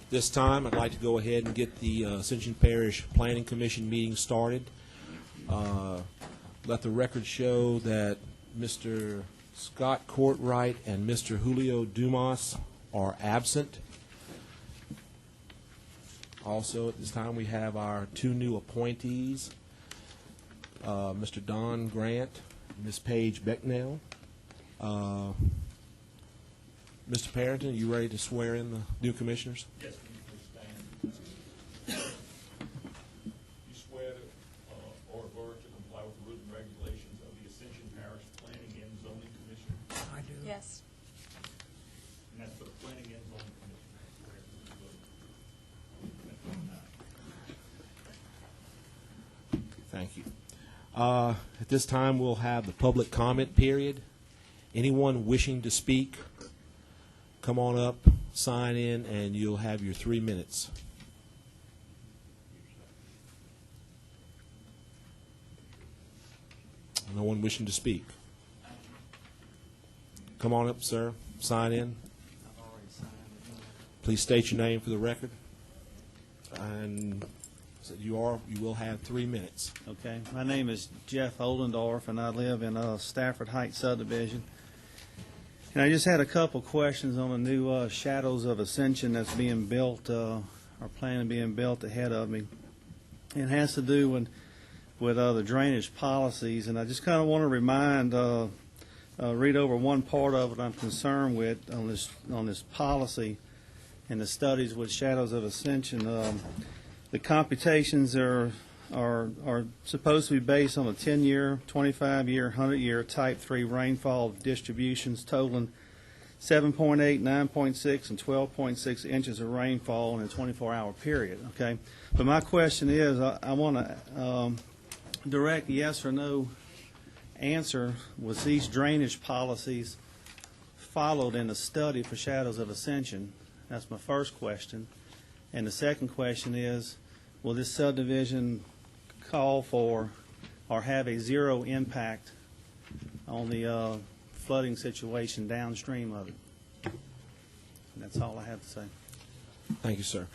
This time, I'd like to go ahead and get the Ascension Parish Planning Commission meeting started. Let the record show that Mr. Scott Courtwright and Mr. Julio Dumas are absent. Also, at this time, we have our two new appointees, Mr. Don Grant, Ms. Paige Becknell. Mr. Parrington, are you ready to swear in the new commissioners? Yes, can you please stand? You swear to, or aver to comply with the rules and regulations of the Ascension Parish Planning and Zoning Commission? I do. Yes. And that's for the Planning and Zoning Commission. Thank you. At this time, we'll have the public comment period. Anyone wishing to speak, come on up, sign in, and you'll have your 3 minutes. No one wishing to speak. Come on up, sir. Sign in. Please state your name for the record. And so you will have 3 minutes. Okay. My name is Jeff Oldendorf, and I live in Stafford Heights subdivision. And I just had a couple questions on the new Shadows of Ascension that's being built, or planning on being built ahead of me. It has to do with the drainage policies, and I just kind of want to read over one part of it I'm concerned with on this policy and the studies with Shadows of Ascension. The computations are supposed to be based on a 10-year, 25-year, 100-year Type 3 rainfall distributions totaling 7.8, 9.6, and 12.6 inches of rainfall in a 24-hour period. Okay, but my question is, I want to direct yes or no answer. Was these drainage policies followed in a study for Shadows of Ascension? That's my first question. And the second question is, will this subdivision call for or have a zero impact on the flooding situation downstream of it? And that's all I have to say. Thank you, sir.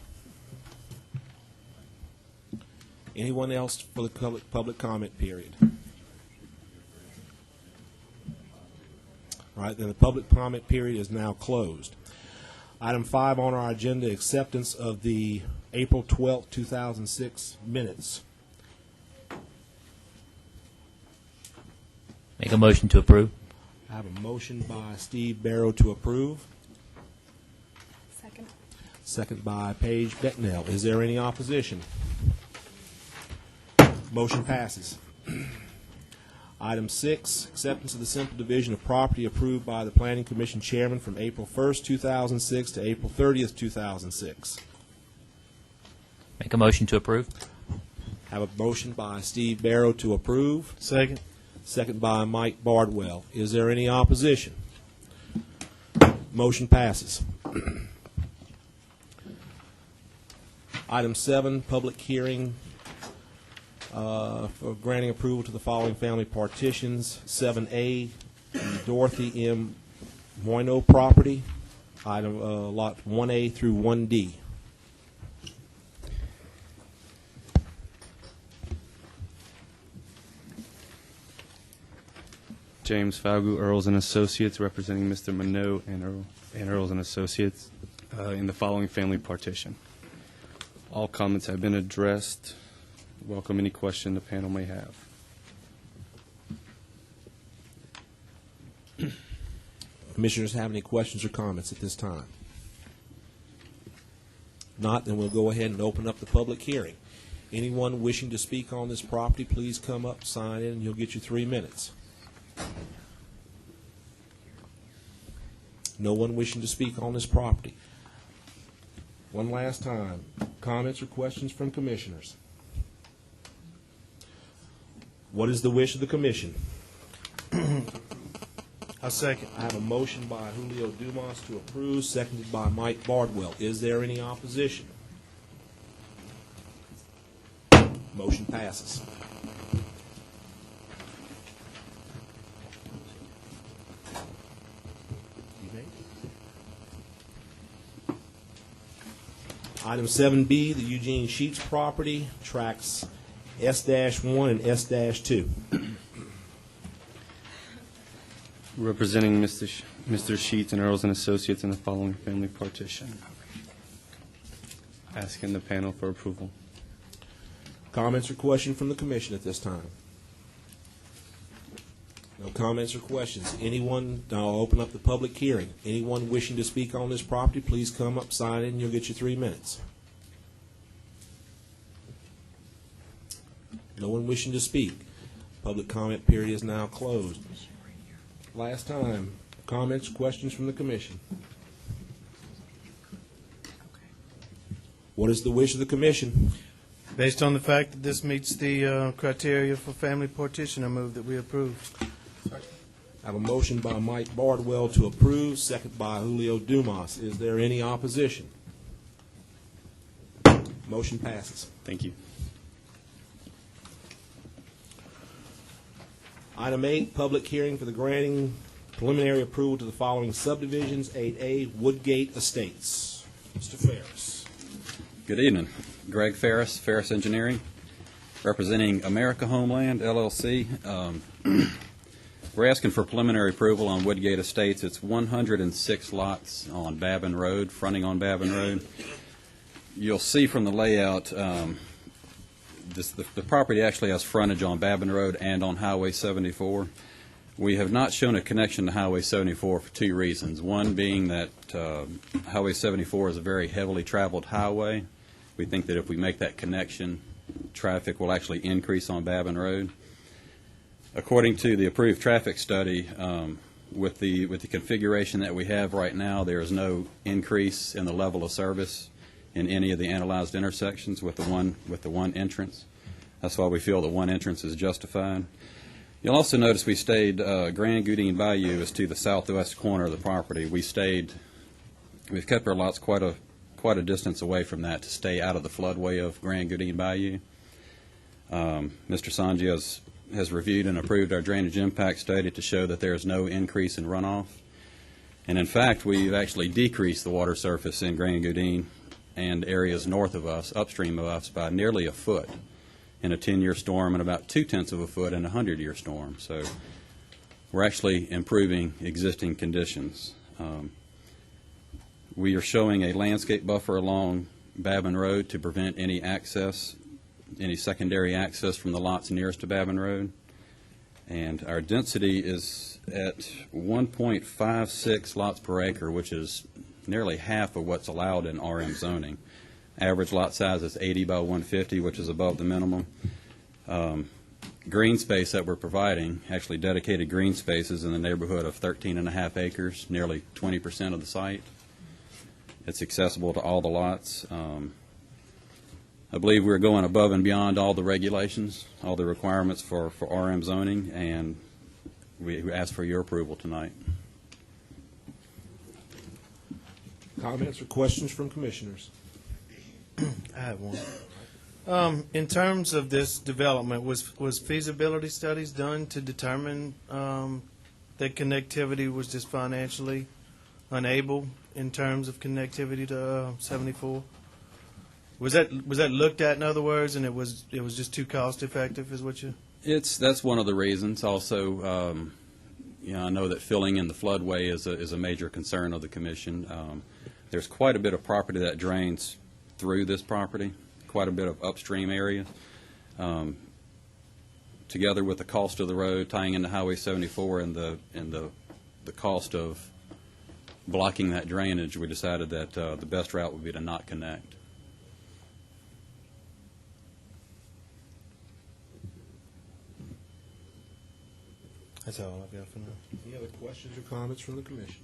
Anyone else for the public comment period? All right, then the public comment period is now closed. Item 5 on our agenda, acceptance of the April 12, 2006 minutes. Make a motion to approve. I have a motion by Steve Barrow to approve, Second. second by Paige Becknell. Is there any opposition? Motion passes. Item 6, acceptance of the simple division of property approved by the Planning Commission Chairman from April 1st, 2006 to April 30th, 2006. Make a motion to approve. Have a motion by Steve Barrow to approve. Second. Second by Mike Bardwell. Is there any opposition? Motion passes. Item 7, public hearing for granting approval to the following family partitions. 7A, the Dorothy M. Moino property, item lot 1A through 1D. James Falgu, Earls and Associates, representing Mr. Minot and Earls and Associates in the following family partition. All comments have been addressed. Welcome any question the panel may have. Commissioners have any questions or comments at this time? Not, then we'll go ahead and open up the public hearing. Anyone wishing to speak on this property, please come up, sign in, and you'll get your 3 minutes. No one wishing to speak on this property. One last time, comments or questions from commissioners? What is the wish of the commission? A second. I have a motion by Julio Dumas to approve, seconded by Mike Bardwell. Is there any opposition? Motion passes. Item 7B, the Eugene Sheets property, tracks S-1 and S-2. Representing Mr. Sheets and Earls and Associates in the following family partition. Asking the panel for approval. Comments or questions from the commission at this time? No comments or questions. Anyone, I'll open up the public hearing. Anyone wishing to speak on this property, please come up, sign in, and you'll get your 3 minutes. No one wishing to speak. Public comment period is now closed. Last time, comments, questions from the commission? What is the wish of the commission? Based on the fact that this meets the criteria for family partition, I move that we approve. I have a motion by Mike Bardwell to approve, second by Julio Dumas. Is there any opposition? Motion passes. Thank you. Item 8, public hearing for the granting preliminary approval to the following subdivisions, 8A Woodgate Estates. Mr. Ferris. Good evening. Greg Ferris, Ferris Engineering, representing America Homeland, LLC. We're asking for preliminary approval on Woodgate Estates. It's 106 lots on Babin Road, fronting on Babin Road. You'll see from the layout, the property actually has frontage on Babin Road and on Highway 74. We have not shown a connection to Highway 74 for 2 reasons. One being that Highway 74 is a very heavily traveled highway. We think that if we make that connection, traffic will actually increase on Babin Road. According to the approved traffic study, with the configuration that we have right now, there is no increase in the level of service in any of the analyzed intersections with the one entrance. That's why we feel that one entrance is justified. You'll also notice we stayed Grand Goudine Bayou is to the southwest corner of the property. We've kept our lots quite a distance away from that to stay out of the floodway of Grand Goudine Bayou. Mr. Sanji has reviewed and approved our drainage impact study to show that there is no increase in runoff. And in fact, we've actually decreased the water surface in Grand Goudine and areas north of us, upstream of us, by nearly a foot in a 10-year storm and about 0.2 of a foot in a 100-year storm. So we're actually improving existing conditions. We are showing a landscape buffer along Babin Road to prevent any secondary access from the lots nearest to Babin Road. And our density is at 1.56 lots per acre, which is nearly half of what's allowed in RM zoning. Average lot size is 80 by 150, which is above the minimum. Green space that we're providing, actually dedicated green spaces in the neighborhood of 13.5 acres, nearly 20% of the site. It's accessible to all the lots. I believe we're going above and beyond all the regulations, all the requirements for RM zoning, and we ask for your approval tonight. Comments or questions from commissioners? I have one. In terms of this development, was feasibility studies done to determine that connectivity was just financially unable in terms of connectivity to 74? Was that looked at, in other words, and it was just too cost effective, is what you? That's one of the reasons. Also, I know that filling in the floodway is a major concern of the commission. There's quite a bit of property that drains through this property, quite a bit of upstream area. Together with the cost of the road tying into Highway 74 and the cost of blocking that drainage, we decided that the best route would be to not connect. That's all I've got for now. Any other questions or comments from the commission?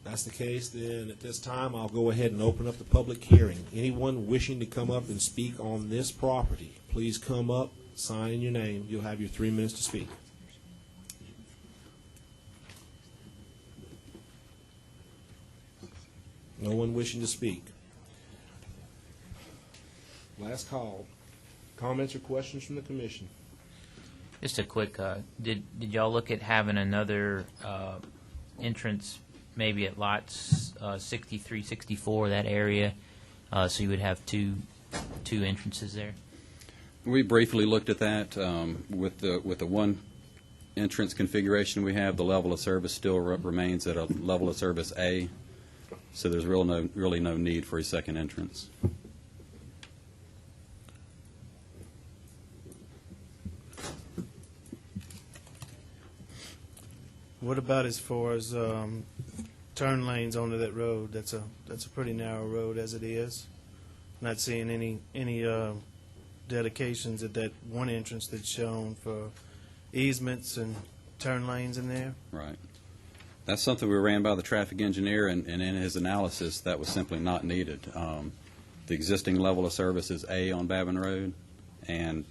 That's the case, then at this time, I'll go ahead and open up the public hearing. Anyone wishing to come up and speak on this property, please come up, sign in your name. You'll have your 3 minutes to speak. No one wishing to speak. Last call. Comments or questions from the commission? Just a quick, did y'all look at having another entrance maybe at lots 63, 64, that area, so you would have two entrances there? We briefly looked at that. With the one entrance configuration we have, the level of service still remains at a level of service A, so there's really no need for a second entrance. What about as far as turn lanes onto that road? That's a pretty narrow road as it is. Not seeing any dedications at that one entrance that's shown for easements and turn lanes in there. Right. That's something we ran by the traffic engineer, and in his analysis, that was simply not needed. The existing level of service is A on Babin Road, and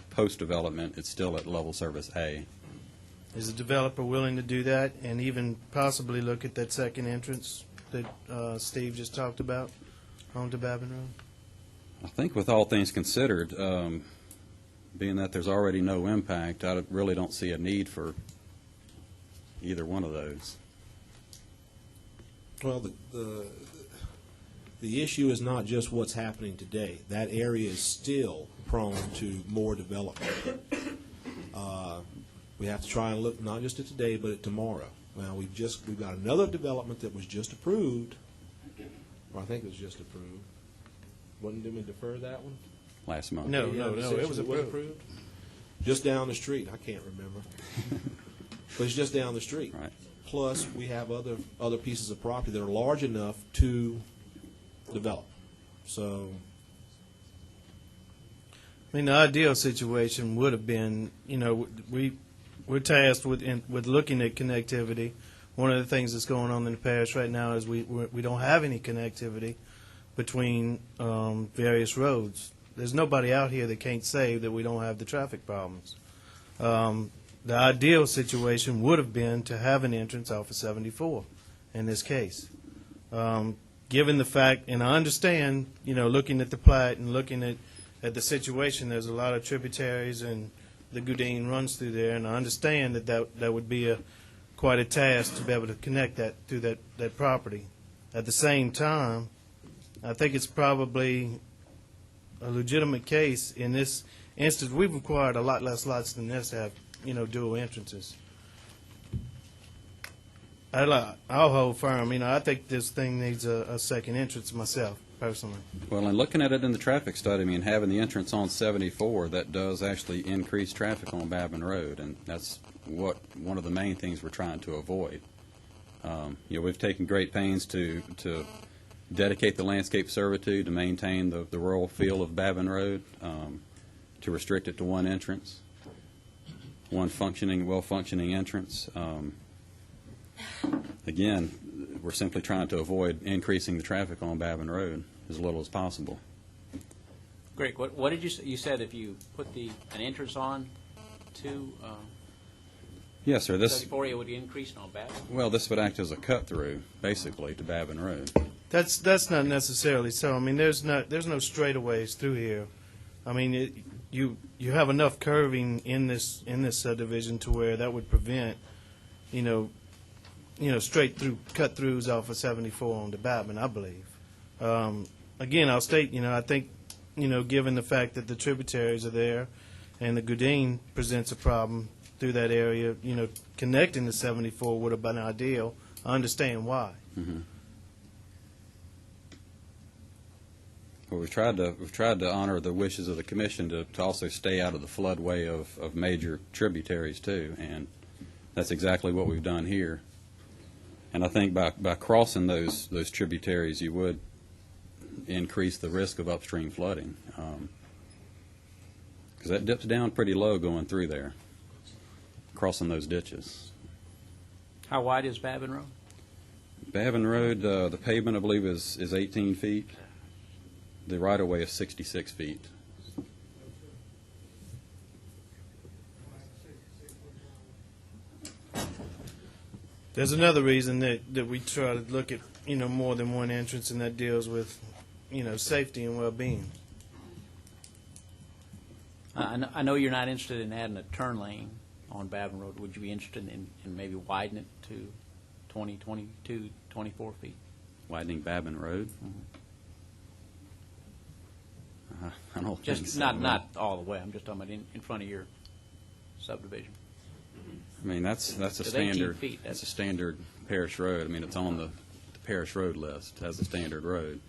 post-development, it's still at level service A. Is the developer willing to do that and even possibly look at that second entrance that Steve just talked about onto Babin Road? I think with all things considered, being that there's already no impact, I really don't see a need for either one of those. Well, the issue is not just what's happening today. That area is still prone to more development. We have to try and look not just at today, but at tomorrow. Well, we've got another development that was just approved, or I think it was just approved. Didn't we defer that one? Last month. No, Yeah, it was approved. Just down the street. I can't remember. But it's just down the street. Right. Plus, we have other pieces of property that are large enough to develop. So, I mean, the ideal situation would have been, we're tasked with looking at connectivity. One of the things that's going on in the parish right now is we don't have any connectivity between various roads. There's nobody out here that can't say that we don't have the traffic problems. The ideal situation would have been to have an entrance off of 74 in this case. Given the fact, and I understand, looking at the plat and looking at the situation, there's a lot of tributaries and the Goudin runs through there, and I understand that would be quite a task to be able to connect that through that property. At the same time, I think it's probably a legitimate case in this instance. We've required a lot less lots than this to have, dual entrances. I'll hold firm. I think this thing needs a second entrance myself, personally. Well, in looking at it in the traffic study, having the entrance on 74, that does actually increase traffic on Babin Road, and that's one of the main things we're trying to avoid. We've taken great pains to dedicate the landscape servitude to maintain the rural feel of Babin Road, to restrict it to one entrance, one well-functioning entrance. Again, we're simply trying to avoid increasing the traffic on Babin Road as little as possible. Greg, what did you say? You said if you put an entrance on to Yes, sir. 34, it would increase on Babin? Well, this would act as a cut-through, basically, to Babin Road. That's not necessarily so. There's no straightaways through here. You have enough curving in this subdivision to where that would prevent, straight through cut-throughs off of 74 on to Babin, I believe. Again, I'll state, I think, given the fact that the tributaries are there and the Goudin presents a problem through that area, connecting to 74 would have been ideal. I understand why. Mm-hmm. Well, we've tried to honor the wishes of the commission to also stay out of the floodway of major tributaries too, and that's exactly what we've done here. And I think by crossing those tributaries, you would increase the risk of upstream flooding, because that dips down pretty low going through there, crossing those ditches. How wide is Babin Road? Babin Road, the pavement, I believe, is 18 feet. The right-of-way is 66 feet. There's another reason that we try to look at, more than one entrance, and that deals with, safety and well-being. I know you're not interested in adding a turn lane on Babin Road. Would you be interested in maybe widening it to 20, 22, 24 feet. Widening Babin Road? I don't think Just so. not all the way. I'm just talking about in front of your subdivision. I mean, that's a It's 18 standard, feet. that's a standard parish road. I mean, it's on the parish road list as a standard road.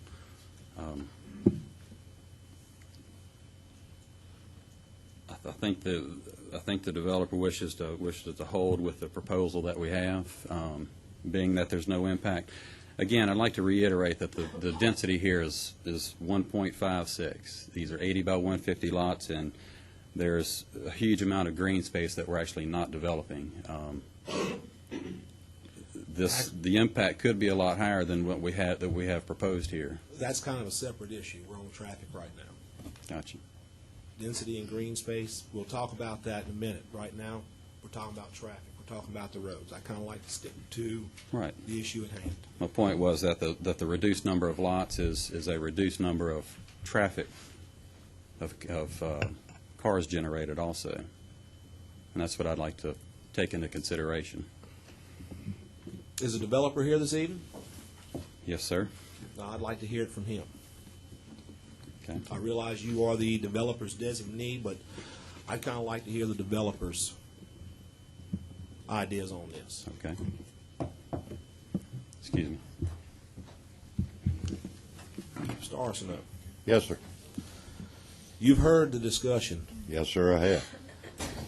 I think the developer wishes to hold with the proposal that we have, being that there's no impact. Again, I'd like to reiterate that the density here is 1.56. These are 80 by 150 lots, and there's a huge amount of green space that we're actually not developing. The impact could be a lot higher than what we have proposed here. That's kind of a separate issue. We're on traffic right now. Gotcha. Density and green space, we'll talk about that in a minute. Right now, we're talking about traffic. We're talking about the roads. I kind of like to stick to Right. the issue at hand. My point was that the reduced number of lots is a reduced number of traffic, of cars generated also. And that's what I'd like to take into consideration. Is the developer here this evening? Yes, sir? I'd like to hear it from him. Okay. I realize you are the developer's designee, but I'd kind of like to hear the developer's ideas on this. Okay. Excuse me. Mr. Arsenault, Yes, sir. you've heard the discussion. Yes, sir, I have.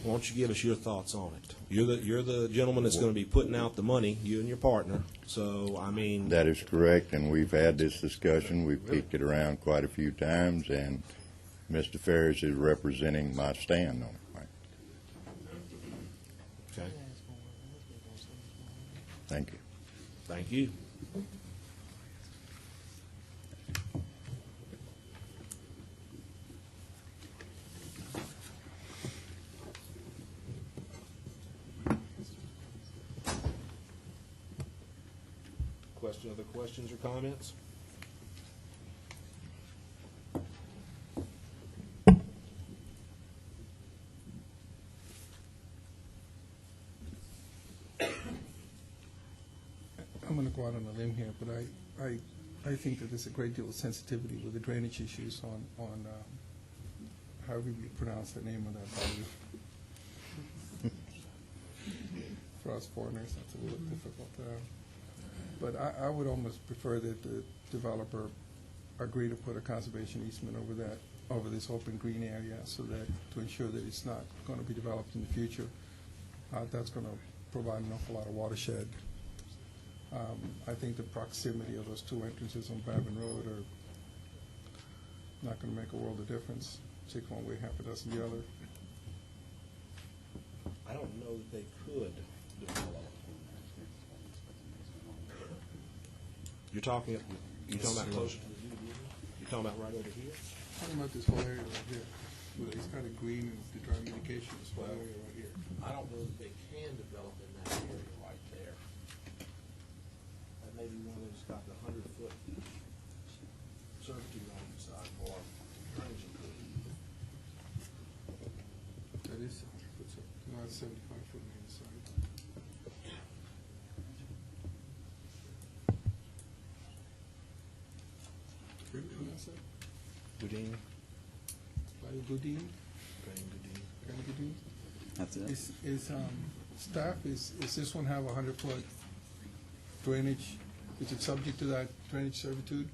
Why don't you give us your thoughts on it? You're the gentleman that's going to be putting out the money, you and your partner. So, I mean, That is correct, and we've had this discussion. We've kicked it around quite a few times, and Mr. Ferris is representing my stand on it. okay. Thank you. Thank you. Other questions or comments? I'm going to go out on a limb here, but I think that there's a great deal of sensitivity with the drainage issues on however you pronounce the name of that body. For us foreigners, that's a little difficult. But I would almost prefer that the developer agree to put a conservation easement over this open green area, so that to ensure that it's not going to be developed in the future. That's going to provide an awful lot of watershed. I think the proximity of those two entrances on Babin Road are not going to make a world of difference. Take one way, half a dozen the other. I don't know that they could develop. You're talking about closer to the UDO? You're talking about right over here? Talking about this whole area right here, where it's kind of green and the dry mitigation, this whole area right here. I don't know that they can develop in that area right there. That may be one of those got the 100-foot servitude on the side for drainage improvement. That is, it's not 75 foot on the side. Good, that's it. Goodine? By Goodine? Goodine? That's it? Is this one have 100-foot drainage? Is it subject to that drainage servitude?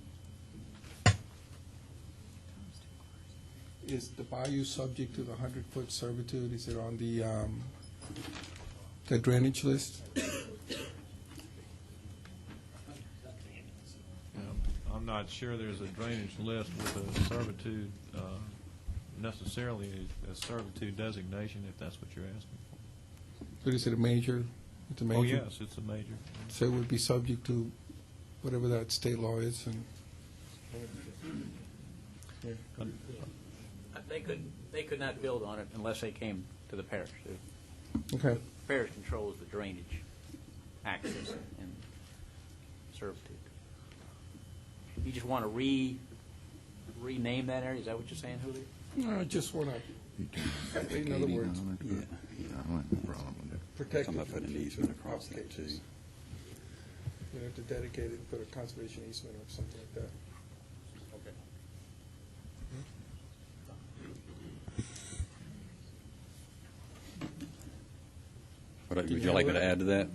Is the bayou subject to the 100-foot servitude? Is it on the drainage list? I'm not sure there's a drainage list with a servitude, necessarily a servitude designation, if that's what you're asking for. But is it a major? It's a major? Oh, yes, it's a major. So it would be subject to whatever that state law is, and They could not build on it unless they came to the parish. okay. The parish controls the drainage access and servitude. You just want to rename that area? Is that what you're saying, Julio? No, I just want to, in other words, Yeah, I don't have no problem with that. protect Talking it about from putting an future easement across that, too. applications. to dedicate it and put a conservation easement or something like that. Would you like me to add to that?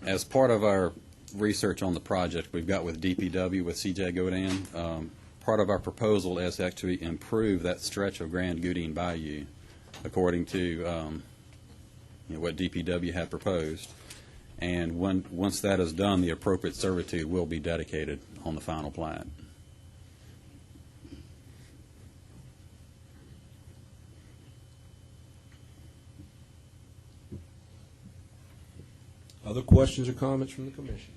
As part of our research on the project we've got with DPW, with CJ Godan, part of our proposal is to actually improve that stretch of Grand Goudine Bayou according to what DPW had proposed. And once that is done, the appropriate servitude will be dedicated on the final plat. Other questions or comments from the commission?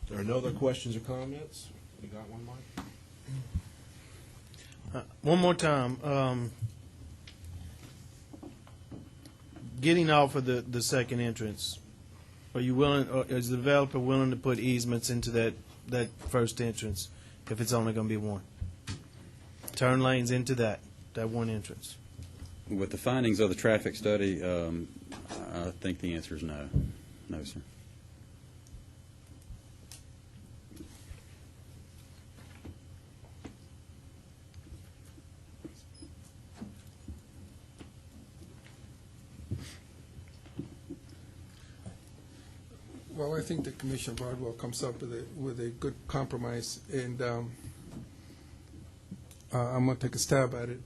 There are no other questions or comments? You got one, Mike? One more time. Getting off of the second entrance, are you willing, or is the developer willing to put easements into that first entrance if it's only going to be one? Turn lanes into that one entrance. With the findings of the traffic study, I think the answer is no. No, sir. Well, I think that Commissioner Bardwell comes up with a good compromise, and I'm going to take a stab at it.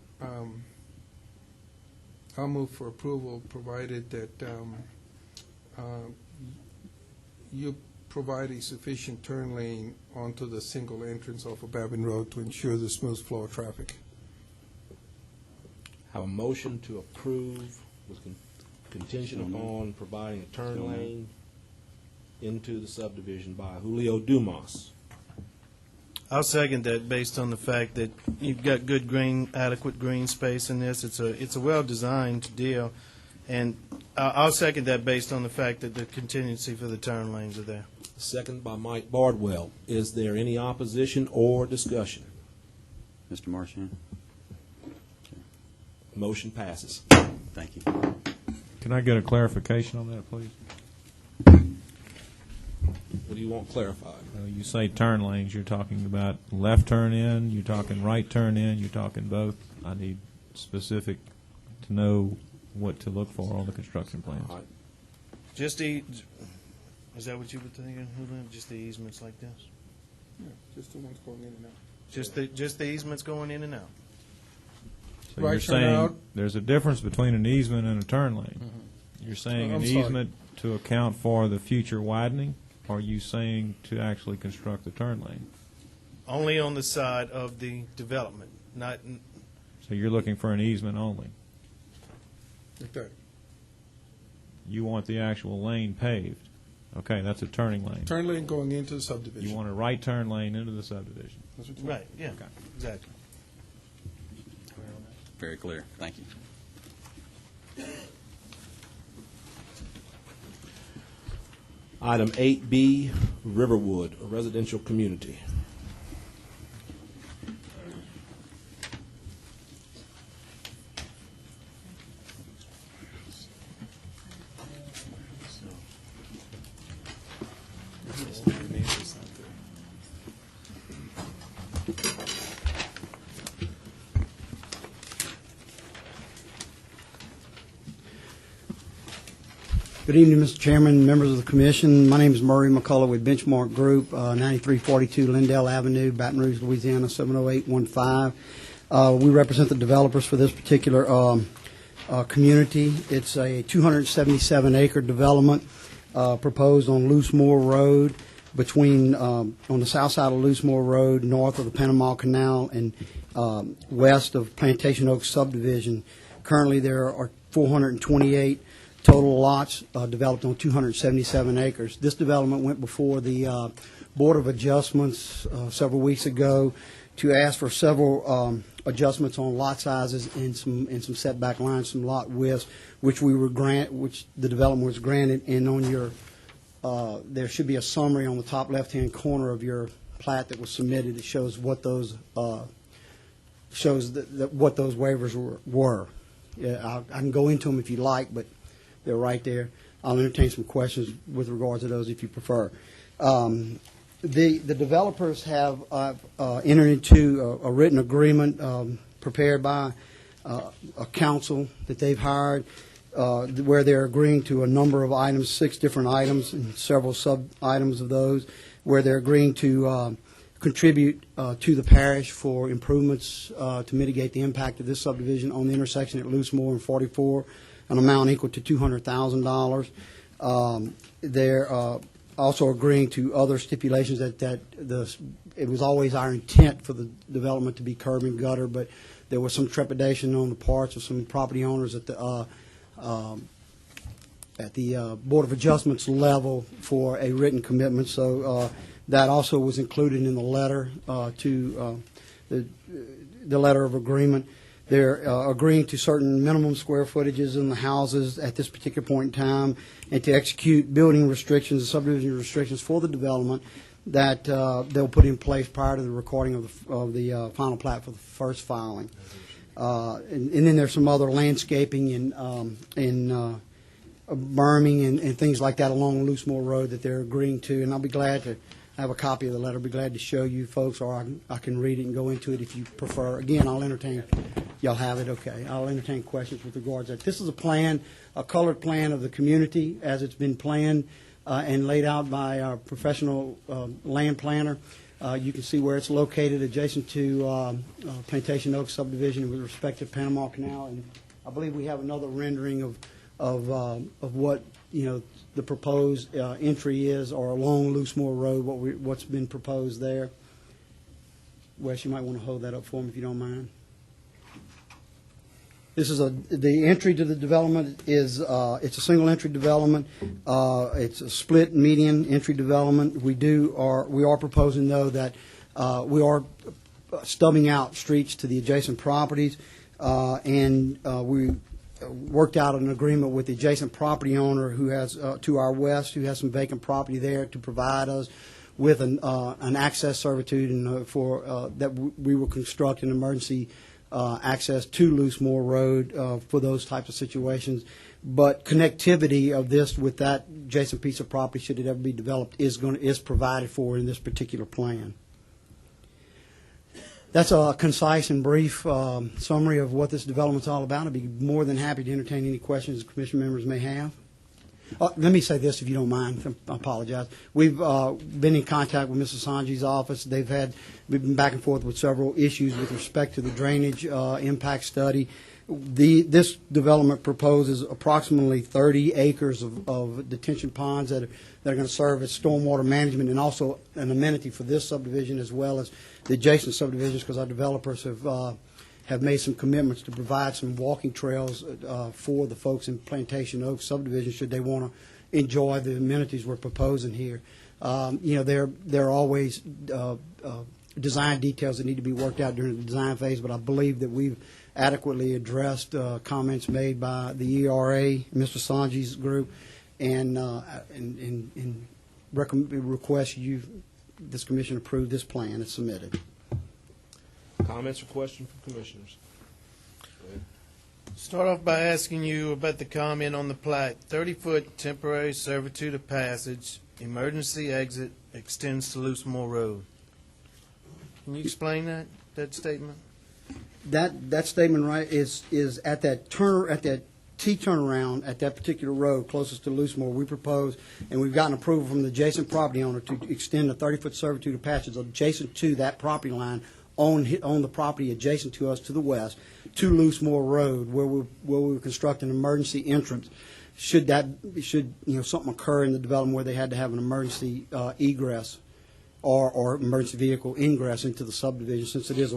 I'll move for approval, provided that you provide a sufficient turn lane onto the single entrance off of Babin Road to ensure the smooth flow of traffic. Have a motion to approve with contingent upon providing a turn lane into the subdivision by Julio Dumas. I'll second that based on the fact that you've got good adequate green space in this. It's a well-designed deal, and I'll second that based on the fact that the contingency for the turn lanes are there. Second by Mike Bardwell. Is there any opposition or discussion? Mr. Marchand? Motion passes. Thank you. Can I get a clarification on that, please? What do you want clarified? You say turn lanes, you're talking about left turn in, you're talking right turn in, you're talking both. I need specific to know what to look for on the construction plans. All right. Is that what you were thinking, Julio? Just the easements like this? Yeah, just the ones going in and out. Just the easements going in and out? So Right you're turn saying out. there's a difference between an easement and a turn lane. You're saying I'm an sorry. easement to account for the future widening? Or are you saying to actually construct the turn lane? Only on the side of the development, not, So you're looking for an easement only? Like that. You want the actual lane paved? Okay, that's a turning lane. Turn lane going into the subdivision. You want a right turn lane into the subdivision? That's what you want. right, yeah, Okay. exactly. Very clear. Thank you. Item 8B, Riverwood, a residential community. Good evening, Mr. Chairman, members of the commission. My name is Murray McCullough with Benchmark Group, 9342 Lindell Avenue, Baton Rouge, Louisiana, 70815. We represent the developers for this particular community. It's a 277-acre development proposed on Loosemore Road, between on the south side of Loosemore Road, north of the Panama Canal, and west of Plantation Oaks subdivision. Currently, there are 428 total lots developed on 277 acres. This development went before the Board of Adjustments several weeks ago to ask for several adjustments on lot sizes and some setback lines, some lot widths, which the development was granted. And on your there should be a summary on the top left-hand corner of your plat that was submitted that shows what those what those waivers were. I can go into them if you like, but they're right there. I'll entertain some questions with regards to those if you prefer. The developers have entered into a written agreement prepared by a council that they've hired, where they're agreeing to a number of items, 6 different items and several sub-items of those, where they're agreeing to contribute to the parish for improvements to mitigate the impact of this subdivision on the intersection at Loosemore and 44, an amount equal to $200,000. They're also agreeing to other stipulations that it was always our intent for the development to be curb and gutter, but there was some trepidation on the parts of some property owners at the Board of Adjustments level for a written commitment. So that also was included in the letter to the letter of agreement. They're agreeing to certain minimum square footages in the houses at this particular point in time, and to execute building restrictions and subdivision restrictions for the development that they'll put in place prior to the recording of the final plat for the first filing. And then there's some other landscaping and berming and things like that along Loosemore Road that they're agreeing to, and I'll be glad to have a copy of the letter. I'll be glad to show you folks, or I can read it and go into it if you prefer. Again, I'll entertain. Y'all have it? Okay. I'll entertain questions with regards to that. This is a plan, a colored plan of the community as it's been planned and laid out by our professional land planner. You can see where it's located, adjacent to Plantation Oaks subdivision with respect to Panama Canal. And I believe we have another rendering of what, the proposed entry is, or along Loosemore Road, what's been proposed there. Wes, you might want to hold that up for me if you don't mind. This is the entry to the development is it's a single entry development. It's a split median entry development. We are proposing though that we are stubbing out streets to the adjacent properties, and we worked out an agreement with the adjacent property owner who has to our west, who has some vacant property there, to provide us with an access servitude and for that we will construct an emergency access to Loosemore Road for those types of situations. But connectivity of this with that adjacent piece of property, should it ever be developed, is provided for in this particular plan. That's a concise and brief summary of what this development's all about. I'd be more than happy to entertain any questions commission members may have. Let me say this, if you don't mind. I apologize. We've been in contact with Mrs. Sanji's office. We've been back and forth with several issues with respect to the drainage impact study. This development proposes approximately 30 acres of detention ponds that are going to serve as stormwater management and also an amenity for this subdivision as well as the adjacent subdivisions, because our developers have made some commitments to provide some walking trails for the folks in Plantation Oaks subdivision should they want to enjoy the amenities we're proposing here. There are always design details that need to be worked out during the design phase, but I believe that we've adequately addressed comments made by the ERA, Mr. Sanji's group, and request this commission approve this plan as submitted. Comments or questions from commissioners? Go ahead. Start off by asking you about the comment on the plat. 30-foot temporary servitude of passage, emergency exit extends to Loosemore Road. Can you explain that statement? That statement, right, is at that T turnaround at that particular road closest to Loosemore. We propose, and we've gotten approval from the adjacent property owner to extend a 30-foot servitude of passage adjacent to that property line on the property adjacent to us to the west to Loosemore Road, where we will construct an emergency entrance should something occur in the development where they had to have an emergency egress or emergency vehicle ingress into the subdivision, since it is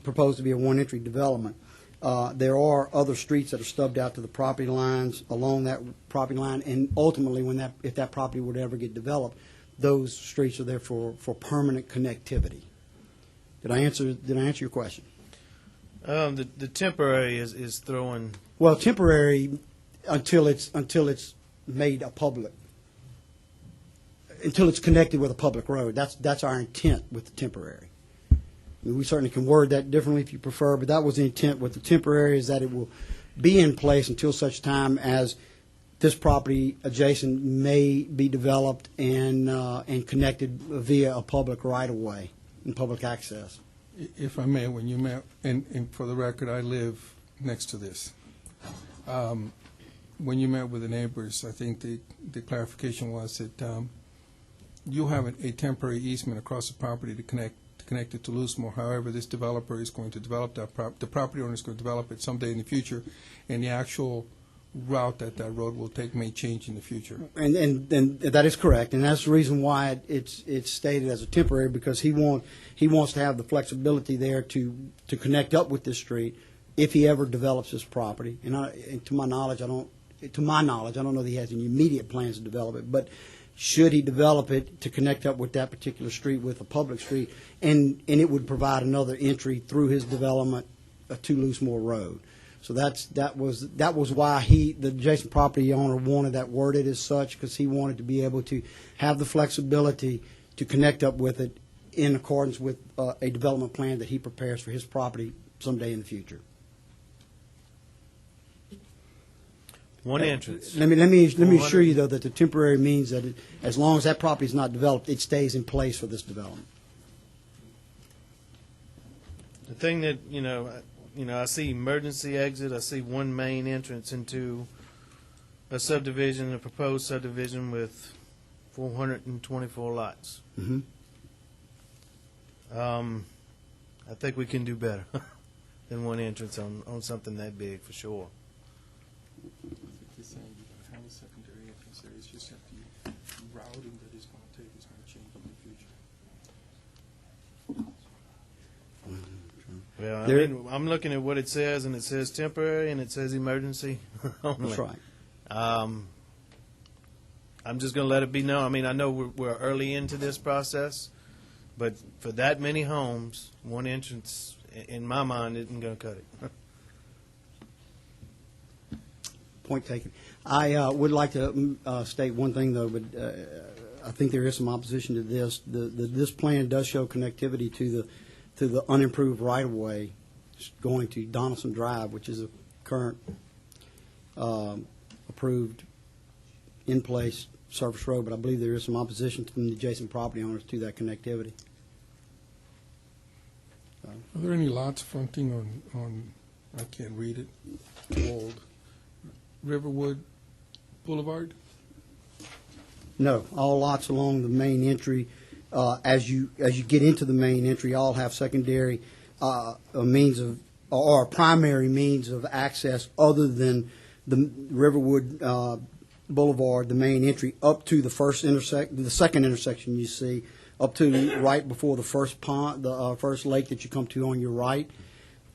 proposed to be a one-entry development. There are other streets that are stubbed out to the property lines along that property line, and ultimately, if that property would ever get developed, those streets are there for permanent connectivity. Did I answer your question? The temporary is throwing. Well, temporary until it's made a public. Until it's connected with a public road. That's our intent with the temporary. I mean, we certainly can word that differently if you prefer, but that was the intent with the temporary, is that it will be in place until such time as this property adjacent may be developed and connected via a public right-of-way and public access. If I may, when you met, and for the record, I live next to this. When you met with the neighbors, I think the clarification was that you have a temporary easement across the property to connect it to Loosemore. However, this developer is going to develop that the property owner is going to develop it someday in the future, and the actual route that road will take may change in the future. And that is correct, and that's the reason why it's stated as a temporary, because he wants to have the flexibility there to connect up with this street if he ever develops this property. And to my knowledge, I don't know that he has any immediate plans to develop it, but should he develop it to connect up with that particular street with a public street, and it would provide another entry through his development to Loosemore Road. So that was why the adjacent property owner wanted that worded as such, because he wanted to be able to have the flexibility to connect up with it in accordance with a development plan that he prepares for his property someday in the future. One entrance. Let me assure you, though, that the temporary means that as long as that property is not developed, it stays in place for this development. The thing that, I see emergency exit, I see one main entrance into a subdivision, a proposed subdivision with 424 lots. Mm-hmm. I think we can do better than one entrance on something that big, for sure. I think he's saying you're going to have a secondary entrance there. It's just that the routing that it's going to take is going to change in the future. Well, I'm looking at what it says, and it says temporary, and it says emergency only. That's right. I'm just going to let it be known. I mean, I know we're early into this process, but for that many homes, one entrance, in my mind, isn't going to cut it. Point taken. I would like to state one thing, though, but I think there is some opposition to this. This plan does show connectivity to the unimproved right-of-way going to Donaldson Drive, which is a current approved in-place surface road, but I believe there is some opposition from the adjacent property owners to that connectivity. Are there any lots fronting on I can't read it, too old, Riverwood Boulevard? No, all lots along the main entry, as you get into the main entry, all have secondary means of, or primary means of access other than the Riverwood Boulevard, the main entry, up to the second intersection you see, up to right before the first pond, the first lake that you come to on your right.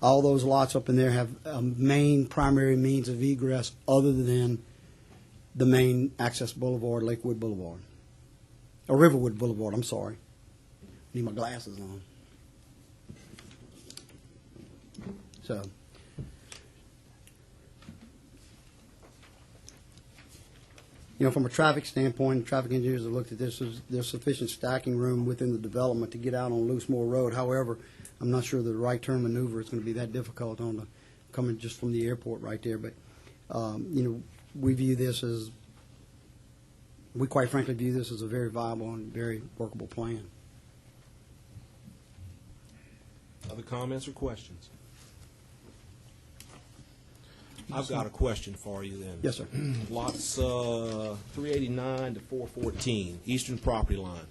All those lots up in there have a main primary means of egress other than the main access boulevard, Lakewood Boulevard. Or Riverwood Boulevard, I'm sorry. Need my glasses on. So, from a traffic standpoint, traffic engineers have looked at this. There's sufficient stacking room within the development to get out on Loosemore Road. However, I'm not sure the right turn maneuver is going to be that difficult coming just from the airport right there. But, we view this as, we quite frankly view this as a very viable and very workable plan. Other comments or questions? I've got a question for you then. Yes, sir. Lots 389 to 414, eastern property line.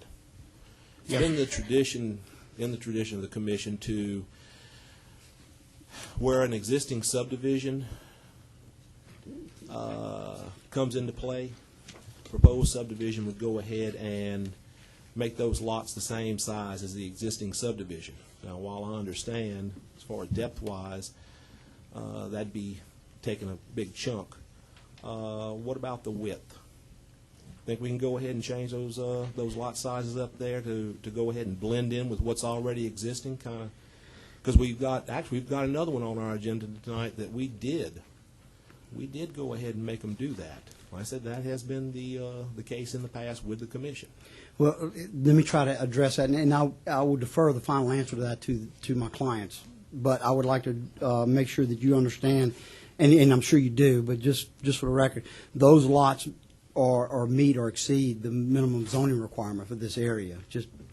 Yes. In the tradition of the commission, to where an existing subdivision comes into play, proposed subdivision would go ahead and make those lots the same size as the existing subdivision. Now, while I understand, as far as depth-wise, that'd be taking a big chunk. What about the width? Think we can go ahead and change those lot sizes up there to go ahead and blend in with what's already existing, kind of, because we've got another one on our agenda tonight that we did we did go ahead and make them do that. Like I said, that has been the case in the past with the commission. Well, let me try to address that, and I will defer the final answer to that to my clients. But I would like to make sure that you understand, and I'm sure you do, but just for the record, those lots are meet or exceed the minimum zoning requirement for this area.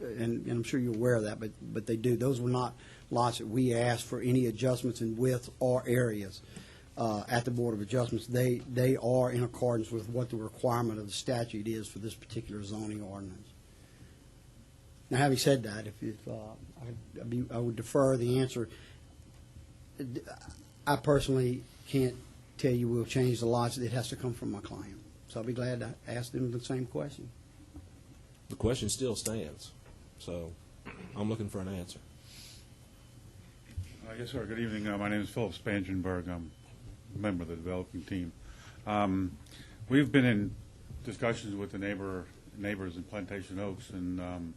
And I'm sure you're aware of that, but they do. Those were not lots that we asked for any adjustments in width or areas at the Board of Adjustments. They are in accordance with what the requirement of the statute is for this particular zoning ordinance. Now, having said that, I would defer the answer. I personally can't tell you we'll change the lots. It has to come from my client. So I'll be glad to ask them the same question. The question still stands, so I'm looking for an answer. Yes, sir. Good evening. My name is Philip Spangenberg. I'm a member of the developing team. We've been in discussions with the neighbors in Plantation Oaks and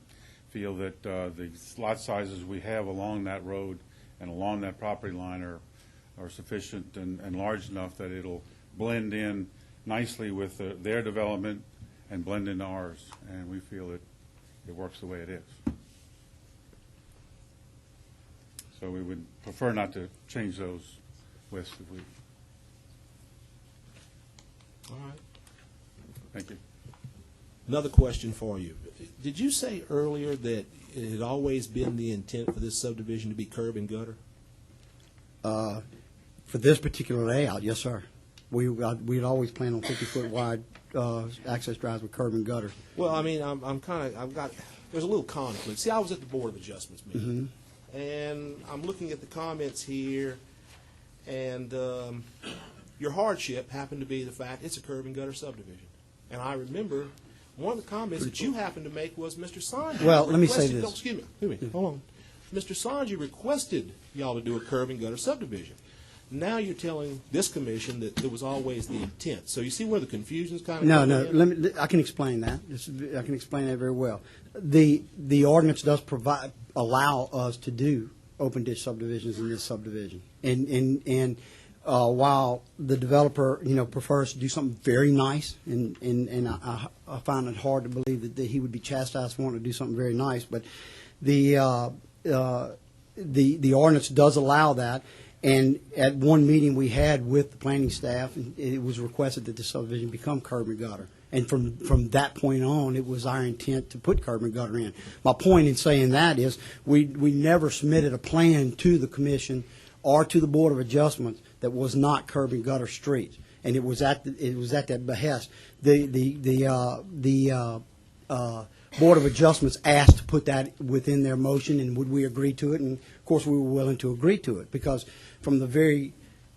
feel that the lot sizes we have along that road and along that property line are sufficient and large enough that it'll blend in nicely with their development and blend into ours. And we feel it works the way it is. So we would prefer not to change those widths if we. All right. Thank you. Another question for you. Did you say earlier that it had always been the intent for this subdivision to be curb and gutter? For this particular layout, yes, sir. We'd always planned on 50-foot wide access drives with curb and gutter. Well, I mean, there's a little conflict. See, I was at the Board of Adjustments meeting, and I'm looking at the comments here, and your hardship happened to be the fact it's a curb and gutter subdivision. And I remember one of the comments that you happened to make was Mr. Sanji. Well, let me say this. Oh, excuse me. Hold on. Mr. Sanji requested y'all to do a curb and gutter subdivision. Now you're telling this commission that it was always the intent. So you see where the confusion's kind of coming in? I can explain that. I can explain that very well. The ordinance does allow us to do open ditch subdivisions in this subdivision. And while the developer, prefers to do something very nice, and I find it hard to believe that he would be chastised for wanting to do something very nice, but the ordinance does allow that. And at one meeting we had with the planning staff, it was requested that the subdivision become curb and gutter. And from that point on, it was our intent to put curb and gutter in. My point in saying that is we never submitted a plan to the commission or to the Board of Adjustments that was not curb and gutter streets. And it was at that behest. The Board of Adjustments asked to put that within their motion, and would we agree to it? And of course, we were willing to agree to it, because from the very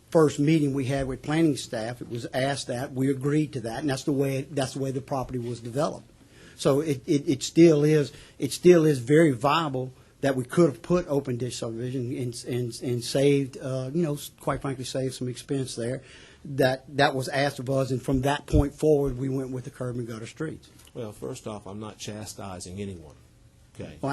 first meeting we had with planning staff, it was asked that, we agreed to that, and that's the way the property was developed. So it still is very viable that we could have put open ditch subdivision and saved, quite frankly, saved some expense there. That was asked of us, and from that point forward, we went with the curb and gutter streets. Well, first off, I'm not chastising anyone. Okay. Well,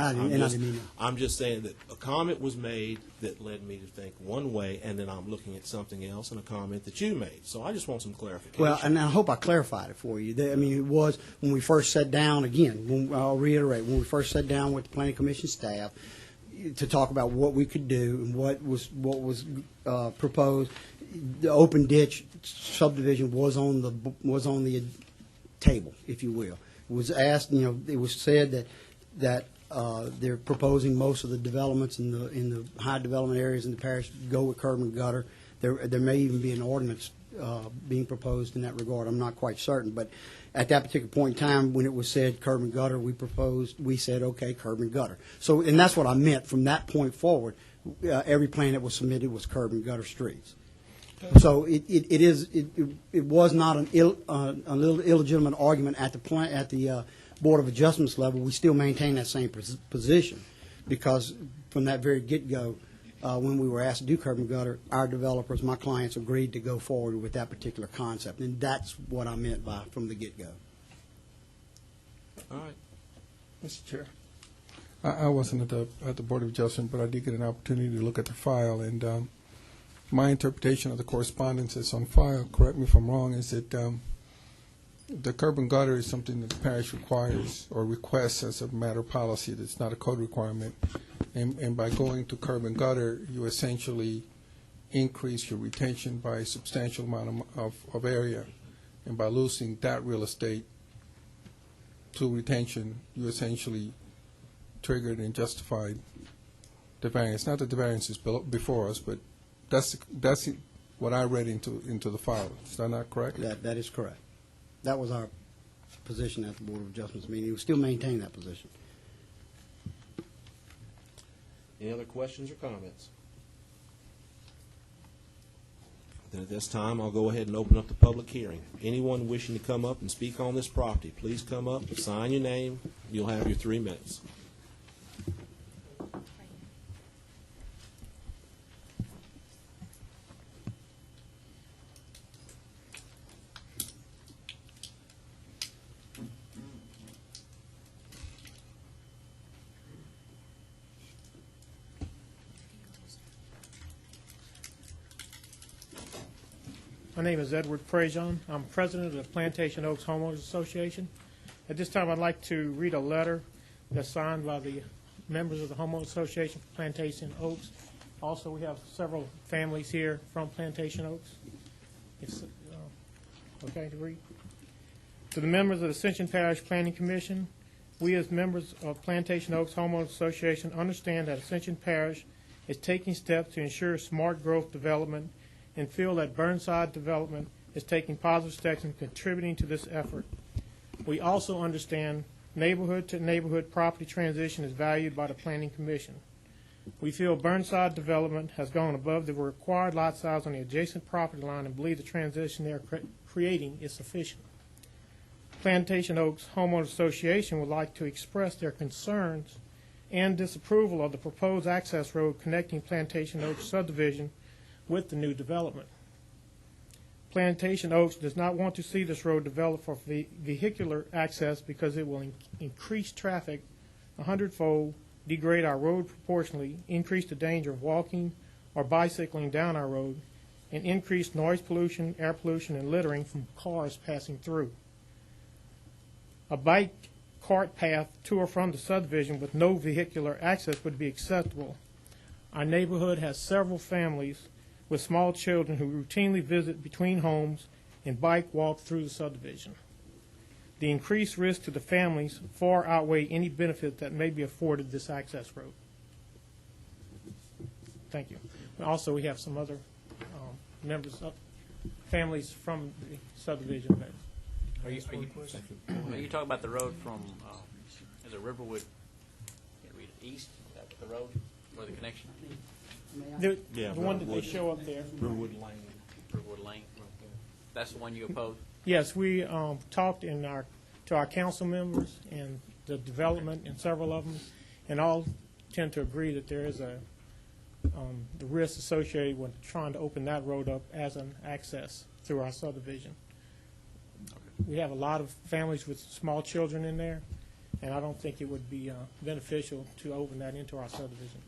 I'm just saying that a comment was made that led me to think one way, and then I'm looking at something else and a comment that you made. So I just want some clarification. Well, and I hope I clarified it for you. It was when we first sat down, I'll reiterate, when we first sat down with the Planning Commission staff to talk about what we could do and what was proposed, the open ditch subdivision was on the table, if you will. It was asked, it was said that they're proposing most of the developments in the high development areas in the parish go with curb and gutter. There may even be an ordinance being proposed in that regard. I'm not quite certain, but at that particular point in time, when it was said curb and gutter, we said, okay, curb and gutter. So, and that's what I meant. From that point forward, every plan that was submitted was curb and gutter streets. So it was not an illegitimate argument at the Board of Adjustments level. We still maintain that same position, because from that very get-go, when we were asked to do curb and gutter, our developers, my clients, agreed to go forward with that particular concept, and that's what I meant by from the get-go. All right. Mr. Chair, I wasn't at the Board of Adjustment, but I did get an opportunity to look at the file, and my interpretation of the correspondence that's on file, correct me if I'm wrong, is that the curb and gutter is something that the parish requires or requests as a matter of policy. That's not a code requirement. And by going to curb and gutter, you essentially increase your retention by a substantial amount of area. And by losing that real estate to retention, you essentially triggered and justified the variance. Not that the variance is before us, but that's what I read into the file. Is that not correct? That is correct. That was our position at the Board of Adjustments meeting. We still maintain that position. Any other questions or comments? Then at this time, I'll go ahead and open up the public hearing. Anyone wishing to come up and speak on this property, please come up, sign your name, you'll have your 3 minutes. My name is Edward Prejean. I'm president of the Plantation Oaks Homeowners Association. At this time, I'd like to read a letter that's signed by the members of the Homeowners Association for Plantation Oaks. Also, we have several families here from Plantation Oaks. It's okay to read. To the members of the Ascension Parish Planning Commission, we as members of Plantation Oaks Homeowners Association understand that Ascension Parish is taking steps to ensure smart growth development and feel that Burnside Development is taking positive steps in contributing to this effort. We also understand neighborhood-to-neighborhood property transition is valued by the Planning Commission. We feel Burnside Development has gone above the required lot size on the adjacent property line and believe the transition they are creating is sufficient. Plantation Oaks Homeowners Association would like to express their concerns and disapproval of the proposed access road connecting Plantation Oaks subdivision with the new development. Plantation Oaks does not want to see this road developed for vehicular access because it will increase traffic 100-fold, degrade our road proportionally, increase the danger of walking or bicycling down our road, and increase noise pollution, air pollution, and littering from cars passing through. A bike cart path to or from the subdivision with no vehicular access would be acceptable. Our neighborhood has several families with small children who routinely visit between homes and bike walk through the subdivision. The increased risk to the families far outweigh any benefit that may be afforded this access road. Thank you. Also, we have some other members of families from the subdivision. Are you talking about the road from, is it Riverwood, can't read it, east, is that the road, or the connection? The one that they show up there. Riverwood Lane. Riverwood Lane. That's the one you oppose? Yes, we talked to our council members and the development and several of them, and all tend to agree that there is the risk associated with trying to open that road up as an access through our subdivision. We have a lot of families with small children in there, and I don't think it would be beneficial to open that into our subdivision.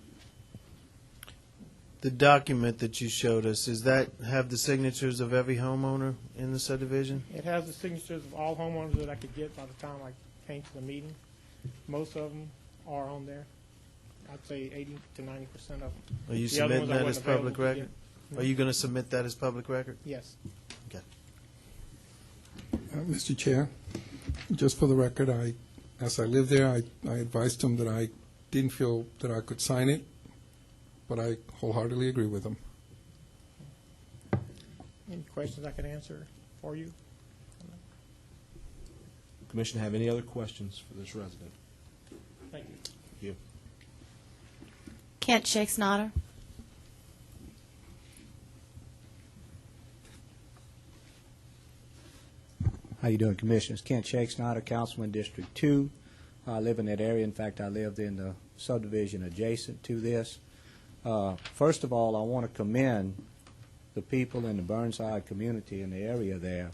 The document that you showed us, does that have the signatures of every homeowner in the subdivision? It has the signatures of all homeowners that I could get by the time I came to the meeting. Most of them are on there. I'd say 80 to 90% of them. Are you The other submitting ones I that as wasn't public available to record? get. Are you going to submit that as public record? Yes. Okay. Mr. Chair, just for the record, as I lived there, I advised him that I didn't feel that I could sign it, but I wholeheartedly agree with him. Any questions I can answer for you? Commission have any other questions for this resident? Thank you. Thank you. Kent Shakesnotter. How you doing, Commissioners? Kent Shakesnotter, Councilman District 2. I live in that area. In fact, I lived in the subdivision adjacent to this. First of all, I want to commend the people in the Burnside community in the area there,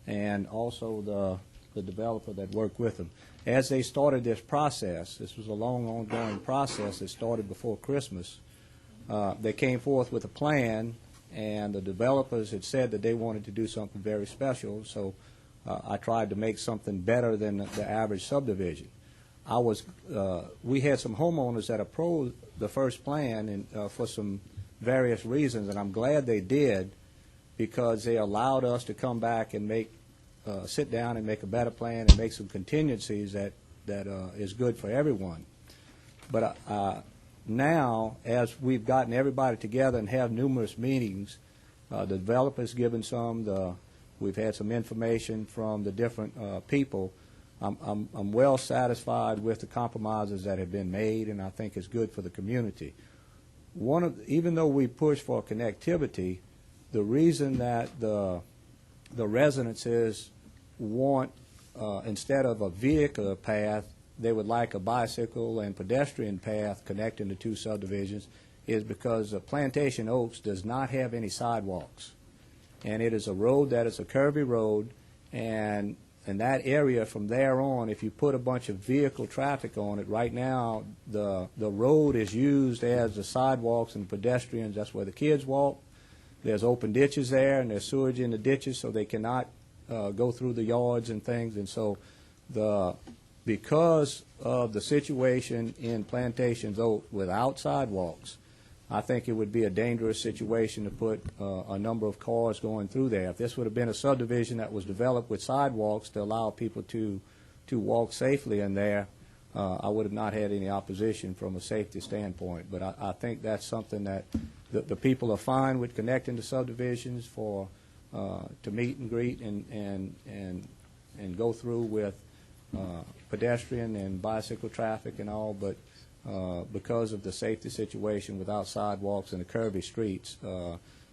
and also the developer that worked with them. As they started this process, this was a long, ongoing process that started before Christmas, they came forth with a plan and the developers had said that they wanted to do something very special, so I tried to make something better than the average subdivision. We had some homeowners that opposed the first plan and for some various reasons, and I'm glad they did, because they allowed us to come back and sit down and make a better plan and make some contingencies that is good for everyone. But now, as we've gotten everybody together and have numerous meetings, the developer's given some, we've had some information from the different people. I'm well satisfied with the compromises that have been made, and I think it's good for the community. Even though we push for connectivity, the reason that the residences want, instead of a vehicular path, they would like a bicycle and pedestrian path connecting the two subdivisions is because Plantation Oaks does not have any sidewalks. And it is a road that is a curvy road, and in that area from there on, if you put a bunch of vehicle traffic on it, right now the road is used as the sidewalks and pedestrians. That's where the kids walk. There's open ditches there, and there's sewage in the ditches, so they cannot go through the yards and things. And so because of the situation in Plantation Oaks without sidewalks, I think it would be a dangerous situation to put a number of cars going through there. If this would have been a subdivision that was developed with sidewalks to allow people to walk safely in there, I would have not had any opposition from a safety standpoint. But I think that's something that the people are fine with, connecting the subdivisions to meet and greet and go through with pedestrian and bicycle traffic and all, but because of the safety situation without sidewalks and the curvy streets,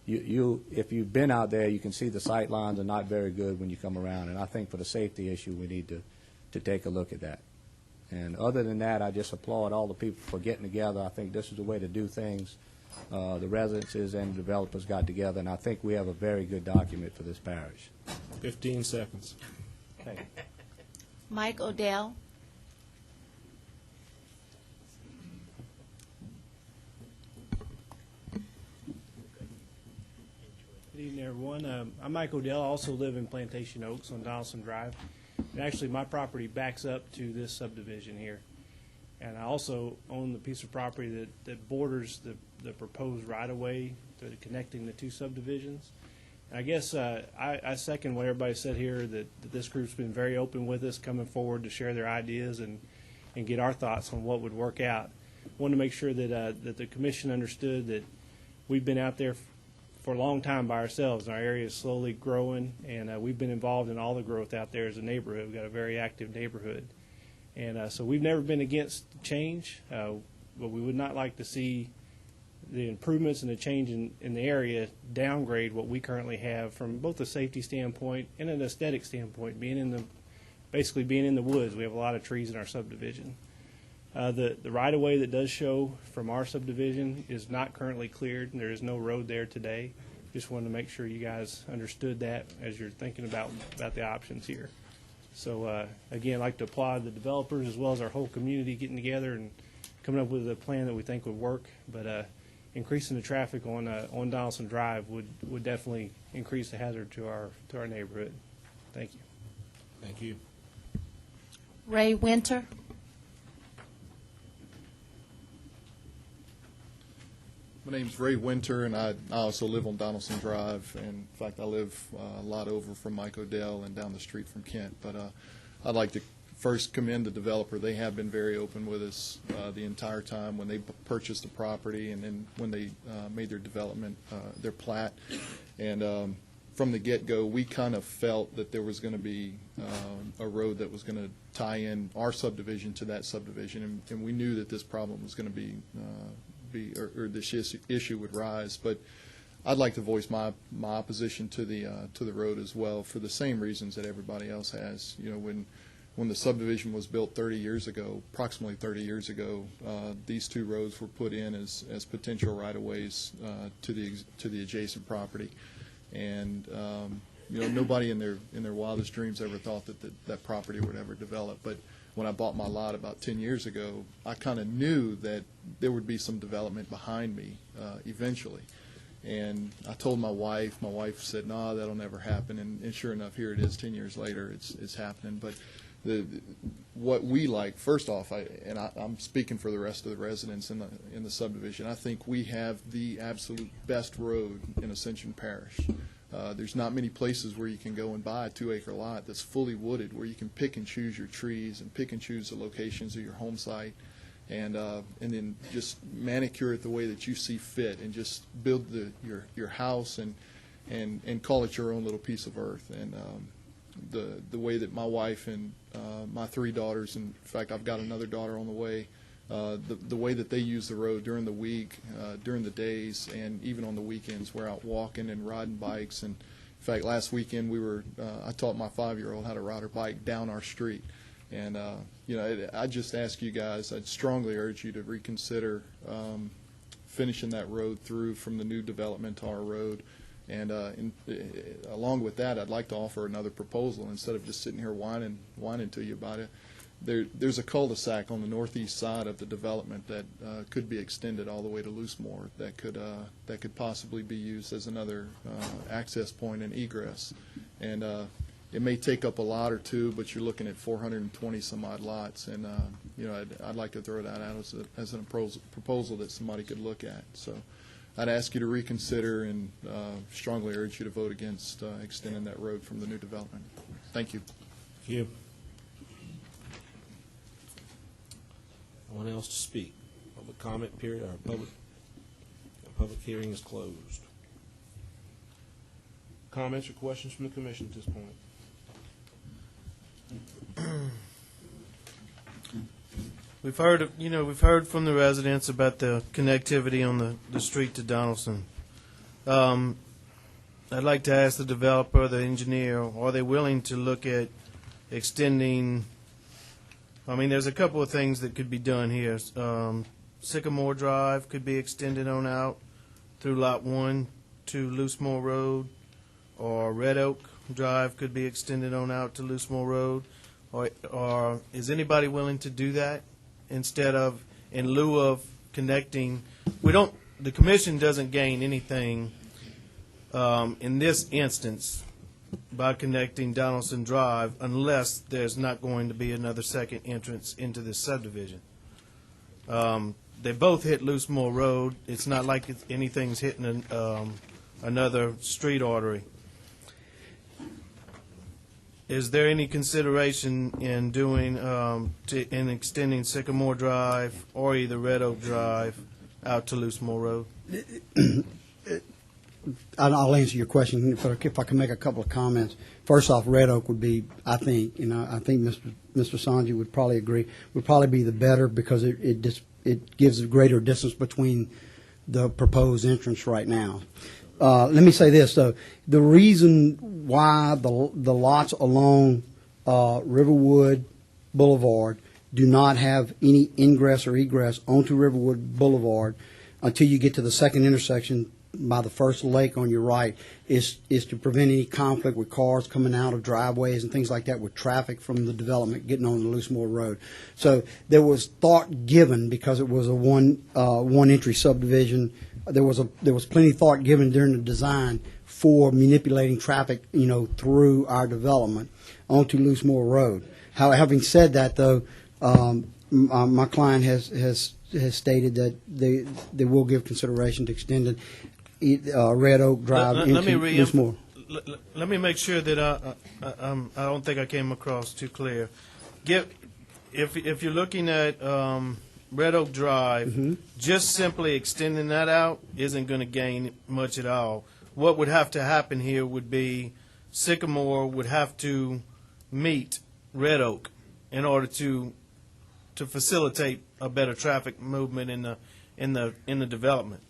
if you've been out there, you can see the sight lines are not very good when you come around, and I think for the safety issue, we need to take a look at that. And other than that, I just applaud all the people for getting together. I think this is the way to do things. The residences and the developers got together, and I think we have a very good document for this parish. 15 seconds. Okay. Mike Odell. Good evening, everyone. I'm Mike Odell. I also live in Plantation Oaks on Donaldson Drive. And actually, my property backs up to this subdivision here. And I also own the piece of property that borders the proposed right-of-way connecting the two subdivisions. And I guess I second what everybody said here, that this group's been very open with us, coming forward to share their ideas and get our thoughts on what would work out. Wanted to make sure that the commission understood that we've been out there for a long time by ourselves, and our area is slowly growing, and we've been involved in all the growth out there as a neighborhood. We've got a very active neighborhood. And so we've never been against change, but we would not like to see the improvements and the change in the area downgrade what we currently have from both a safety standpoint and an aesthetic standpoint, basically being in the woods. We have a lot of trees in our subdivision. The right-of-way that does show from our subdivision is not currently cleared, and there is no road there today. Just wanted to make sure you guys understood that as you're thinking about the options here. So, again, I'd like to applaud the developers as well as our whole community getting together and coming up with a plan that we think would work. But increasing the traffic on Donaldson Drive would definitely increase the hazard to our neighborhood. Thank you. Thank you. Ray Winter. My name's Ray Winter, and I also live on Donaldson Drive. And in fact, I live a lot over from Mike Odell and down the street from Kent. But I'd like to first commend the developer. They have been very open with us the entire time when they purchased the property and then when they made their development, their plat. And from the get-go, we kind of felt that there was going to be a road that was going to tie in our subdivision to that subdivision, and we knew that this problem was going to be this issue would rise. But I'd like to voice my opposition to the road as well for the same reasons that everybody else has. You know, when the subdivision was built 30 years ago, approximately 30 years ago, these two roads were put in as potential right-of-ways to the adjacent property, and you know, nobody in their wildest dreams ever thought that property would ever develop. But when I bought my lot about 10 years ago, I kind of knew that there would be some development behind me eventually. And I told my wife said, "No, that'll never happen." And sure enough, here it is 10 years later, it's happening. But what we like, first off, I'm speaking for the rest of the residents in the subdivision, I think we have the absolute best road in Ascension Parish. There's not many places where you can go and buy a 2-acre lot that's fully wooded, where you can pick and choose your trees and pick and choose the locations of your home site, and then just manicure it the way that you see fit, and just build your house and call it your own little piece of earth. And the way that my wife and my 3 daughters, in fact, I've got another daughter on the way, the way that they use the road during the week, during the days, and even on the weekends, we're out walking and riding bikes. And in fact, last weekend I taught my 5-year-old how to ride her bike down our street. And I just ask you guys, I'd strongly urge you to reconsider finishing that road through from the new development to our road. And along with that, I'd like to offer another proposal. Instead of just sitting here whining to you about it, there's a cul-de-sac on the northeast side of the development that could be extended all the way to Loosemore, that could possibly be used as another access point and egress. And it may take up a lot or two, but you're looking at 420 some odd lots. And I'd like to throw that out as a proposal that somebody could look at. So I'd ask you to reconsider, and strongly urge you to vote against extending that road from the new development. Thank you. Thank you. No one else to speak? Public comment period, or public hearing is closed. Comments or questions from the commission at this point? We've heard from the residents about the connectivity on the street to Donaldson. I'd like to ask the developer, the engineer, are they willing to look at extending? I mean, there's a couple of things that could be done here. Sycamore Drive could be extended on out through Lot 1 to Loosemore Road, or Red Oak Drive could be extended on out to Loosemore Road. Or is anybody willing to do that instead of, in lieu of connecting? The commission doesn't gain anything in this instance by connecting Donaldson Drive unless there's not going to be another second entrance into this subdivision. They both hit Loosemore Road. It's not like anything's hitting another street artery. Is there any consideration in doing, in extending Sycamore Drive or either Red Oak Drive out to Loosemore Road? I'll answer your question if I can make a couple of comments. First off, Red Oak would be, I think Mr. Sanji would probably agree, would probably be the better, because it gives a greater distance between the proposed entrance right now. Let me say this, though. The reason why the lots along Riverwood Boulevard do not have any ingress or egress onto Riverwood Boulevard until you get to the second intersection by the first lake on your right is to prevent any conflict with cars coming out of driveways and things like that, with traffic from the development getting on the Loosemore Road. So there was thought given, because it was a one entry subdivision. There was plenty of thought given during the design for manipulating traffic, through our development onto Loosemore Road. Having said that, though, my client has stated that they will give consideration to extending Red Oak Drive into Loosemore. Let me make sure that I don't think I came across too clear. If you're looking at Red Oak Drive, just simply extending that out isn't going to gain much at all. What would have to happen here would be Sycamore would have to meet Red Oak in order to facilitate a better traffic movement in the development.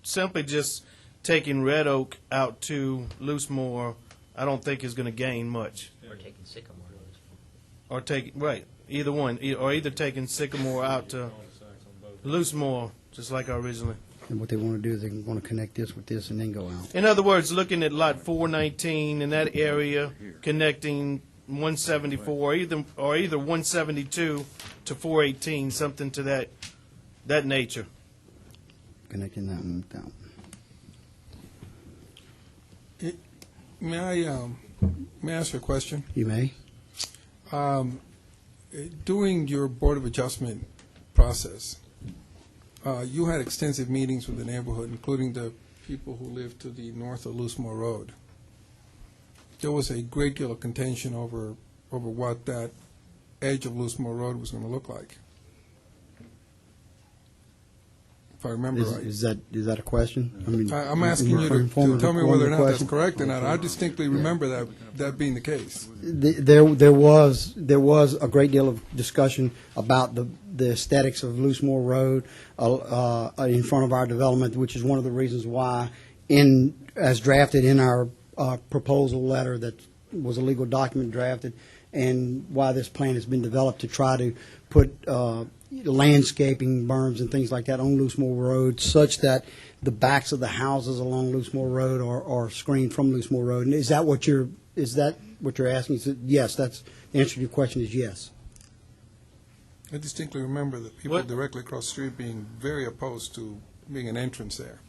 Simply just taking Red Oak out to Loosemore, I don't think is going to gain much. Or taking Sycamore. Or either one, or either taking Sycamore out to Loosemore, just like originally. And what they want to do is they want to connect this with this and then go out. In other words, looking at Lot 419 in that area, connecting 174, or either 172 to 418, something to that nature. Connecting that one with that one. May I ask you a question? You may. During your Board of Adjustment process, you had extensive meetings with the neighborhood, including the people who live to the north of Loosemore Road. There was a great deal of contention over what that edge of Loosemore Road was going to look like, if I remember right. Is that a question? I mean, I'm asking you to tell me whether or not that's correct or not. I distinctly remember that being the case. There was a great deal of discussion about the aesthetics of Loosemore Road in front of our development, which is one of the reasons why, as drafted in our proposal letter that was a legal document drafted, and why this plan has been developed to try to put landscaping, berms, and things like that on Loosemore Road, such that the backs of the houses along Loosemore Road are screened from Loosemore Road. And is that what you're asking? Yes, that's the answer to your question is yes. I distinctly remember the people directly across the street being very opposed to being an entrance there,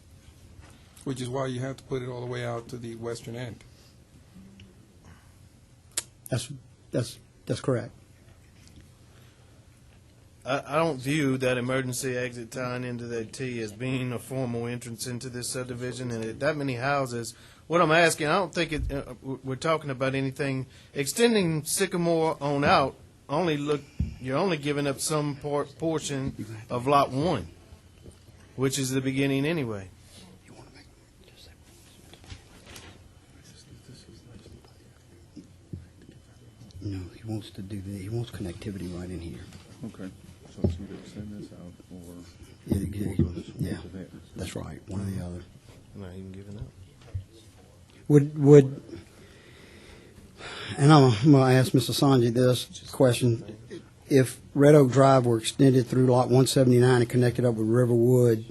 which is why you have to put it all the way out to the western end. That's correct. I don't view that emergency exit tying into that T as being a formal entrance into this subdivision, and that many houses. What I'm asking, I don't think we're talking about anything extending Sycamore on out. You're only giving up some portion of Lot 1, which is the beginning anyway. No, he wants to do he wants connectivity right in here. Okay. So it's either extend this out or... Yeah, that's right, one or the other. I'm not even giving up. And I'm going to ask Mr. Sanjay this question. If Red Oak Drive were extended through Lot 179 and connected up with Riverwood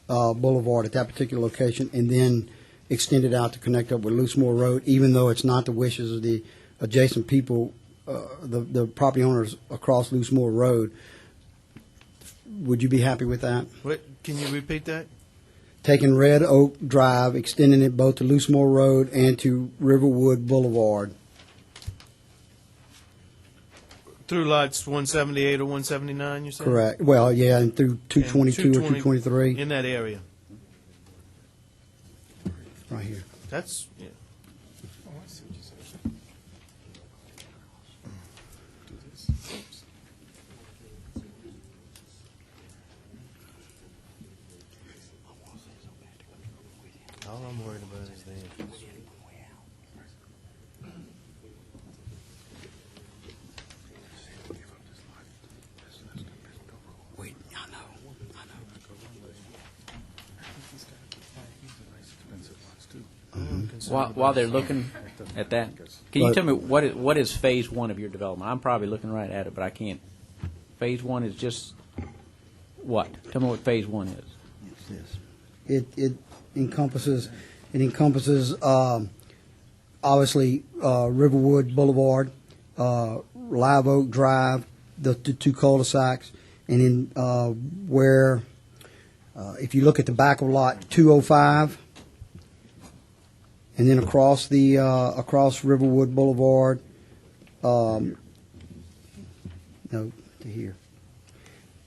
Boulevard at that particular location, and then extended out to connect up with Loosemore Road, even though it's not the wishes of the adjacent people, the property owners across Loosemore Road, would you be happy with that? Can you repeat that? Taking Red Oak Drive, extending it both to Loosemore Road and to Riverwood Boulevard. Through lots 178 or 179, you said? Correct. Well, yeah, and through 222 or 223. In that area. Right here. That's, yeah. All I'm worried about is the entrance. Wait, I know. While they're looking at that, can you tell me what is phase one of your development? I'm probably looking right at it, but I can't. Phase one is just what? Tell me what phase one is. It encompasses obviously Riverwood Boulevard, Live Oak Drive, the two cul-de-sacs, and then where if you look at the back of lot 205, and then across Riverwood Boulevard, no, to here,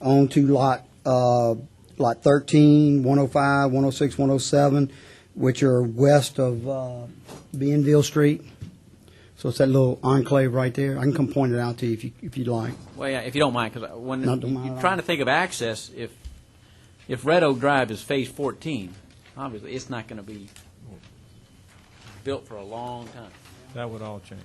on to lot 13, 105, 106, 107, which are west of Bienville Street. So it's that little enclave right there. I can come point it out to you if you'd like. Well, yeah, if you don't mind, because when you're trying to think of access, if Red Oak Drive is phase 14, obviously it's not going to be built for a long time. That would all change.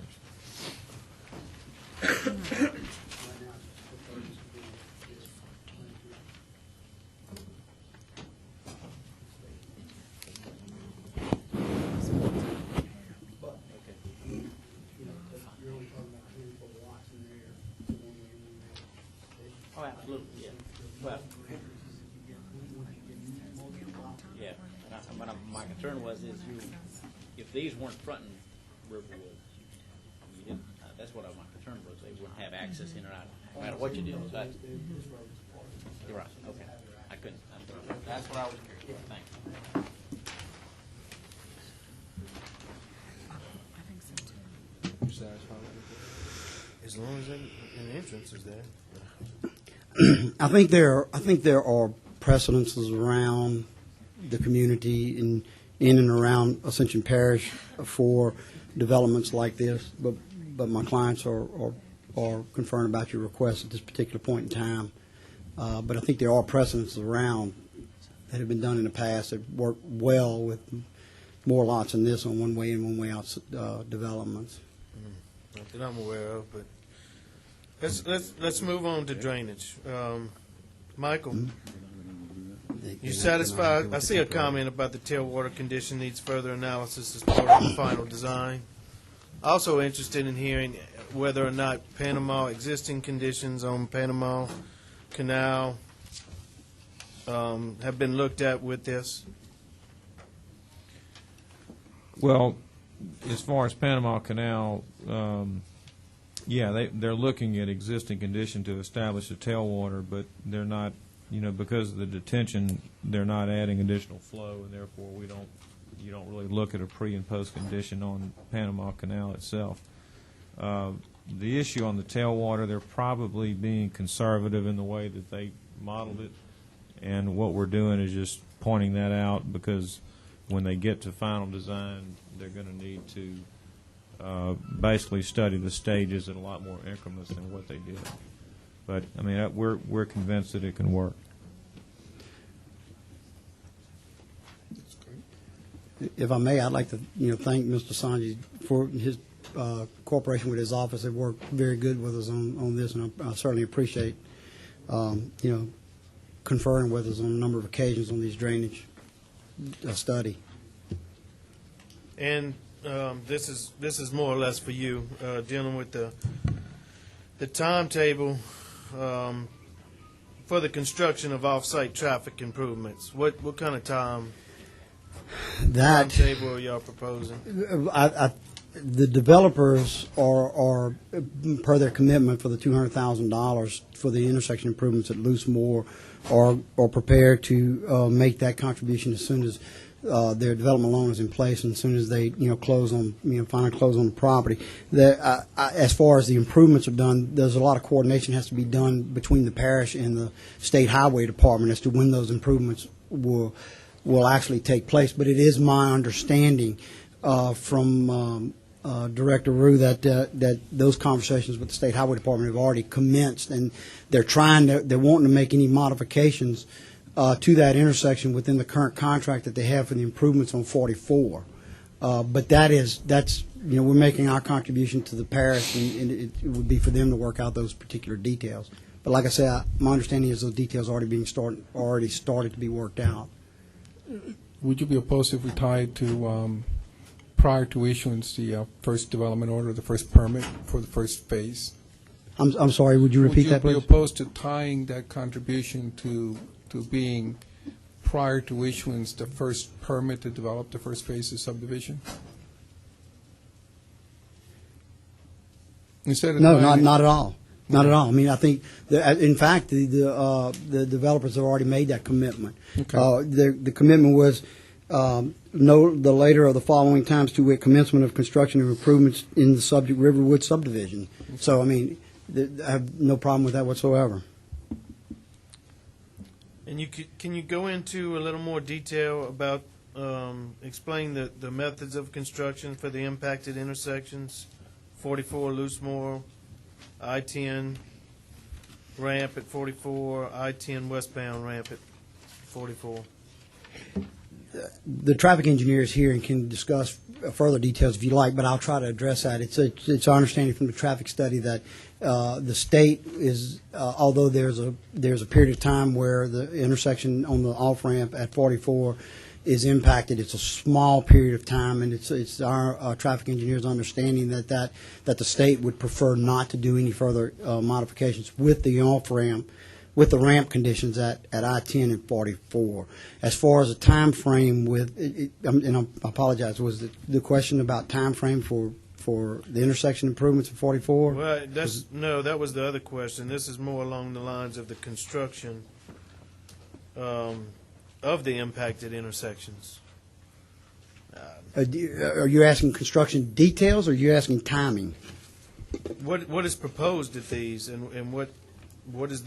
Oh, absolutely, yeah. Well, yeah, my concern was if these weren't fronting Riverwood, you didn't, that's what my concern was. They wouldn't have access in or out, no matter what you did. You're right, okay. I couldn't. That's what I was curious about. Thanks. satisfied with it? As long as an entrance is there. I think there are precedences around the community in and around Ascension Parish for developments like this, but my clients are concerned about your request at this particular point in time. But I think there are precedents around that have been done in the past that work well with more lots than this on one way in, one way out developments. Not that I'm aware of, but let's move on to drainage. Michael, you satisfied? I see a comment about the tailwater condition needs further analysis as part of the final design. Also interested in hearing whether or not existing conditions on Panama Canal have been looked at with this. Well, as far as Panama Canal, they're looking at existing condition to establish a tailwater, but they're not, because of the detention, they're not adding additional flow, and therefore you don't really look at a pre and post condition on Panama Canal itself. The issue on the tailwater, they're probably being conservative in the way that they modeled it, and what we're doing is just pointing that out because when they get to final design, they're going to need to basically study the stages in a lot more increments than what they did. But I mean, we're convinced that it can work. If I may, I'd like to thank Mr. Sanji for his cooperation with his office. They worked very good with us on this, and I certainly appreciate conferring with us on a number of occasions on these drainage study. And this is more or less for you, dealing with the timetable for the construction of off-site traffic improvements. What kind of timetable are y'all proposing? The developers are per their commitment for the $200,000 for the intersection improvements at Loosemore, are prepared to make that contribution as soon as their development loan is in place, and as soon as they finally close on the property. As far as the improvements are done, there's a lot of coordination has to be done between the parish and the state highway department as to when those improvements will actually take place. But it is my understanding from Director Rue that those conversations with the state highway department have already commenced, and they're wanting to make any modifications to that intersection within the current contract that they have for the improvements on 44. But that's we're making our contribution to the parish, and it would be for them to work out those particular details. But like I said, my understanding is those details are already started to be worked out. Would you be opposed if we tied to prior to issuance the first development order, the first permit for the first phase? I'm sorry, would you repeat that, please? Would you be opposed to tying that contribution to being prior to issuance the first permit to develop the first phase of subdivision? No, not at all. Not at all. I mean, I think, in fact, the developers have already made that commitment. Okay. The commitment was the later of the following times to wit commencement of construction and improvements in the subject Riverwood subdivision. Okay. So, I mean, I have no problem with that whatsoever. And can you go into a little more detail about explain the methods of construction for the impacted intersections, 44 Loosemore, I-10 ramp at 44, I-10 westbound ramp at 44? The traffic engineer is here and can discuss further details if you like, but I'll try to address that. It's our understanding from the traffic study that the state is, although there's a period of time where the intersection on the off-ramp at 44 is impacted, it's a small period of time, and it's our traffic engineer's understanding that the state would prefer not to do any further modifications with the off-ramp, with the ramp conditions at I-10 and 44. As far as a time frame and I apologize, was the question about time frame for the intersection improvements at 44? Well, that was the other question. This is more along the lines of the construction of the impacted intersections. Are you asking construction details, or are you asking timing? What is proposed at these, and what is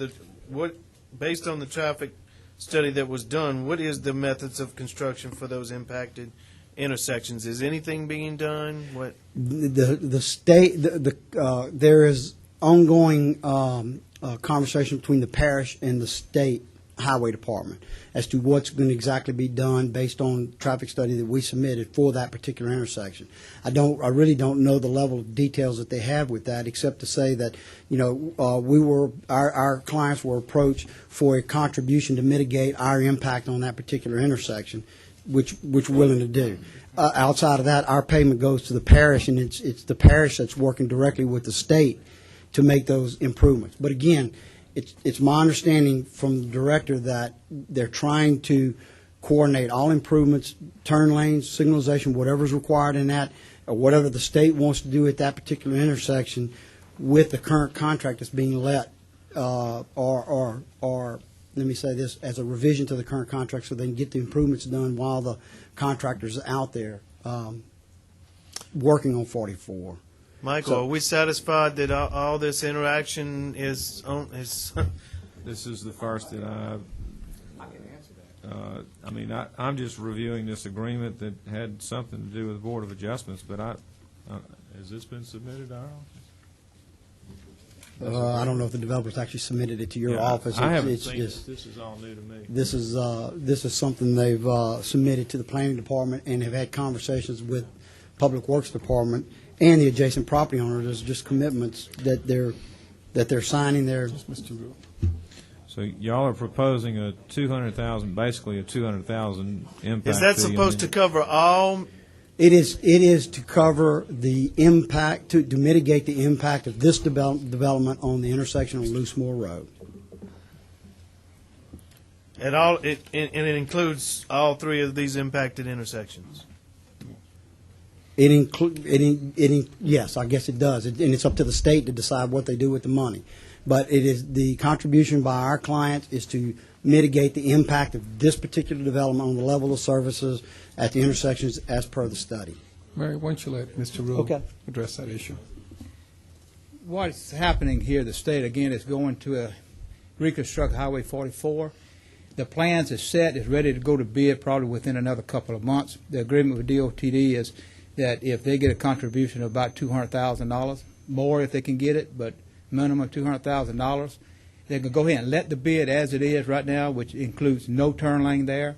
based on the traffic study that was done, what is the methods of construction for those impacted intersections? Is anything being done? What? The state, there is ongoing conversation between the parish and the state highway department as to what's going to exactly be done based on traffic study that we submitted for that particular intersection. I really don't know the level of details that they have with that, except to say that, our clients were approached for a contribution to mitigate our impact on that particular intersection, which we're willing to do. Outside of that, our payment goes to the parish, and it's the parish that's working directly with the state to make those improvements. But again, it's my understanding from the director that they're trying to coordinate all improvements, turn lanes, signalization, whatever's required in that, or whatever the state wants to do at that particular intersection with the current contract that's being let, or let me say this, as a revision to the current contract so they can get the improvements done while the contractor's out there working on 44. Michael, are we satisfied that all this interaction is This is the first that I'm just reviewing this agreement that had something to do with the Board of Adjustments, but has this been submitted to our office? I don't know if the developers actually submitted it to your office. I haven't seen this. This is all new to me. This is something they've submitted to the planning department and have had conversations with Public Works Department and the adjacent property owners. There's just commitments that they're signing there. So y'all are proposing a $200,000, basically a $200,000 impact. Is that supposed to cover all? It is to cover the impact, to mitigate the impact of this development on the intersection on Loosemore Road. And it includes all three of these impacted intersections. Yes, I guess it does, and it's up to the state to decide what they do with the money. But it is the contribution by our client is to mitigate the impact of this particular development on the level of services at the intersections as per the study. Mary, why don't you let Mr. Rule address that issue? What's happening here, the state, again, is going to reconstruct Highway 44. The plans is set, is ready to go to bid probably within another couple of months. The agreement with DOTD is that if they get a contribution of about $200,000, more if they can get it, but minimum $200,000, they can go ahead and let the bid as it is right now, which includes no turn lane there,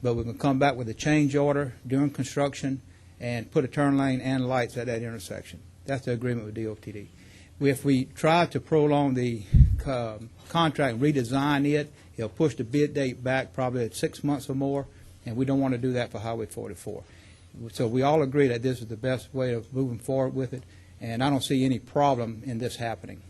but we can come back with a change order during construction and put a turn lane and lights at that intersection. That's the agreement with DOTD. If we try to prolong the contract and redesign it, it'll push the bid date back probably 6 months or more, and we don't want to do that for Highway 44. So we all agree that this is the best way of moving forward with it, and I don't see any problem in this happening.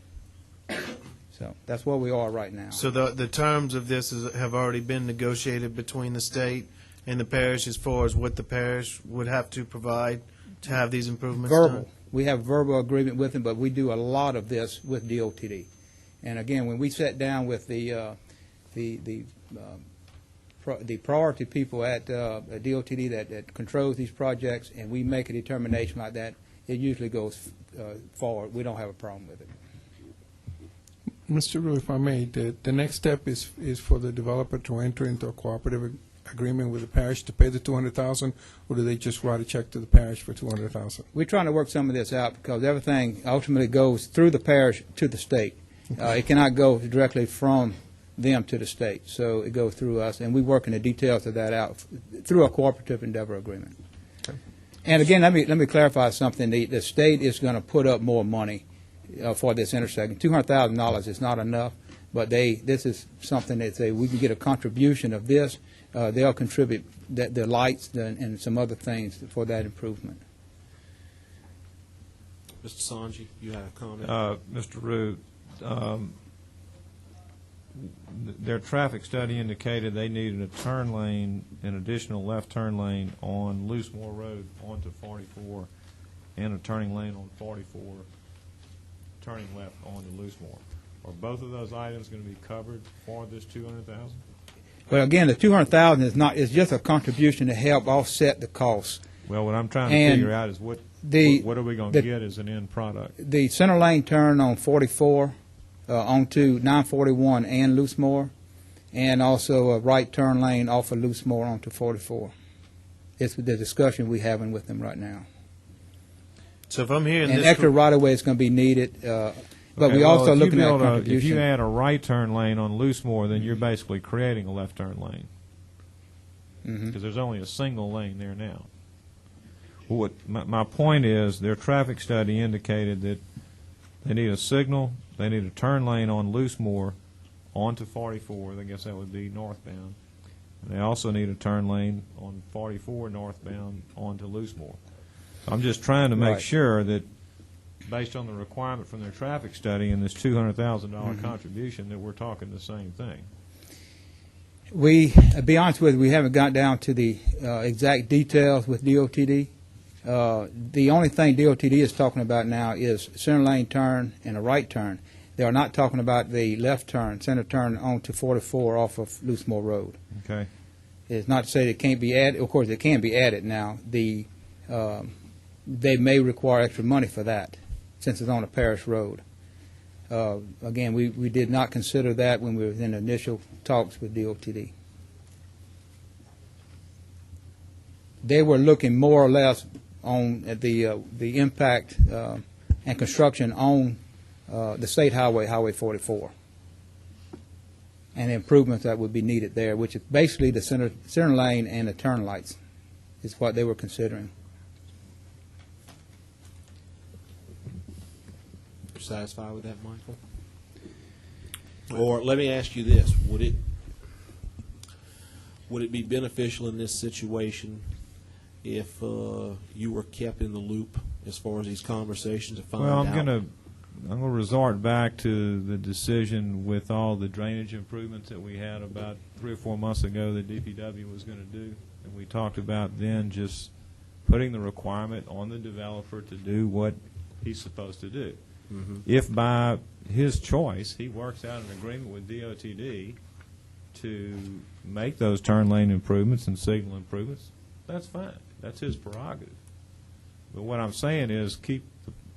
So that's where we are right now. So the terms of this have already been negotiated between the state and the parish as far as what the parish would have to provide to have these improvements Verbal. done? We have verbal agreement with them, but we do a lot of this with DOTD. And again, when we sat down with the priority people at DOTD that controls these projects, and we make a determination like that, it usually goes forward. We don't have a problem with it. Mr. Rule, if I may, the next step is for the developer to enter into a cooperative agreement with the parish to pay the $200,000, or do they just write a check to the parish for $200,000? We're trying to work some of this out because everything ultimately goes through the parish to the state. It cannot go directly from them to the state, so it goes through us, and we're working the details of that out through a cooperative endeavor agreement. Okay. And again, let me clarify something. The state is going to put up more money for this intersection. $200,000 is not enough, but this is something that we can get a contribution of this. They'll contribute the lights and some other things for that improvement. Mr. Sanji, you had a comment? Mr. Root, their traffic study indicated they needed a turn lane, an additional left turn lane on Loosemore Road onto 44, and a turning lane on 44, turning left onto Loosemore. Are both of those items going to be covered for this $200,000? Well, again, the $200,000 is just a contribution to help offset the costs. Well, what I'm trying to And figure out is what are we going to get as an end product? The center lane turn on 44 onto 941 and Loosemore, and also a right turn lane off of Loosemore onto 44. It's the discussion we're having with them right now. So if I'm hearing And this, extra right-of-way is going to be needed, but Okay, we well, also if you looking at build contribution. if you add a right turn lane on Loosemore, then you're basically creating a left turn lane. Because there's only a single lane there now. Well, my point is, their traffic study indicated that they need a signal, they need a turn lane on Loosemore onto 44, I guess that would be northbound. And they also need a turn lane on 44 northbound onto Loosemore. So I'm just trying to make Right. sure that, based on the requirement from their traffic study and this $200,000 contribution, that we're talking the same thing. We, to be honest with you, we haven't got down to the exact details with DOTD. The only thing DOTD is talking about now is center lane turn and a right turn. They are not talking about the left turn, center turn onto 44 off of Loosemore Road. Okay. It's not to say it can't be added. Of course, it can be added now. They may require extra money for that, since it's on a parish road. Again, we did not consider that when we were in initial talks with DOTD. They were looking more or less on the impact and construction on the state highway, Highway 44, and the improvements that would be needed there, which is basically the center lane and the turn lights, is what they were considering. You're satisfied with that, Michael? Or let me ask you this: would it be beneficial in this situation if you were kept in the loop as far as these conversations to find Well, out? I'm going to resort back to the decision with all the drainage improvements that we had about 3 or 4 months ago that DPW was going to do, and we talked about then just putting the requirement on the developer to do what he's supposed to do. If by his choice he works out an agreement with DOTD to make those turn lane improvements and signal improvements, that's fine. That's his prerogative. But what I'm saying is keep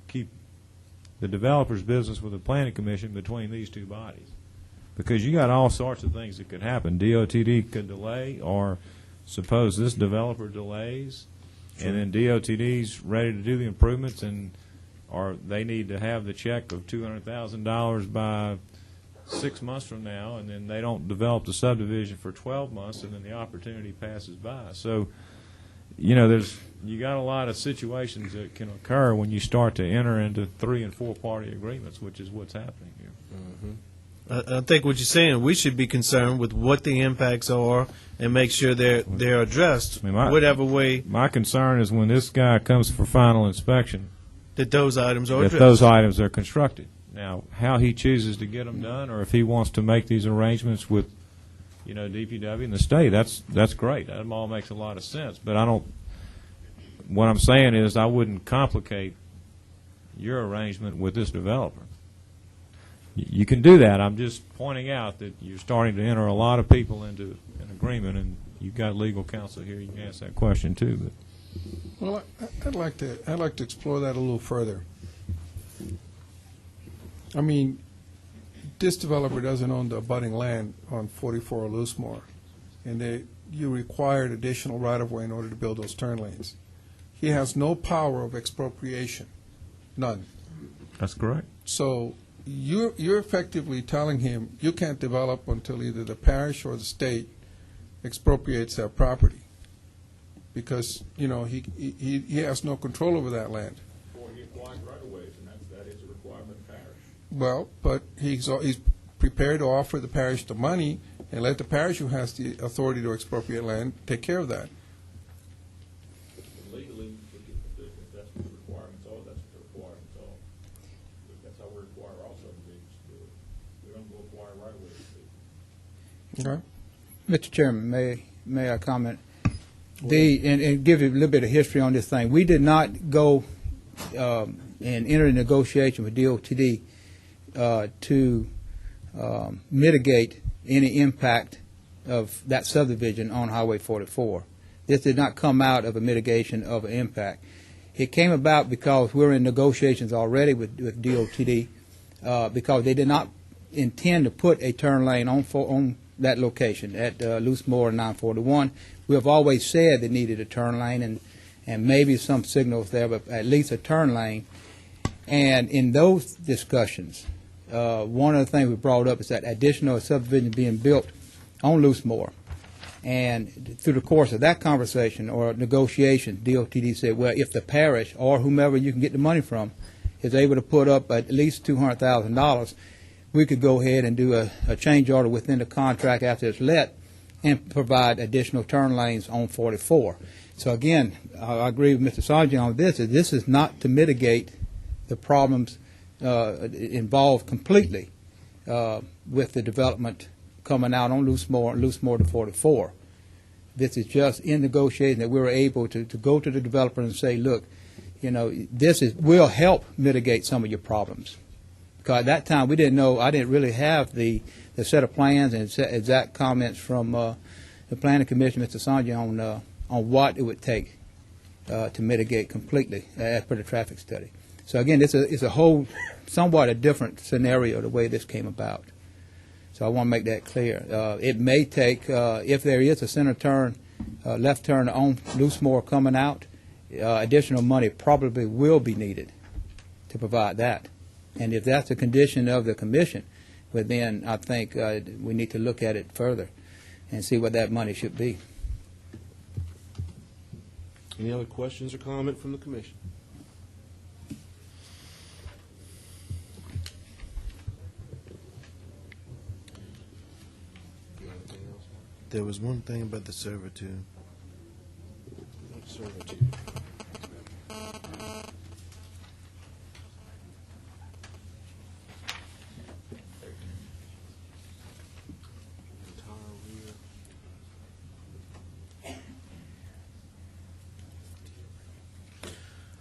the developer's business with the planning commission between these two bodies, because you got all sorts of things that could happen. DOTD could delay, or suppose this developer delays, and then DOTD's ready to do the improvements, and or they need to have the check of $200,000 by 6 months from now, and then they don't develop the subdivision for 12 months, and then the opportunity passes by. So, you know, you got a lot of situations that can occur when you start to enter into 3- and 4-party agreements, which is what's happening here. I think what you're saying, we should be concerned with what the impacts are and make sure they're addressed whatever way. My concern is when this guy comes for final inspection, that those items are if addressed. those items are constructed. Now, how he chooses to get them done, or if he wants to make these arrangements with, you know, DPW and the state, that's great. That all makes a lot of sense. But I don't. What I'm saying is, I wouldn't complicate your arrangement with this developer. You can do that. I'm just pointing out that you're starting to enter a lot of people into an agreement, and you've got legal counsel here. You can ask that question too. But. Well, I'd like to explore that a little further. I mean, this developer doesn't own the abutting land on 44 Loosemore, and you required additional right-of-way in order to build those turn lanes. He has no power of expropriation, none. That's correct. So you're effectively telling him you can't develop until either the parish or the state expropriates that property, because, you know, he has no control over that land. Or he applies right-of-ways, and that is a requirement of parish. Well, but he's prepared to offer the parish the money and let the parish, who has the authority to expropriate land, take care of that. Legally, if that's what the requirements are, that's what the requirements are. That's how we require our subdivisions to do it. We don't go acquire right-of-ways. Okay. Mr. Chairman, may I comment? And give you a little bit of history on this thing. We did not go and enter a negotiation with DOTD to mitigate any impact of that subdivision on Highway 44. This did not come out of a mitigation of an impact. It came about because we're in negotiations already with DOTD, because they did not intend to put a turn lane on that location at Loosemore and 941. We have always said they needed a turn lane and maybe some signals there, but at least a turn lane. And in those discussions, one of the things we brought up is that additional subdivision being built on Loosemore. And through the course of that conversation or negotiation, DOTD said, well, if the parish or whomever you can get the money from is able to put up at least $200,000, we could go ahead and do a change order within the contract after it's let and provide additional turn lanes on 44. So again, I agree with Mr. Sargent on this. This is not to mitigate the problems involved completely with the development coming out on Loosemore to 44. This is just in negotiation that we were able to go to the developer and say, look, this will help mitigate some of your problems. Because at that time we didn't know, I didn't really have the set of plans and exact comments from the Planning Commission, Mr. Sanjay, on what it would take to mitigate completely as per the traffic study. So again, it's a whole, somewhat a different scenario the way this came about. So I want to make that clear. It may take, if there is a center turn, left turn on Loosemore coming out, additional money probably will be needed to provide that. And if that's a condition of the commission, well, then I think we need to look at it further and see what that money should be. Any other questions or comment from the commission? There was one thing about the servitude. Servitude.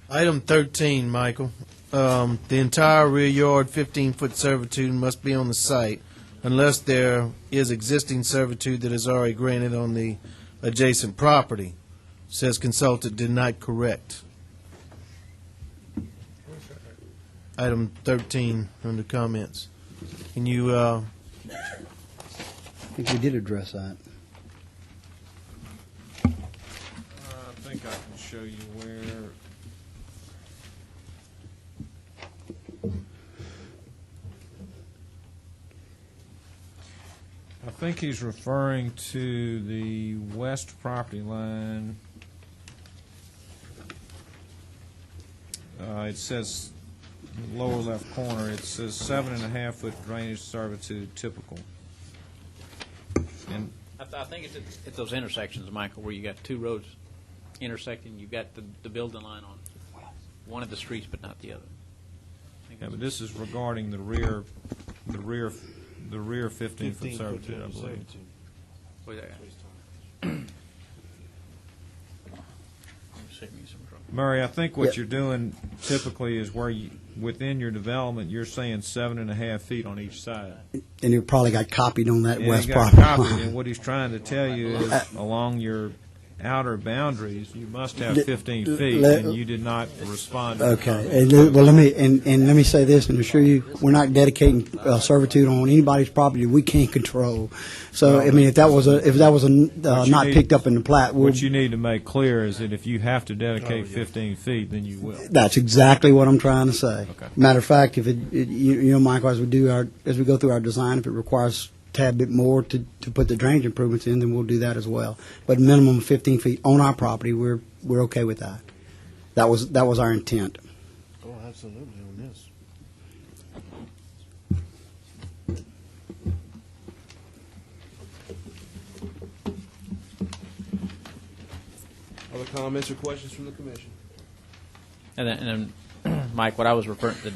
Item 13, Michael. The entire rear yard 15-foot servitude must be on the site unless there is existing servitude that is already granted on the adjacent property. Says consultant did not correct. Item 13 under comments. Can you, I think we did address that. I think I can show you where. I think he's referring to the west property line. It says, in the lower left corner, it says 7.5-foot drainage servitude typical. And I think it's at those intersections, Michael, where you got two roads intersecting. You've got the building line on one of the streets, but not the other. yeah, but this is regarding the rear 15-foot servitude, I believe. Where's that at? Murray, I think what you're doing typically is where you, within your development, you're saying 7.5 feet on each side. And it probably got copied on that And west it got property copied, line. and what he's trying to tell you is along your outer boundaries, you must have 15 feet, and you did not respond to the comment. Okay, well, let me say this and assure you, we're not dedicating servitude on anybody's property we can't control. So, I mean, if that was not picked up in the plat, What you need to make clear is that if you have to dedicate 15 feet, then you will. That's exactly what I'm trying to say. Okay. Matter of fact, if Michael, as we go through our design, if it requires a tad bit more to put the drainage improvements in, then we'll do that as well. But minimum of 15 feet on our property, we're okay with that. That was our intent. oh, absolutely on this. Other comments or questions from the commission? And then, Mike, what I was referring to,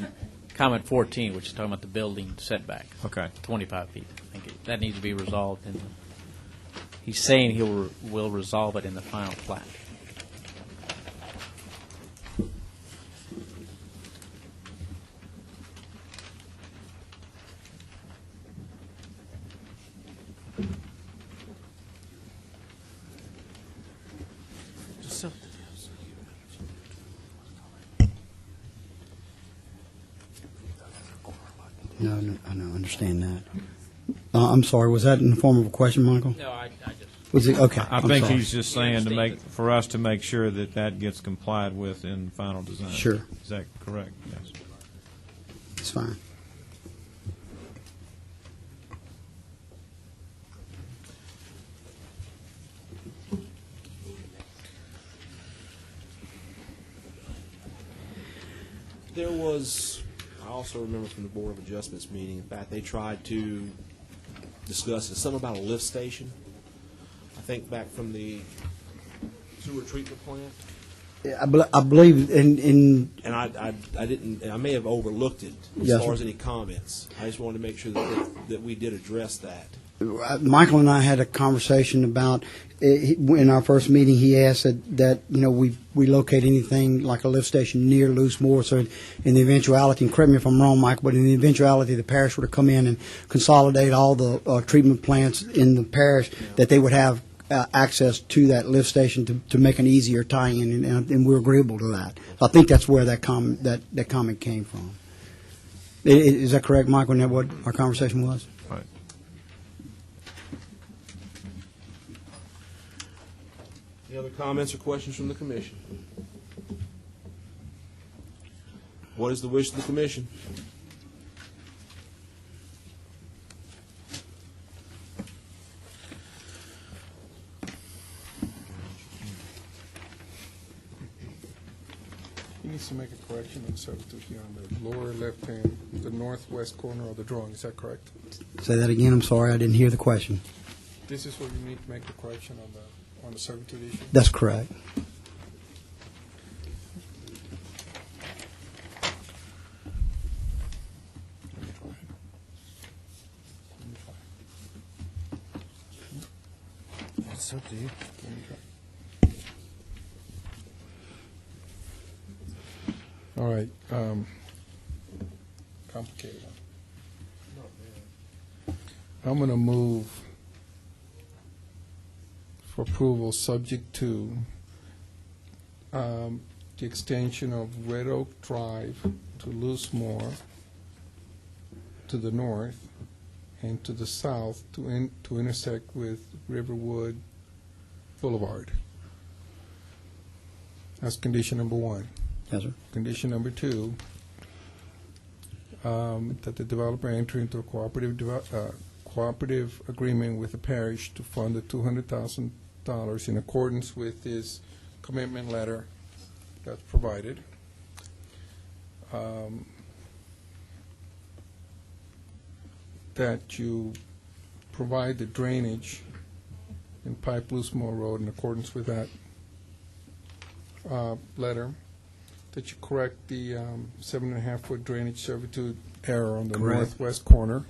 comment 14, which is talking about the building setback. Okay. 25 feet. I think that needs to be resolved. He's saying he will resolve it in the final plat. No, I know, understand that. I'm sorry, was that in the form of a question, Michael? No, I just. Was it, okay. I I'm think sorry. he's just saying for us to make sure that that gets complied with in final design. Sure. Is that correct? Yes. It's fine. There was, I also remember from the Board of Adjustments meeting, in fact, they tried to discuss something about a lift station. I think back from the sewer treatment plant. I believe in And I didn't, I may have overlooked it as Yes, far sir. as any comments. I just wanted to make sure that we did address that. Michael and I had a conversation about, in our first meeting, he asked that we locate anything like a lift station near Loose Moor, so in the eventuality, and correct me if I'm wrong, Michael, but in the eventuality the parish were to come in and consolidate all the treatment plants in the parish, that they would have access to that lift station to make an easier tie-in, and we're agreeable to that. So I think that's where that comment came from. Is that correct, Michael? Isn't that what our conversation was? Right. Any other comments or questions from the commission? What is the wish of the commission? He needs to make a correction on substitute here on the lower left-hand, the northwest corner of the drawing. Is that correct? Say that again, I'm sorry, I didn't hear the question. This is where you need to make the correction on the servitude issue? That's correct. It's up to you. All right. Complicated. I'm going to move for approval, subject to the extension of Red Oak Drive to Loose Moor to the north and to the south to intersect with Riverwood Boulevard. That's condition number one. Yes, sir. Condition number two, that the developer enter into a cooperative agreement with the parish to fund the $200,000 in accordance with his commitment letter that's provided. That you provide the drainage in Pipe Loose Moor Road in accordance with that letter. That you correct the 7.5-foot drainage servitude error on the Correct. northwest corner.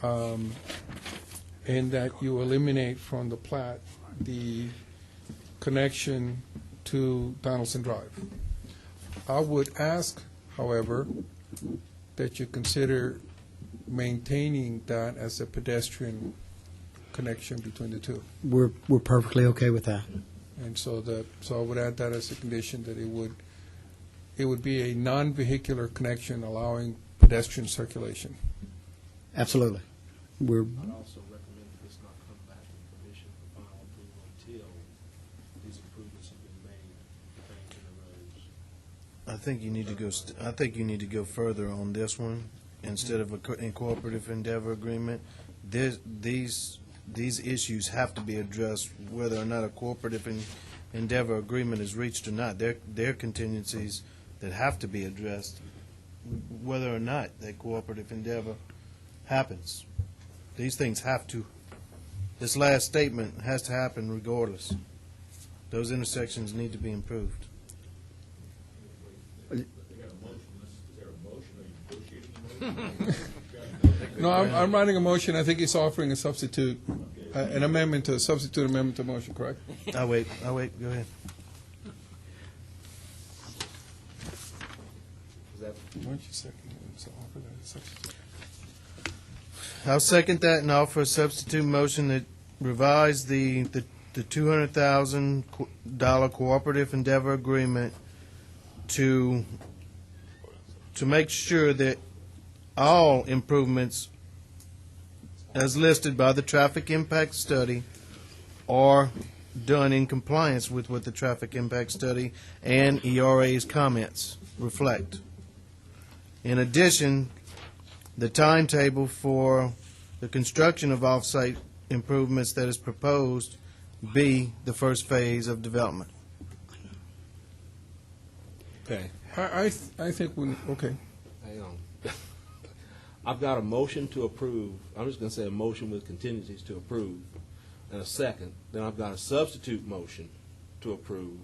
And that you eliminate from the plat the connection to Donaldson Drive. I would ask, however, that you consider maintaining that as a pedestrian connection between the two. We're perfectly okay with that. And so I would add that as a condition, that it would be a non-vehicular connection allowing pedestrian circulation. Absolutely. We're, I'd also recommend that this not come back to the commission for final approval until these improvements have been made, things in the roads. I think you need to go. I think you need to go further on this one instead of a cooperative endeavor agreement. These issues have to be addressed whether or not a cooperative endeavor agreement is reached or not. They're contingencies that have to be addressed whether or not that cooperative endeavor happens. These things have to. This last statement has to happen regardless. Those intersections need to be improved. No, I'm writing a motion. I think he's offering a substitute, an amendment to a substitute amendment to motion, correct? I'll wait. Go ahead. Why don't you second it? So offer that as a substitute. I'll second that and offer a substitute motion that revise the $200,000 cooperative endeavor agreement to make sure that all improvements as listed by the traffic impact study are done in compliance with what the traffic impact study and ERA's comments reflect. In addition, the timetable for the construction of off-site improvements that is proposed be the first phase of development. Okay, I think we, okay. hang on. I've got a motion to approve, I'm just going to say a motion with contingencies to approve, and a second. Then I've got a substitute motion to approve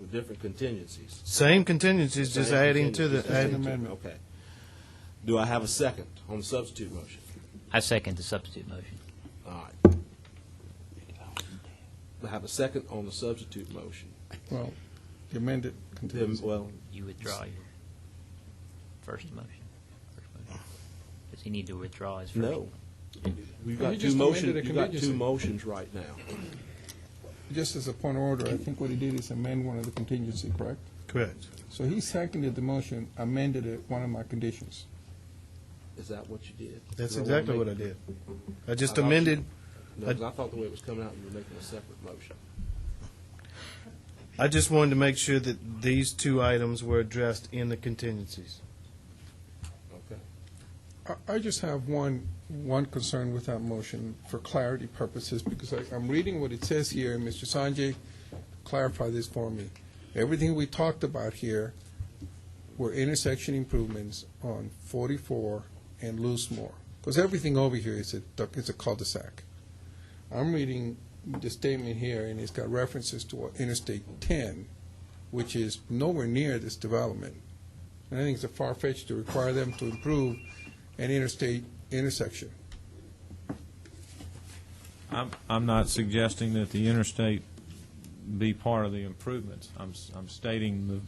with different contingencies. Same contingencies, just Same adding to the, contingencies, adding. amendment. Okay. Do I have a second on the substitute motion? I second the substitute motion. All right. I have a second on the substitute motion. Well, the amended contingency. Well, You withdraw your first motion. Does he need to withdraw his first? no. We've Well, got you two just motions, amended a you've got contingency. two motions right now. Just as a point of order, I think what he did is amend one of the contingency, correct? Correct. So he seconded the motion, amended it, one of my conditions. Is that what you did? That's You know exactly what what I did. I just I thought amended, No, 'cause I thought the way it was coming out, you were making a separate motion. I just wanted to make sure that these two items were addressed in the contingencies. Okay. I just have one concern with that motion for clarity purposes, because I'm reading what it says here, and Mr. Sanjay, clarify this for me. Everything we talked about here were intersection improvements on 44 and Loosemore, because everything over here is a cul-de-sac. I'm reading the statement here, and it's got references to Interstate 10, which is nowhere near this development. And I think it's a far-fetched to require them to improve an interstate intersection. I'm not suggesting that the interstate be part of the improvements. I'm stating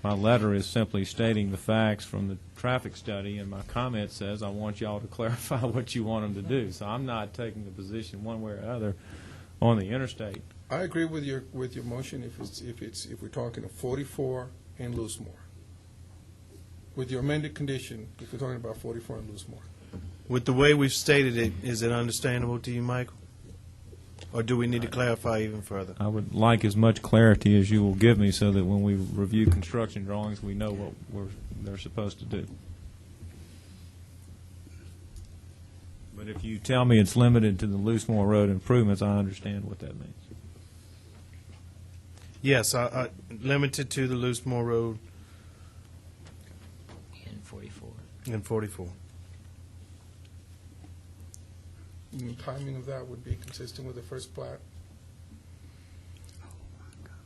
my letter is simply stating the facts from the traffic study, and my comment says I want y'all to clarify what you want them to do. So I'm not taking a position one way or other on the interstate. I agree with your motion if we're talking of 44 and Loosemore. With your amended condition, if we're talking about 44 and Loosemore. With the way we've stated it, is it understandable to you, Michael? Or do we need to clarify even further? I would like as much clarity as you will give me so that when we review construction drawings, we know what they're supposed to do. But if you tell me it's limited to the Loosemore Road improvements, I understand what that means. Yes, I limited to the Loosemore Road And 44. and 44. And the timing of that would be consistent with the first plat?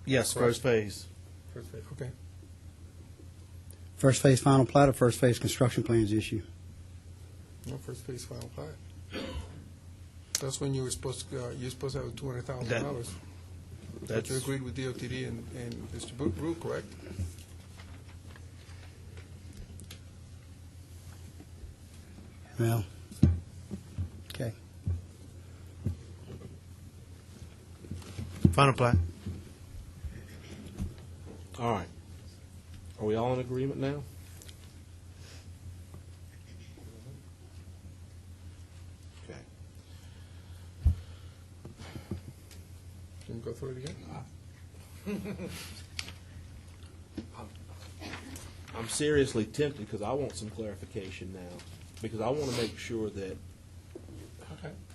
Yes, first phase. First phase, okay. First phase final plat or first phase construction plans issue? No, first phase final plat. That's when you were supposed to have $200,000. That you agreed with DOTD and Mr. Brew, correct? Well, okay. Final plat. All right. Are we all in agreement now? Okay. Can we go through it again? I'm seriously tempted because I want some clarification now, because I want to make sure that,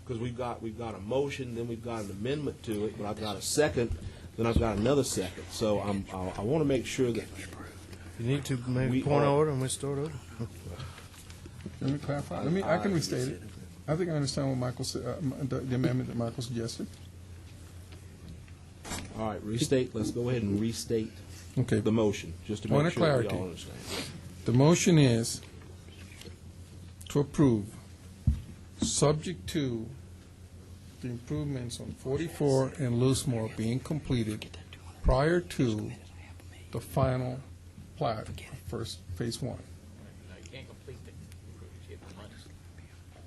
because we've got a motion, then we've got an amendment to it, but I've got a second, then I've got another second. So I want to make sure that You need to make We a point of are- order and we start over. Let me clarify. I can restate it. I think I understand what Michael said, the amendment that Michael suggested. All right, restate, let's go ahead and restate Okay. the motion, just to Point make of sure we clarity. all understand. The motion is to approve, subject to the improvements on 44 and Loosemore being completed prior to the final plat of first phase one. No, you can't complete the improvements, you get the money.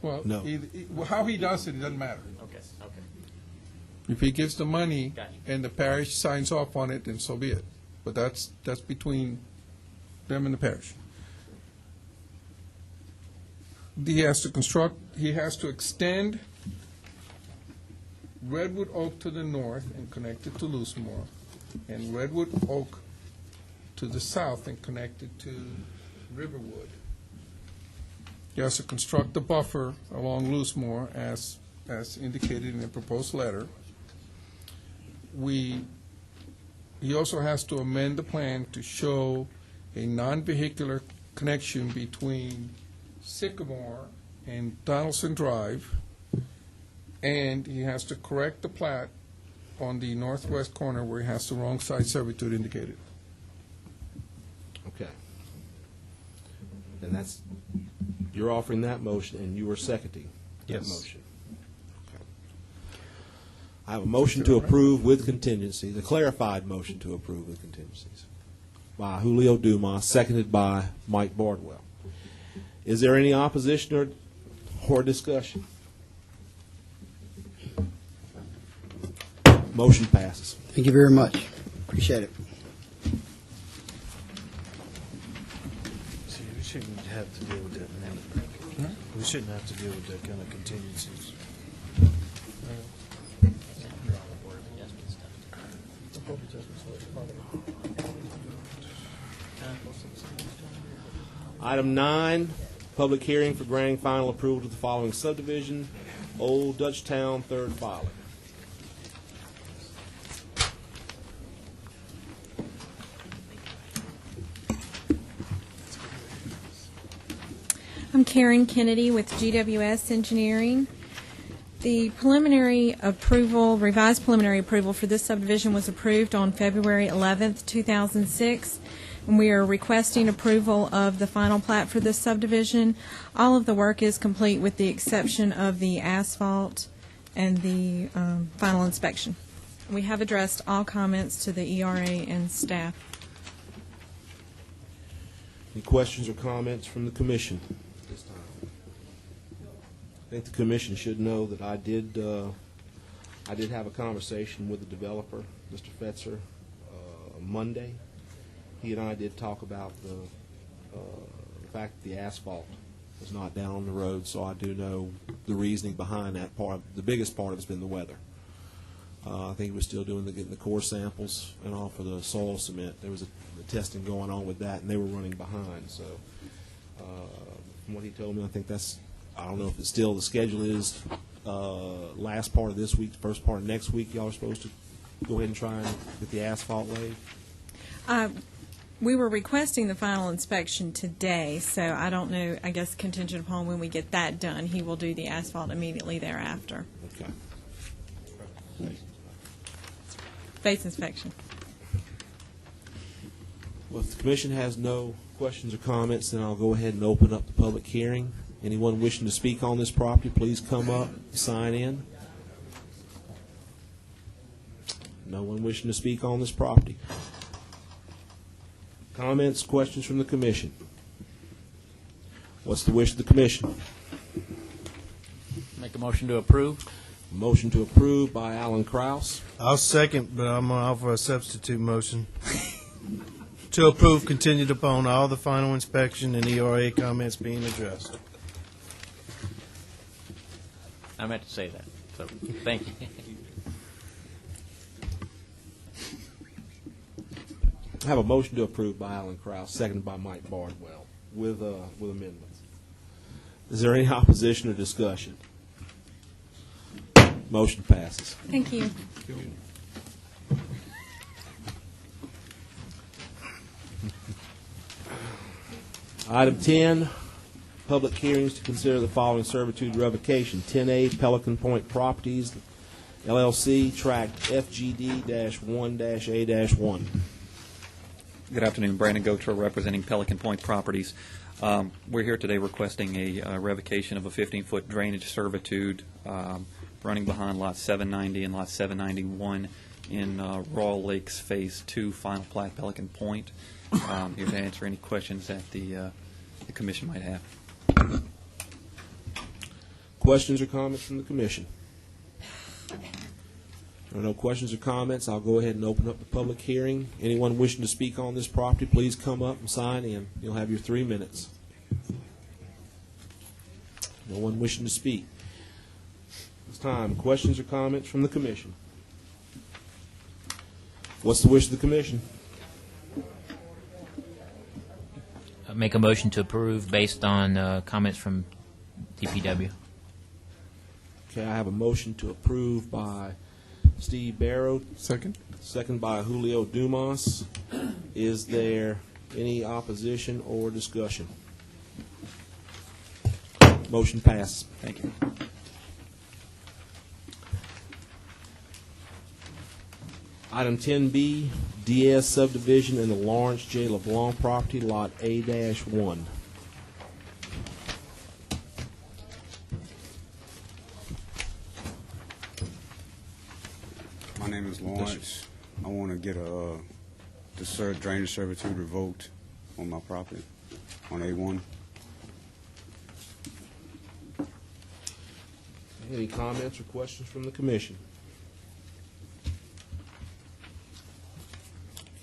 Well, No. well, how he does it doesn't matter. Okay, okay. If he gives the money Gotcha. and the parish signs off on it, then so be it. But that's between them and the parish. he has to extend Redwood Oak to the north and connect it to Loosemore, and Redwood Oak to the south and connect it to Riverwood. He has to construct the buffer along Loosemore as indicated in the proposed letter. He also has to amend the plan to show a non-vehicular connection between Sycamore and Donaldson Drive, and he has to correct the plat on the northwest corner where he has the wrong side servitude indicated. Okay. And that's, you're offering that motion, and you are seconding that Yes. motion. Okay. I have a motion to approve with contingency, the clarified motion to approve with contingencies, by Julio Dumas, seconded by Mike Bardwell. Is there any opposition or discussion? Motion passes. Thank you very much. Appreciate it. See, we shouldn't have to deal with that now. We shouldn't have to deal with that kind of contingencies. Item 9, public hearing for granting final approval to the following subdivision, Old Dutchtown, third filing. I'm Karen Kennedy with GWS Engineering. The preliminary approval, revised preliminary approval for this subdivision was approved on February 11th, 2006, and we are requesting approval of the final plat for this subdivision. All of the work is complete with the exception of the asphalt and the final inspection. We have addressed all comments to the ERA and staff. Any questions or comments from the commission this time? I think the commission should know that I did have a conversation with the developer, Mr. Fetzer, Monday. He and I did talk about the fact that the asphalt was not down on the road, so I do know the reasoning behind that part. The biggest part of it's been the weather. I think he was still getting the core samples and all for the soil cement. There was the testing going on with that, and they were running behind. So from what he told me, I think I don't know if it's still the schedule is last part of this week, first part of next week, y'all are supposed to go ahead and try and get the asphalt laid? We were requesting the final inspection today, so I don't know, I guess contingent upon when we get that done, he will do the asphalt immediately thereafter. Okay. Base inspection. Well, if the commission has no questions or comments, then I'll go ahead and open up the public hearing. Anyone wishing to speak on this property, please come up, sign in. No one wishing to speak on this property. Comments, questions from the commission? What's the wish of the commission? Make a motion to approve. Motion to approve by Alan Kraus. I'll second, but I'm going to offer a substitute motion. To approve contingent upon all the final inspection and ERA comments being addressed. I meant to say that, so thank you. I have a motion to approve by Alan Kraus, seconded by Mike Bardwell, with amendments. Is there any opposition or discussion? Motion passes. Thank you. Item 10, public hearings to consider the following servitude revocation. 10A, Pelican Point Properties, LLC, tract FGD-1-A-1. Good afternoon. Brandon Gotro representing Pelican Point Properties. We're here today requesting a revocation of a 15-foot drainage servitude running behind Lot 790 and Lot 791 in Royal Lakes Phase 2, Final Plat, Pelican Point. Here to answer any questions that the commission might have. Questions or comments from the commission? If there are no questions or comments, I'll go ahead and open up the public hearing. Anyone wishing to speak on this property, please come up and sign in. You'll have your 3 minutes. No one wishing to speak. This time, questions or comments from the commission? What's the wish of the commission? Make a motion to approve based on comments from DPW. Okay, I have a motion to approve by Steve Barrow. Second. Second by Julio Dumas. Is there any opposition or discussion? Motion passed. Thank you. Item 10B, DS subdivision in the Lawrence J. LeBlanc property, Lot A-1. My name is Lawrence. I want to get the drainage servitude revoked on my property, on A1. Any comments or questions from the commission?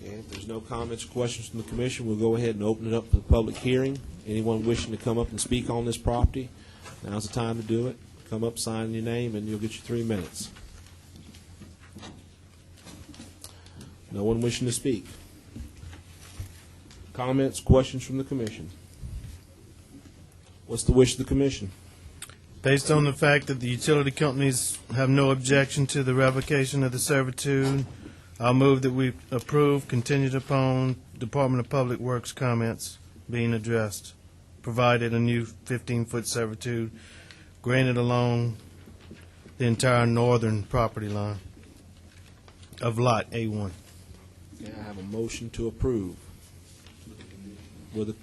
Okay, if there's no comments or questions from the commission, we'll go ahead and open it up for the public hearing. Anyone wishing to come up and speak on this property, now's the time to do it. Come up, sign your name, and you'll get your 3 minutes. No one wishing to speak. Comments, questions from the commission? What's the wish of the commission? Based on the fact that the utility companies have no objection to the revocation of the servitude, I'll move that we approve contingent upon Department of Public Works comments being addressed, provided a new 15-foot servitude granted along the entire northern property line of Lot A1. Okay, I have a motion to approve. With a,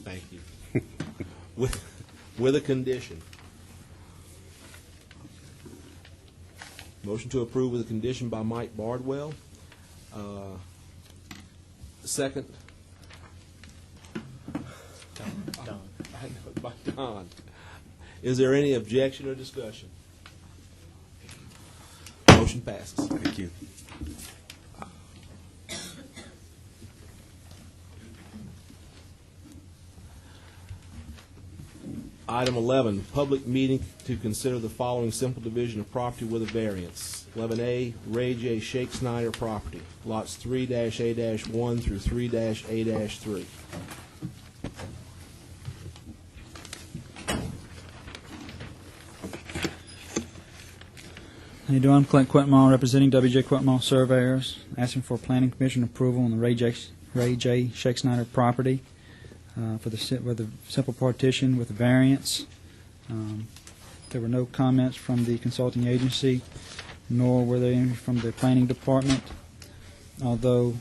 thank you. with a condition. Motion to approve with a condition by Mike Bardwell. Second. Don. By Don. Is there any objection or discussion? Motion passes. Thank you. Item 11, public meeting to consider the following simple division of property with a variance. 11A, Ray J. Shake Snyder property, lots 3-A-1 through 3-A-3. How you doing? Clint Quentmall, representing W.J. Quentmall Surveyors, asking for planning commission approval on the Ray J. Shake Snyder property for the simple partition with a variance. There were no comments from the consulting agency, nor were there any from the planning department, although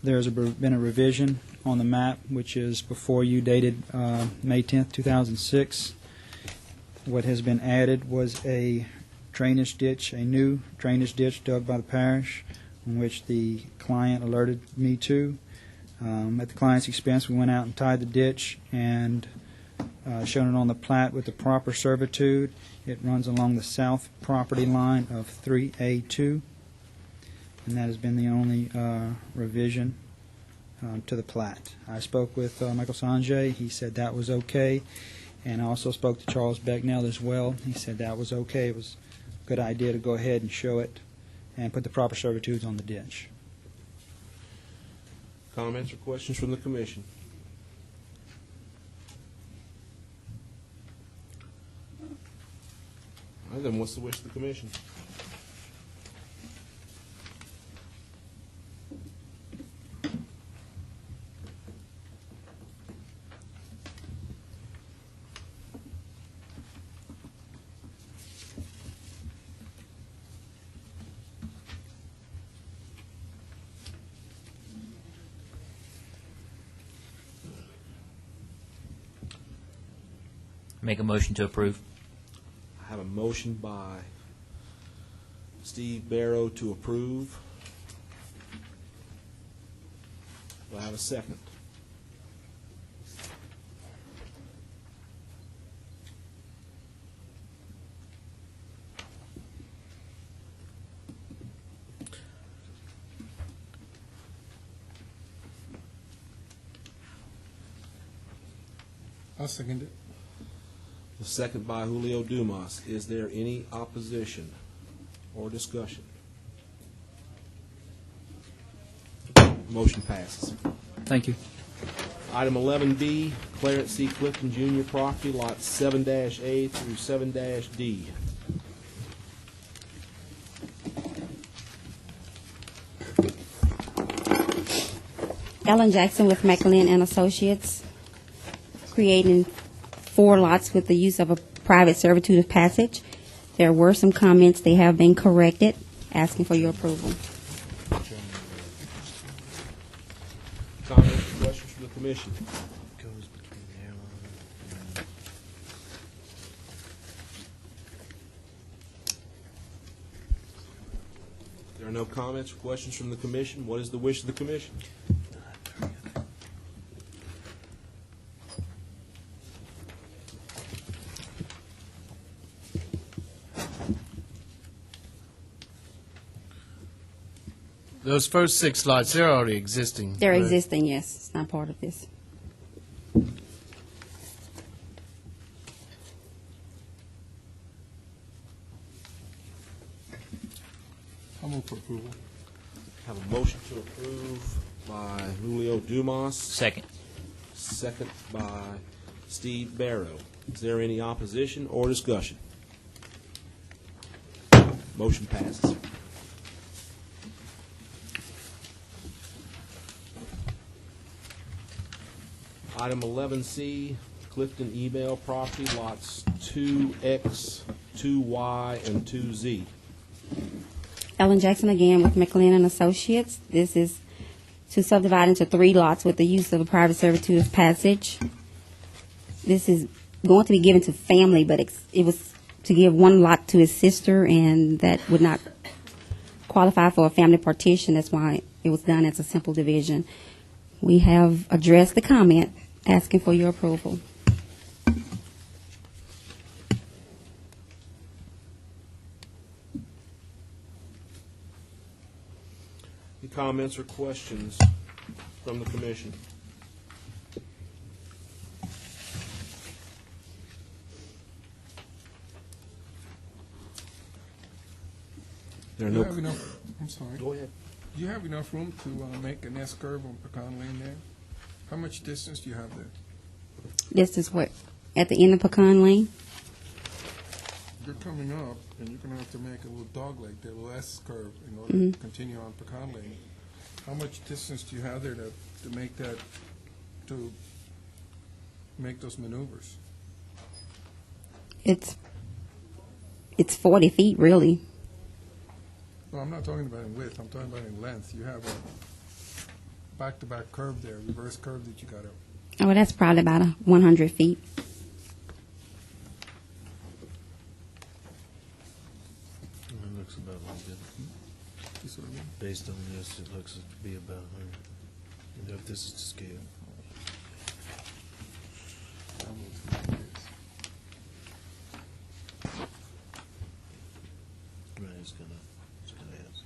there's been a revision on the map, which is before you, dated May 10th, 2006. What has been added was a drainage ditch, a new drainage ditch dug by the parish, in which the client alerted me to. At the client's expense, we went out and tied the ditch and shown it on the plat with the proper servitude. It runs along the south property line of 3A2, and that has been the only revision to the plat. I spoke with Michael Sanjay. He said that was okay, and I also spoke to Charles Becknell as well. He said that was okay. It was a good idea to go ahead and show it and put the proper servitudes on the ditch. Comments or questions from the commission? All right, then what's the wish of the commission? Make a motion to approve. I have a motion by Steve Barrow to approve. Do I have a second? I'll second it. The second by Julio Dumas. Is there any opposition or discussion? Motion passes. Thank you. Item 11B, Clarence C. Clifton Jr. property, lots 7-A through 7-D. Ellen Jackson with McLean and Associates, creating 4 lots with the use of a private servitude of passage. There were some comments. They have been corrected. Asking for your approval. Comments or questions from the commission? There are no comments or questions from the commission. What is the wish of the commission? Those first 6 lots, they're already existing. They're right? existing, yes. It's not part of this. I'll move for approval. Have a motion to approve by Julio Dumas. Second. Second by Steve Barrow. Is there any opposition or discussion? Motion passes. Item 11C, Clifton Email Property, lots 2X, 2Y, and 2Z. Ellen Jackson again with McLean and Associates. This is to subdivide into 3 lots with the use of a private servitude of passage. This is going to be given to family, but it was to give 1 lot to his sister, and that would not qualify for a family partition. That's why it was done as a simple division. We have addressed the comment, asking for your approval. Any comments or questions from the commission? There are Do you no. have enough, I'm sorry. Go ahead. Do you have enough room to make an S-curve on Pecan Lane there? How much distance do you have there? This is what, at the end of Pecan Lane? You're coming up, and you're going to have to make a little dogleg there, a little S-curve, in order to continue on Pecan Lane. How much distance do you have there to make that, to make those maneuvers? It's 40 feet, really. No, I'm not talking about in width, I'm talking about in length. You have a back-to-back curve there, reverse curve that you got to. Oh, that's probably about 100 feet. It looks about like that. That's what I mean. Based on this, it looks to be about 100. You know, if this is to scale. Right, it's gonna have some.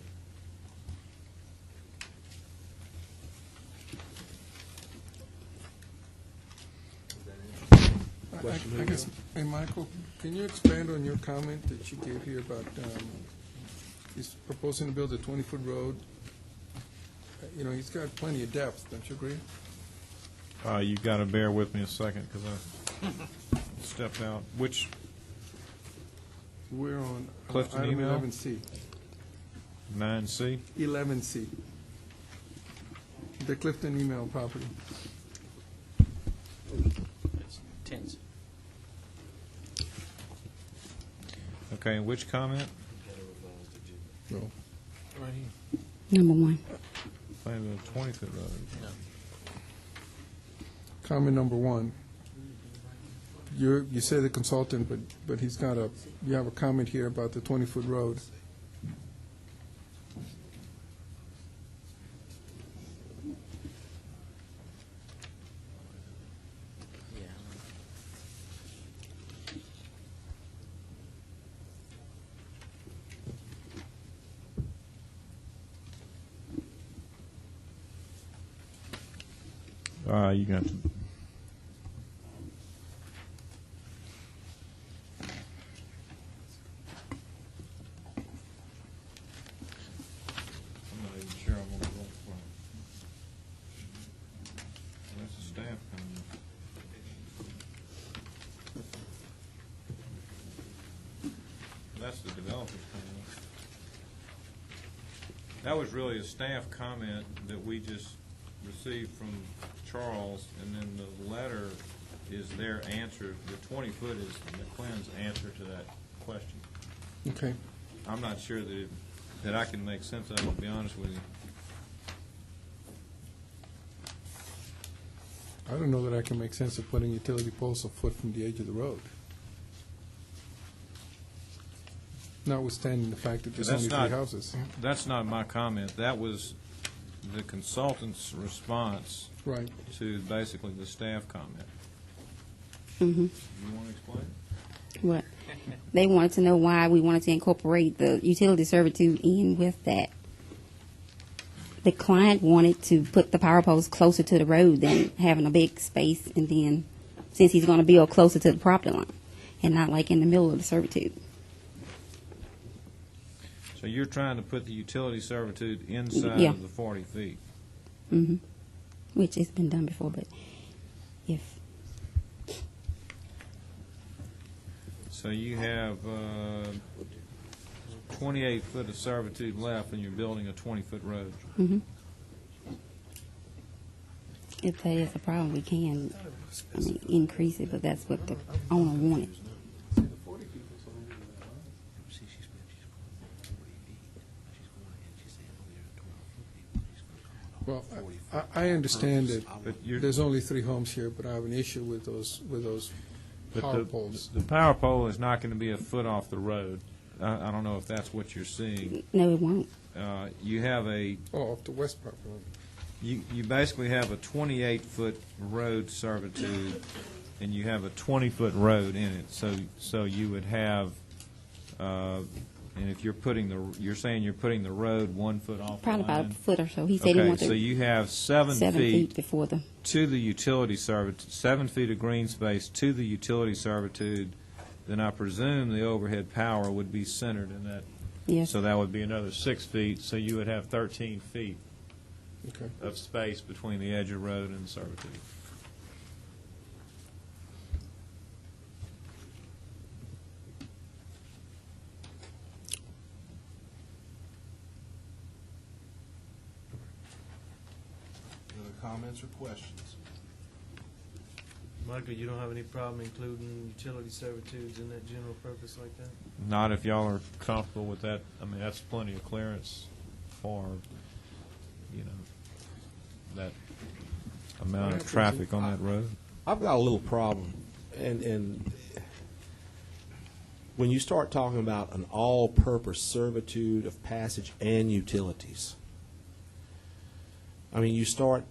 I guess, hey, Michael, can you expand on your comment that you gave here about he's proposing to build a 20-foot road? You know, he's got plenty of depth, don't you agree? You've got to bear with me a second because I stepped out. Which We're on Clifton item email? 11C. 9C? 11C. The Clifton email property. It's tense. Okay, and which comment? No. Right here. Number 1. Planning a 20-foot road. Comment number 1. You say the consultant, but he's got you have a comment here about the 20-foot road. You got to. That's the developer's comment. That was really a staff comment that we just received from Charles, and then the letter is their answer. The 20-foot is McLenn's answer to that question. Okay. I'm not sure that I can make sense of it, to be honest with you. I don't know that I can make sense of putting utility poles a foot from the edge of the road. Notwithstanding the fact that there's only three houses. That's not my comment. That was the consultant's response to basically the staff comment. Mm-hmm. You want to explain? What? They wanted to know why we wanted to incorporate the utility servitude in with that. The client wanted to put the power poles closer to the road than having a big space, and then since he's going to build closer to the property line and not like in the middle of the servitude. So you're trying to put the utility servitude inside Yeah. of the 40 feet. Mm-hmm. Which has been done before, but if So you have 28 foot of servitude left, and you're building a 20-foot road. mm-hmm. If that is a problem, we can increase it, but that's what the owner wanted. Well, I understand that there's only three homes here, but I have an issue with those But power poles. the power pole is not going to be a foot off the road. I don't know if that's what you're seeing. No, it won't. You have a Off the west property line. you basically have a 28-foot road servitude, and you have a 20-foot road in it. So you would have, and if you're saying you're putting the road 1 foot off Probably the line. about a foot or so. He said he wanted so you have 7 feet before the to the utility servitude, 7 feet of green space to the utility servitude. Then I presume the overhead power would be centered in that. Yes. So that would be another 6 feet. So you would have 13 feet of space between the edge of the road and the servitude. Other comments or questions? Michael, you don't have any problem including utility servitudes in that general purpose like that? Not if y'all are comfortable with that. I mean, that's plenty of clearance for, that amount of traffic on that road. I've got a little problem, and when you start talking about an all-purpose servitude of passage and utilities, I mean, you start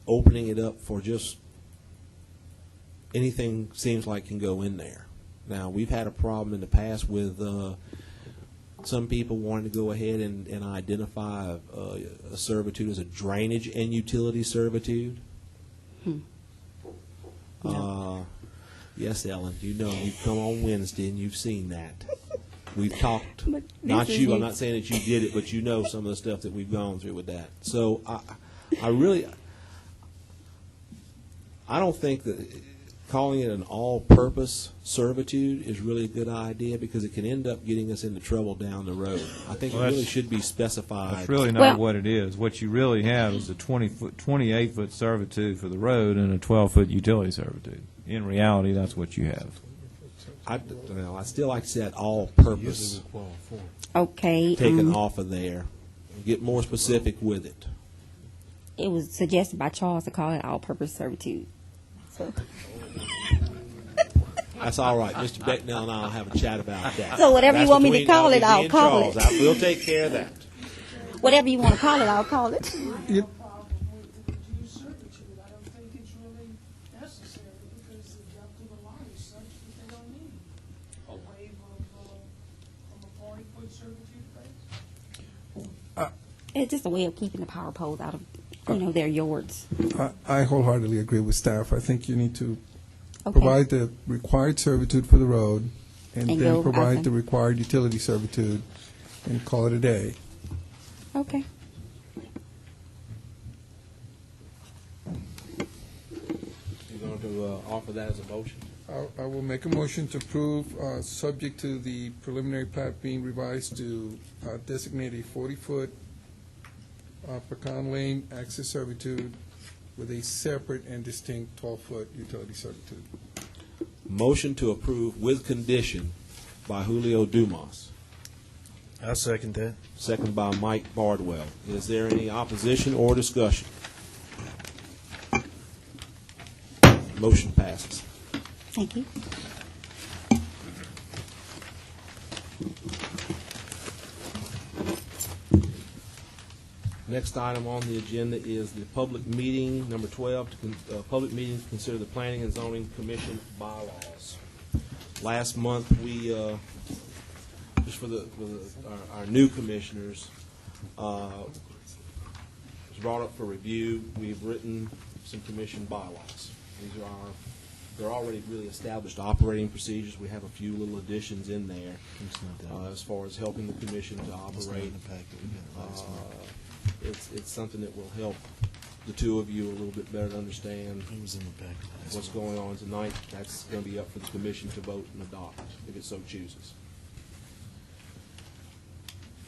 opening it up for just anything seems like can go in there. Now, we've had a problem in the past with some people wanting to go ahead and identify a servitude as a drainage and utility servitude. Yes, Ellen, you've come on Wednesday and you've seen that. We've talked. Not you. I'm not saying that you did it, but you know some of the stuff that we've gone through with that. So I don't think that calling it an all-purpose servitude is really a good idea, because it can end up getting us into trouble down the road. I think it really should be specified. That's really not what it is. What you really have is a 28-foot servitude for the road and a 12-foot utility servitude. In reality, that's what you have. I still like to say that all-purpose. Okay. Taken off of there. Get more specific with it. It was suggested by Charles to call it all-purpose servitude. So. That's all right. Mr. Becknell and I will have a chat about that. So whatever you want me to call it, I'll call it. We'll take care of that. Whatever you want to call it, I'll call it. It's just a way of keeping the power poles out of, their yards. I wholeheartedly agree with staff. I think you need to provide the required servitude for the road, and then provide the required utility servitude, and call it a day. Okay. You're going to offer that as a motion? I will make a motion to approve, subject to the preliminary plat being revised to designate a 40-foot pecan lane access servitude with a separate and distinct 12-foot utility servitude. Motion to approve with condition by Julio Dumas. I'll second that. Second by Mike Bardwell. Is there any opposition or discussion? Motion passes. Thank you. Next item on the agenda is the public meeting, number 12, public meeting to consider the Planning and Zoning Commission bylaws. Last month, we, just for our new commissioners, was brought up for review. We've written some commission bylaws. These are they're already really established operating procedures. We have a few little additions in there as far as helping the commission to operate. It's something that will help the two of you a little bit better to understand what's going on tonight. That's going to be up for the commission to vote and adopt if it so chooses.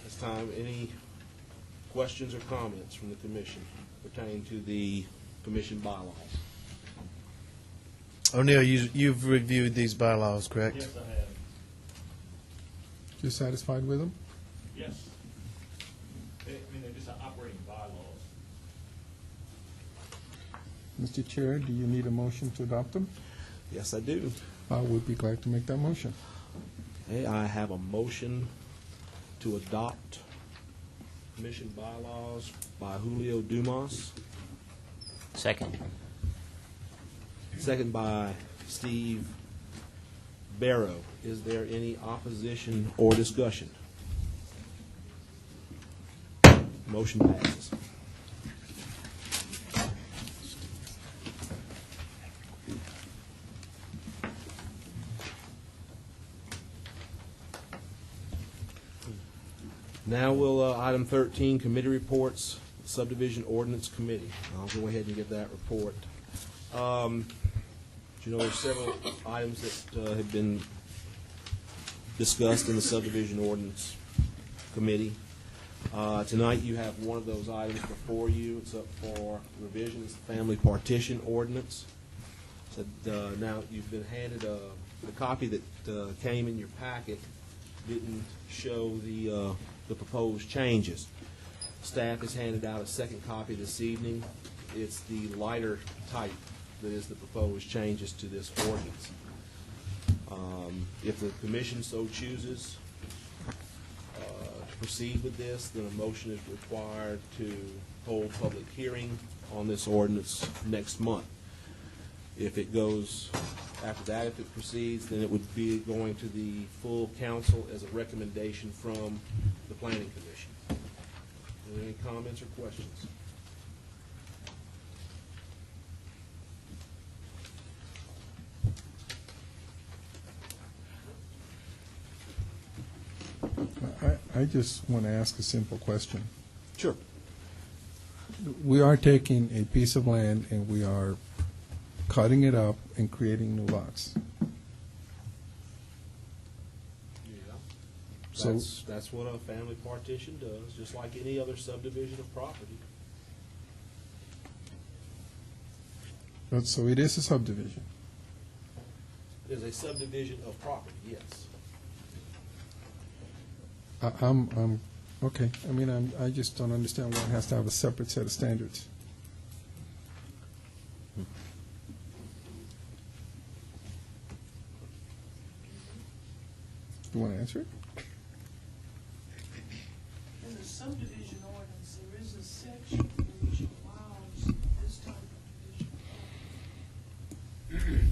This time, any questions or comments from the commission pertaining to the commission bylaws? O'Neill, you've reviewed these bylaws, correct? Yes, I have. You satisfied with them? Yes. I mean, they're just operating bylaws. Mr. Chair, do you need a motion to adopt them? Yes, I do. I would be glad to make that motion. Okay, I have a motion to adopt commission bylaws by Julio Dumas. Second. Second by Steve Barrow. Is there any opposition or discussion? Motion passes. Now we'll, item 13, committee reports, subdivision ordinance committee. I'll go ahead and give that report. You know, there's several items that have been discussed in the subdivision ordinance committee. Tonight you have one of those items before you. It's up for revision. It's the family partition ordinance. So, now you've been handed the copy that came in your packet didn't show the proposed changes. Staff has handed out a second copy this evening. It's the lighter type that is the proposed changes to this ordinance. If the commission so chooses to proceed with this, then a motion is required to hold public hearing on this ordinance next month. If it goes after that, if it proceeds, then it would be going to the full council as a recommendation from the Planning Commission. Are there any comments or questions? I just want to ask a simple question. Sure. We are taking a piece of land and we are cutting it up and creating new lots. So That's what a family partition does, just like any other subdivision of property. So it is a subdivision. It is a subdivision of property, yes. I'm okay. I mean, I just don't understand why it has to have a separate set of standards. You want to answer it? In the subdivision ordinance, there is a section which allows this type of division.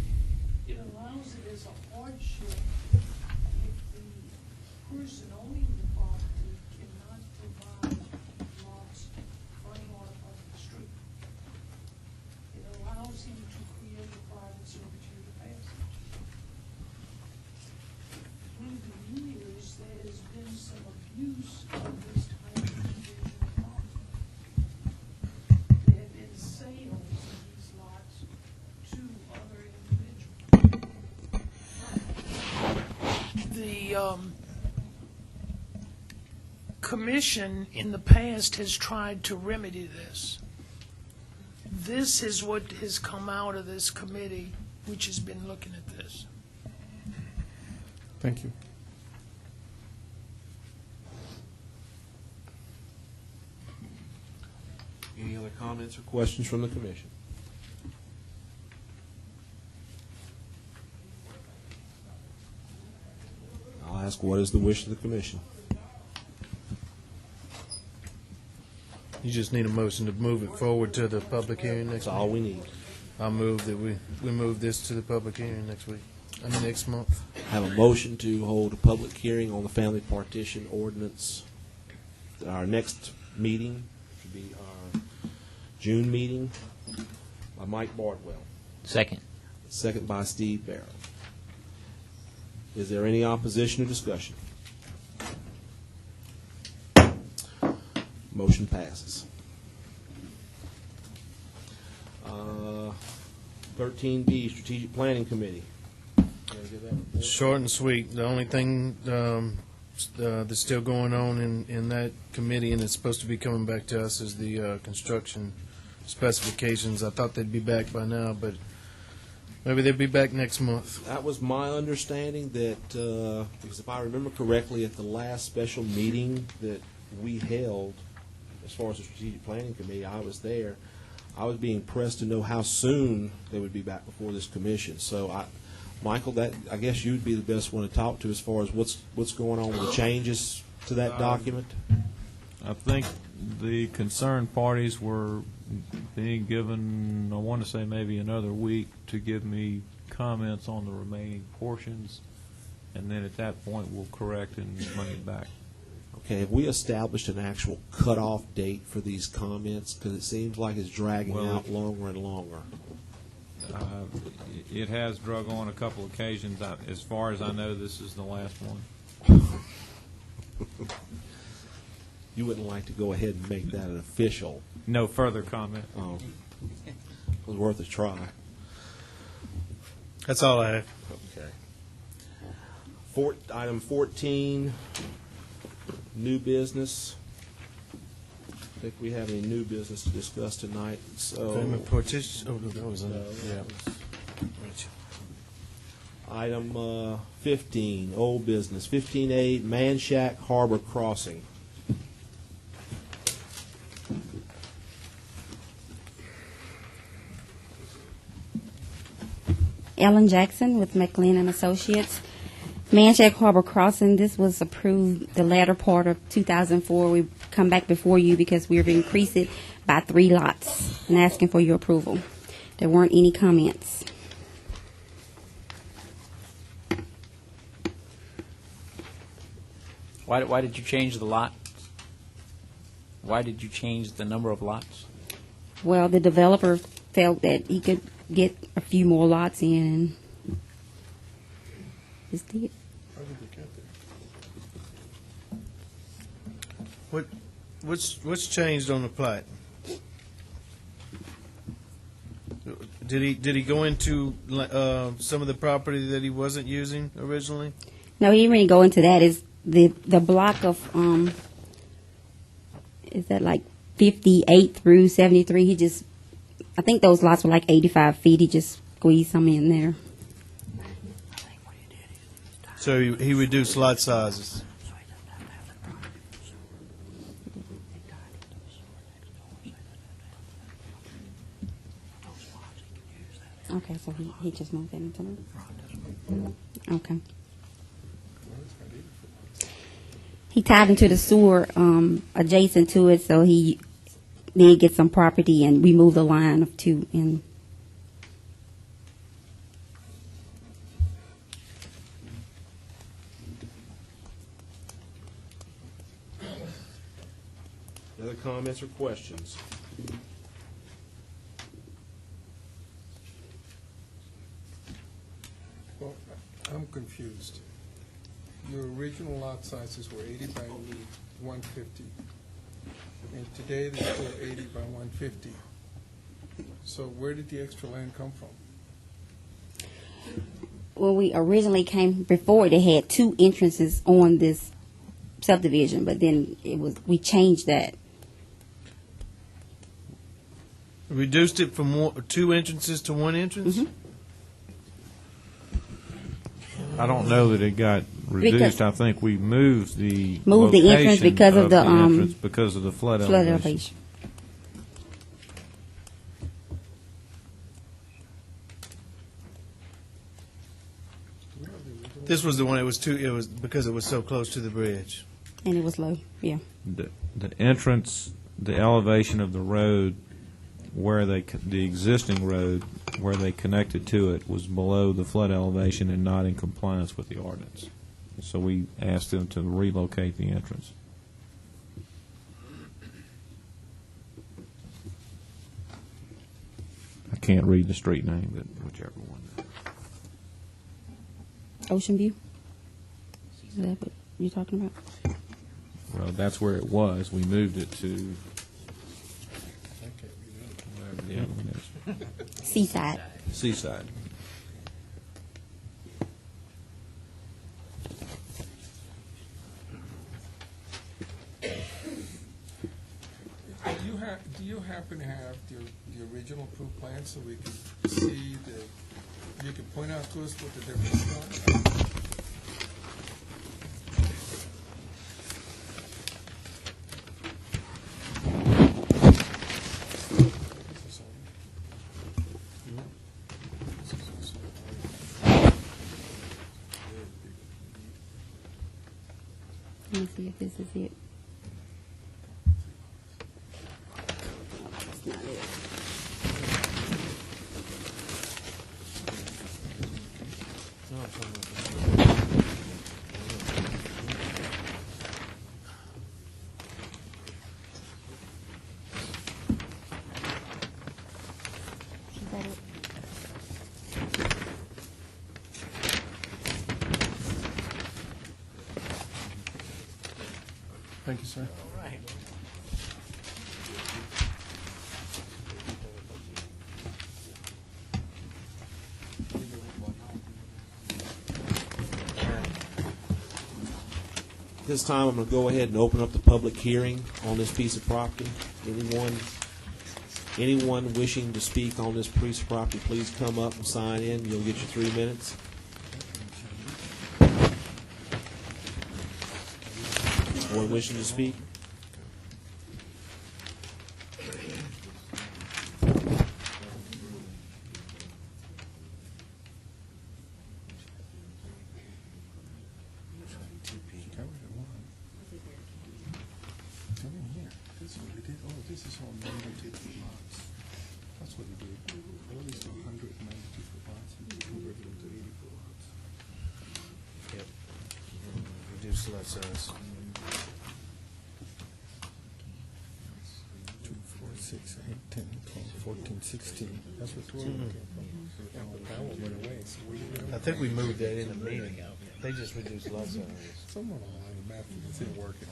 It allows it as a hardship if the person owning the property cannot provide lots fronting on a public street. It allows him to create a private servitude of passage. Through the years, there has been some abuse of this type of division of property. There have been sales of these lots to other individuals. the commission in the past has tried to remedy this. This is what has come out of this committee, which has been looking at this. Thank you. Any other comments or questions from the commission? I'll ask, what is the wish of the commission? You just need a motion to move it forward to the public hearing next week. That's all we need. I move that we move this to the public hearing next week, next month. Have a motion to hold a public hearing on the family partition ordinance. Our next meeting should be our June meeting by Mike Bardwell. Second. Second by Steve Barrow. Is there any opposition or discussion? Motion passes. 13B, Strategic Planning Committee. Short and sweet. The only thing that's still going on in that committee, and it's supposed to be coming back to us, is the construction specifications. I thought they'd be back by now, but maybe they'll be back next month. That was my understanding that, because if I remember correctly, at the last special meeting that we held, as far as the Strategic Planning Committee, I was there. I was being pressed to know how soon they would be back before this commission. So, Michael, I guess you'd be the best one to talk to as far as what's going on with the changes to that document. I think the concerned parties were being given, I want to say maybe another week to give me comments on the remaining portions, and then at that point we'll correct and bring it back. Okay, have we established an actual cutoff date for these comments? Because it seems like it's dragging out longer and longer. It has drug on a couple occasions. As far as I know, this is the last one. You wouldn't like to go ahead and make that an official? No further comment. Oh, it was worth a try. That's all I have. Okay. Item 14, new business. I think we have any new business to discuss tonight. So, Family partition. Oh, that was Item 15, old business. 15A, Man Shack Harbor Crossing. Ellen Jackson with McLean and Associates. Manchac Harbor Crossing, this was approved the latter part of 2004. We come back before you because we've increased it by 3 lots and asking for your approval. There weren't any comments. Why did you change the lot? Why did you change the number of lots? Well, the developer felt that he could get a few more lots in. Just did. How did they get there? What's changed on the plat? Did he go into some of the property that he wasn't using originally? No, he didn't really go into that. Is the block of is that like 58 through 73? He just, I think those lots were like 85 feet. He just squeezed some in there. So he reduced lot sizes. Okay, so he just moved that into them. Okay. He tied into the sewer adjacent to it, so he did get some property, and we moved the line of 2 in. Other comments or questions? Well, I'm confused. Your original lot sizes were 80 by 150, and today they're still 80 by 150. So where did the extra land come from? when we originally came before, they had 2 entrances on this subdivision, but then we changed that. Reduced it from 2 entrances to 1 entrance? Mm-hmm. I don't know that it got reduced. I think we moved the entrance location because of the entrance because of the flood elevation. elevation. This was the one. It was because it was so close to the bridge. And it was low, yeah. The entrance, the elevation of the road where the existing road where they connected to it was below the flood elevation and not in compliance with the ordinance. So we asked them to relocate the entrance. I can't read the street name, but whichever one. Ocean View? Is that what you're talking about? Well, that's where it was. We moved it to whatever the other one is. Seaside. Seaside. Do you happen to have the original approved plan so we can see you can point out to us what the difference was? Let me see if this is it. That's not it. Is that it? Thank you, sir. All right. This time, I'm going to go ahead and open up the public hearing on this piece of property. Anyone wishing to speak on this piece of property, please come up and sign in. You'll get your 3 minutes. Anyone wishing to speak? Come in here. This is what we did. Oh, this is all 92 foot lots. That's what we did. All these are 192 foot lots and converted them to 80 foot lots. Yep. Reduce lot size. 2, 4, 6, 8, 10, 12, 14, 16. That's what the came from. And the power went away. So I think we moved that in the meeting. They just reduced lot size. Someone online, the math isn't working.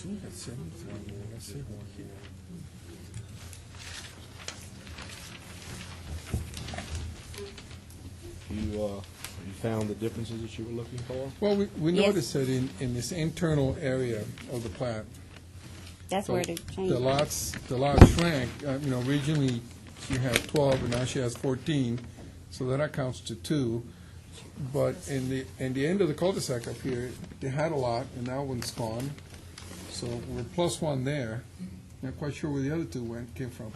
We got 73 more. Let's see one here. You found the differences that you were looking for? Well, we Yes. noticed that in this internal area of the plat. That's so where they changed. The lots shrank. Originally she had 12, and now she has 14, so that accounts to 2. But in the end of the cul-de-sac up here, they had a lot, and that one's gone. So we're +1 there. Not quite sure where the other 2 came from.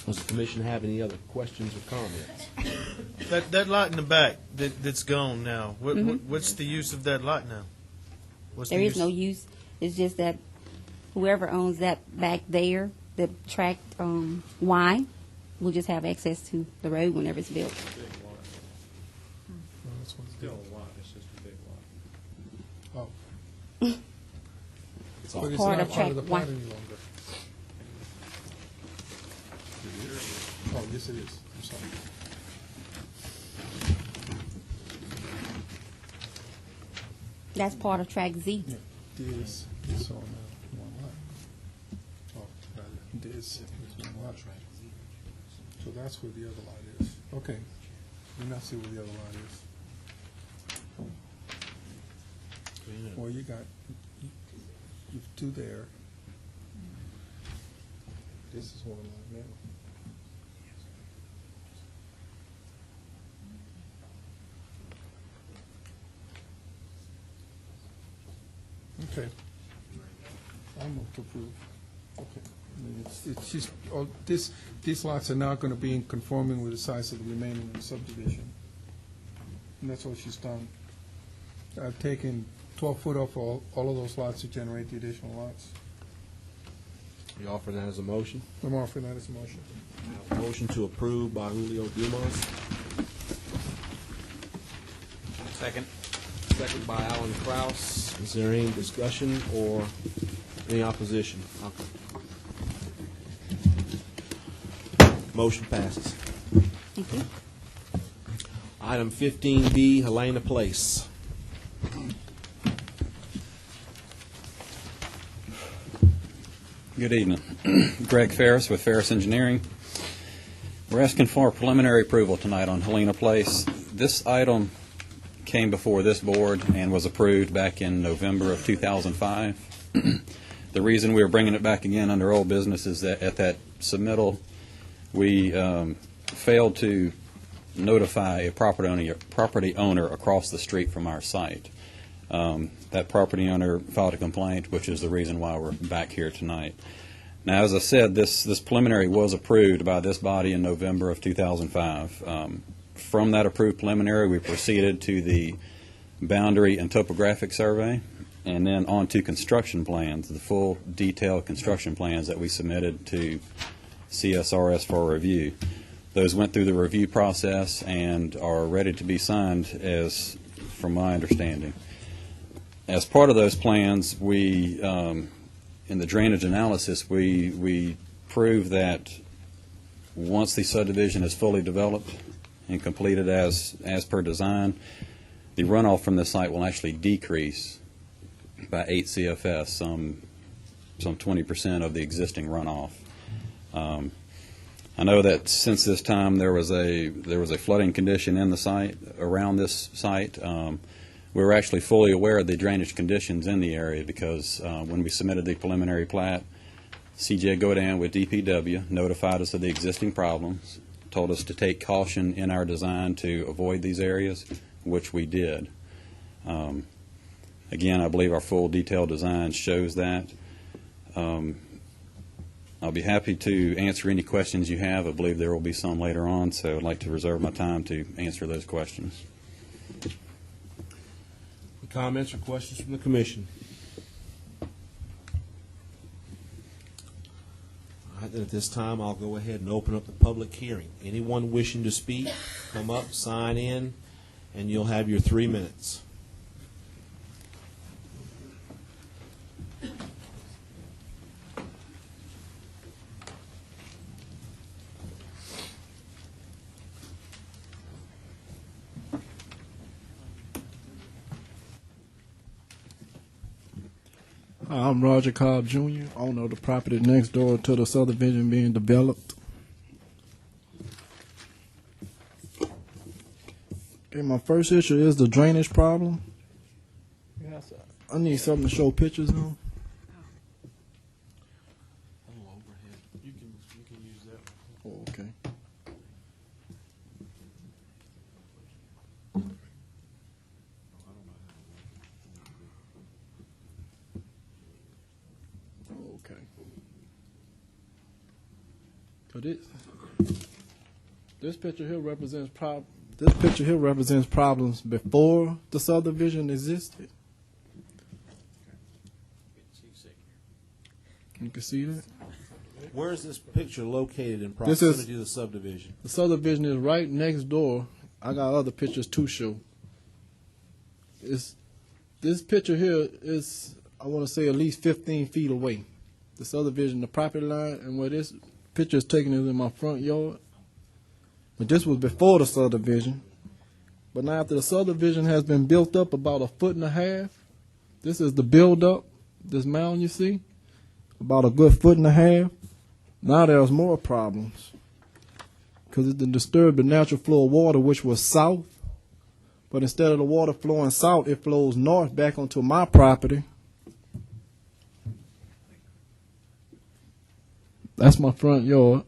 Does the commission have any other questions or comments? That lot in the back that's gone now. Mhm. What's the use of that lot now? What's There the is use? no use. It's just that whoever owns that back there, the tract Y, will just have access to the road whenever it's built. Still a lot, it's just a big lot. Oh. It's But all it's part not of part of the track plat one. any longer. Oh, yes, it is. I'm sorry. That's part of tract Z. this on one lot. Oh, rather, this is one lot. So that's where the other lot is. Okay. Let me see where the other lot is. Well, you got two there. This is one lot now. Okay. I'm going to approve. Okay. I mean, it's just, these lots are now going to be in conforming with the size of the remaining subdivision. And that's what she's done. I've taken 12 foot off all of those lots to generate the additional lots. You offer that as a motion? I'm offering that as a motion. Motion to approve by Julio Dumas. Second. Second by Alan Kraus. Is there any discussion or any opposition? Motion passes. Thank you. Item 15B, Helena Place. Good evening. Greg Ferris with Ferris Engineering. We're asking for preliminary approval tonight on Helena Place. This item came before this board and was approved back in November of 2005. The reason we are bringing it back again under old business is that at that submittal, we failed to notify a property owner across the street from our site. That property owner filed a complaint, which is the reason why we're back here tonight. Now, as I said, this preliminary was approved by this body in November of 2005. From that approved preliminary, we proceeded to the boundary and topographic survey, and then on to construction plans, the full detailed construction plans that we submitted to CSRS for review. Those went through the review process and are ready to be signed, as from my understanding. As part of those plans, we, in the drainage analysis, we prove that once the subdivision is fully developed and completed as per design, the runoff from the site will actually decrease by 8 CFS, some 20% of the existing runoff. I know that since this time there was a flooding condition in the site, around this site. We were actually fully aware of the drainage conditions in the area because when we submitted the preliminary plat, CJ Godan with DPW notified us of the existing problems, told us to take caution in our design to avoid these areas, which we did. Again, I believe our full detailed design shows that. I'll be happy to answer any questions you have. I believe there will be some later on, so I'd like to reserve my time to answer those questions. Comments or questions from the commission? All right, then at this time, I'll go ahead and open up the public hearing. Anyone wishing to speak, come up, sign in, and you'll have your 3 minutes. I'm Roger Cobb Jr., owner of the property next door to the subdivision being developed. Okay, my first issue is the drainage problem. Yes, I need something to show pictures on. You can use that. Oh, okay. So this picture here represents problems before the subdivision existed. You can see that. Where is this picture located in proximity to the subdivision? The subdivision is right next door. I got other pictures to show. This picture here is, I want to say, at least 15 feet away. The subdivision, the property line, and where this picture is taken is in my front yard. But this was before the subdivision. But now after the subdivision has been built up about 1.5 feet, This is the buildup, this mound you see, about a good 1.5 feet. Now there's more problems because it disturbed the natural flow of water, which was south. But instead of the water flowing south, it flows north back onto my property. That's my front yard.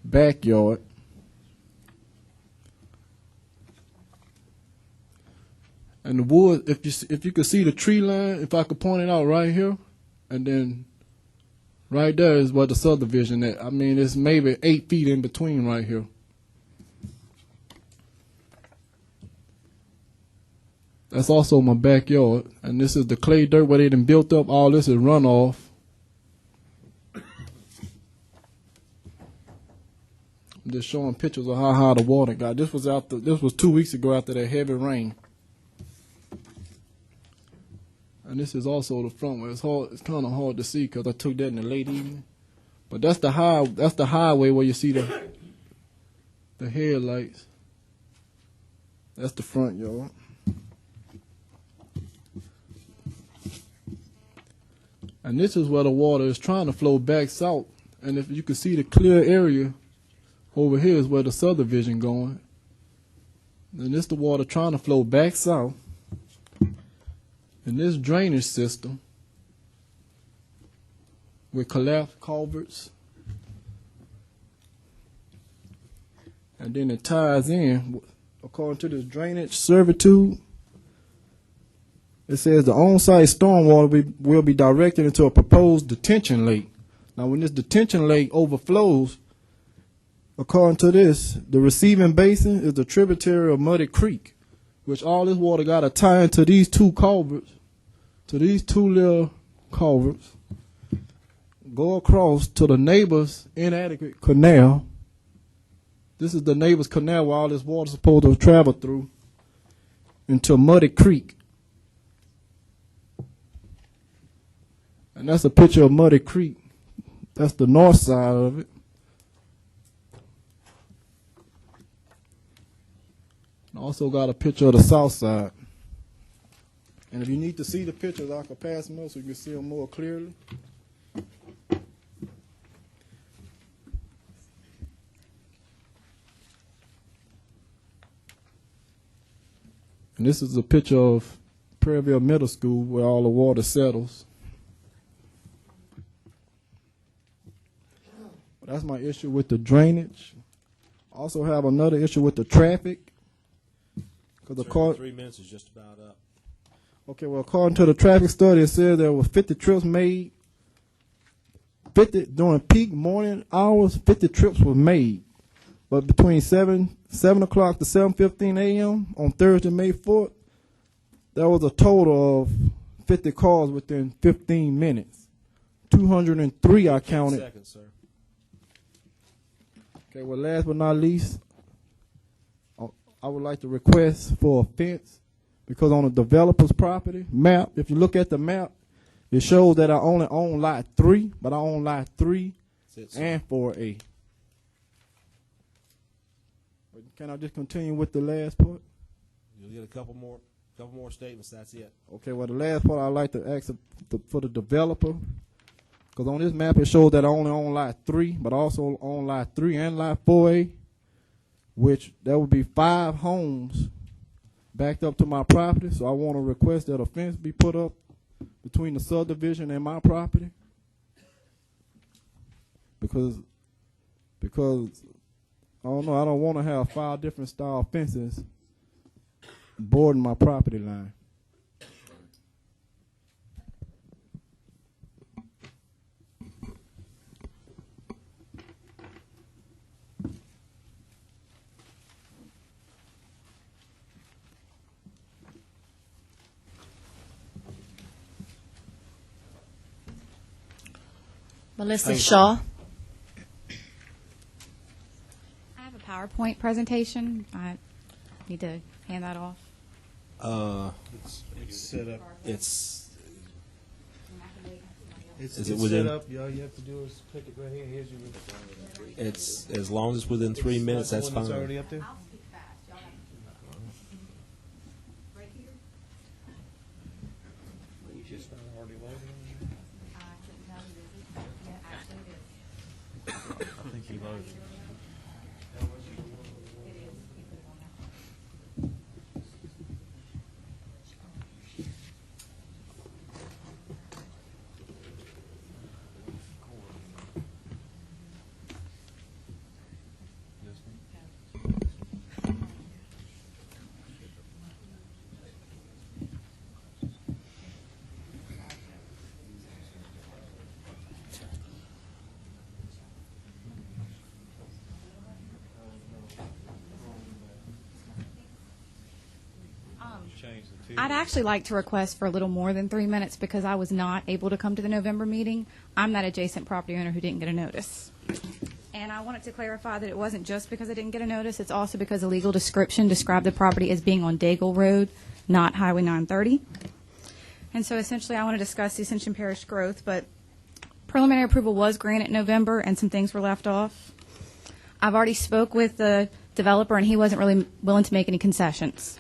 Backyard. And the wood, if you could see the tree line, if I could point it out right here, and then right there is what the subdivision is. I mean, it's maybe 8 feet in between right here. That's also my backyard, and this is the clay dirt where they done built up. All this is runoff. I'm just showing pictures of how high the water got. This was 2 weeks ago after that heavy rain. And this is also the front where it's kind of hard to see because I took that in the late evening. But that's the highway where you see the headlights. That's the front yard. And this is where the water is trying to flow back south. And if you can see the clear area over here is where the subdivision going. And this the water trying to flow back south. And this drainage system with collapsed culverts. And then it ties in, according to this drainage servitude, it says the on-site stormwater will be directed into a proposed detention lake. Now, when this detention lake overflows, according to this, the receiving basin is a tributary of Muddy Creek, which all this water got to tie into these two culverts, to these two little culverts, go across to the neighbor's inadequate canal. This is the neighbor's canal where all this water is supposed to travel through into Muddy Creek. And that's a picture of Muddy Creek. That's the north side of it. Also got a picture of the south side. And if you need to see the pictures, I can pass them up so you can see them more clearly. And this is a picture of Prairieville Middle School where all the water settles. That's my issue with the drainage. Also have another issue with the traffic. The 3 minutes is just about up. Okay, well, according to the traffic study, it says there were 50 trips made. 50 during peak morning hours, 50 trips were made. But between 7 o'clock to 7:15 a.m. on Thursday, May 4th, there was a total of 50 cars within 15 minutes. 203 I counted. Seconds, sir. Okay, well, last but not least, I would like to request for a fence because on the developer's property map, if you look at the map, it shows that I only own lot 3, but I own lot 3 and 4A. Can I just continue with the last part? You'll get a couple more statements. That's it. Okay. Well, the last part I'd like to ask for the developer, because on this map it shows that I only own lot 3, but I also own lot 3 and lot 4A. Which there would be 5 homes backed up to my property. So I want to request that a fence be put up between the subdivision and my property. Because I don't know, I don't want to have 5 different style fences bordering my property line. Melissa Shaw. I have a PowerPoint presentation. I need to hand that off. It's set up. Is It's it within? set up. All you have to do is click it right here. Here's your. It's as long as it's within 3 minutes. That's the one fine. that's already up there. I think he loaded it. I'd actually like to request for a little more than 3 minutes because I was not able to come to the November meeting. I'm that adjacent property owner who didn't get a notice. And I wanted to clarify that it wasn't just because I didn't get a notice, it's also because the legal description described the property as being on Daigle Road, not Highway 930. And so essentially I want to discuss the Ascension Parish growth, but preliminary approval was granted in November and some things were left off. I've already spoke with the developer and he wasn't really willing to make any concessions.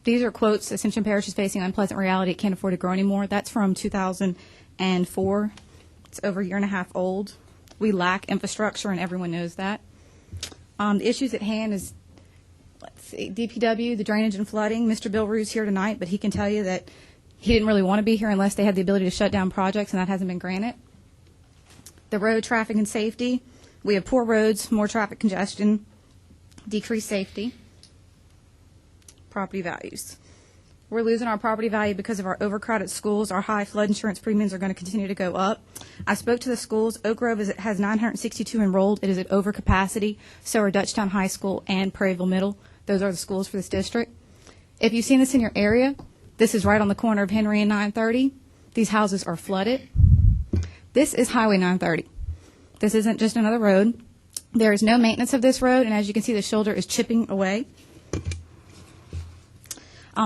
These are quotes. Ascension Parish is facing unpleasant reality. It can't afford to grow anymore. That's from 2004. It's over a year and a half old. We lack infrastructure, and everyone knows that. The issues at hand is, let's see, DPW, the drainage and flooding. Mr. Bill Rue's here tonight, but he can tell you that he didn't really want to be here unless they had the ability to shut down projects, and that hasn't been granted. The road traffic and safety. We have poor roads, more traffic congestion, decreased safety. Property values. We're losing our property value because of our overcrowded schools. Our high flood insurance premiums are going to continue to go up. I spoke to the schools. Oak Grove has 962 enrolled. It is at overcapacity. So are Dutchtown High School and Prairieville Middle. Those are the schools for this district. If you've seen this in your area, this is right on the corner of Henry and 930. These houses are flooded. This is Highway 930. This isn't just another road. There is no maintenance of this road, and as you can see, the shoulder is chipping away.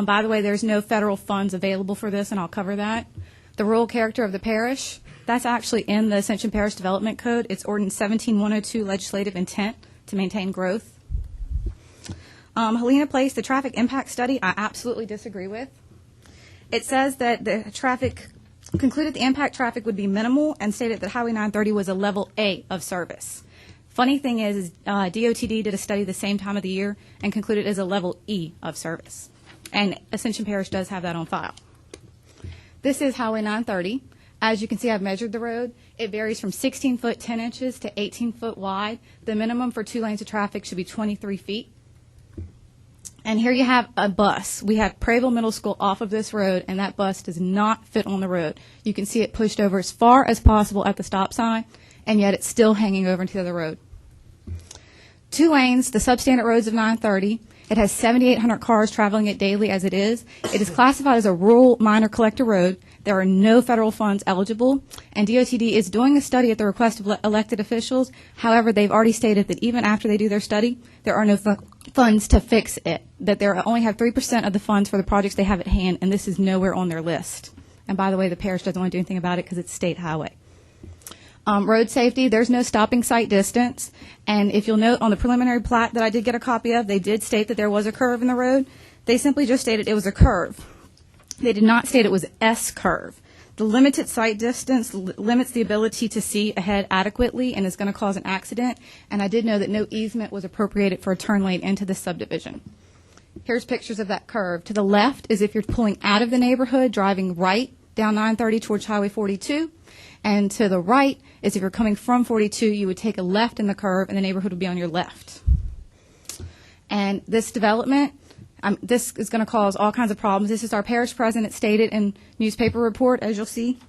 By the way, there's no federal funds available for this, and I'll cover that. The rural character of the parish, that's actually in the Ascension Parish Development Code. It's Ordinance 17102, legislative intent to maintain growth. Helena Place, the traffic impact study, I absolutely disagree with. It says that the traffic concluded the impact traffic would be minimal and stated that Highway 930 was a level A of service. Funny thing is DOTD did a study the same time of the year and concluded it as a level E of service. And Ascension Parish does have that on file. This is Highway 930. As you can see, I've measured the road. It varies from 16 foot 10 inches to 18 foot wide. The minimum for 2 lanes of traffic should be 23 feet. And here you have a bus. We have Prairieville Middle School off of this road, and that bus does not fit on the road. You can see it pushed over as far as possible at the stop sign, and yet it's still hanging over into the other road. 2 lanes, the substandard roads of 930. It has 7,800 cars traveling it daily as it is. It is classified as a rural minor collector road. There are no federal funds eligible, and DOTD is doing a study at the request of elected officials. However, they've already stated that even after they do their study, there are no funds to fix it, that they only have 3% of the funds for the projects they have at hand, and this is nowhere on their list. And by the way, the parish doesn't want to do anything about it because it's state highway. Road safety, there's no stopping sight distance. And if you'll note on the preliminary plat that I did get a copy of, they did state that there was a curve in the road. They simply just stated it was a curve. They did not state it was S curve. The limited sight distance limits the ability to see ahead adequately and is going to cause an accident. And I did know that no easement was appropriated for a turn lane into this subdivision. Here's pictures of that curve. To the left is if you're pulling out of the neighborhood, driving right down 930 towards Highway 42. And to the right is if you're coming from 42, you would take a left in the curve and the neighborhood would be on your left. And this development, this is going to cause all kinds of problems. This is our parish president stated in newspaper report, as you'll see,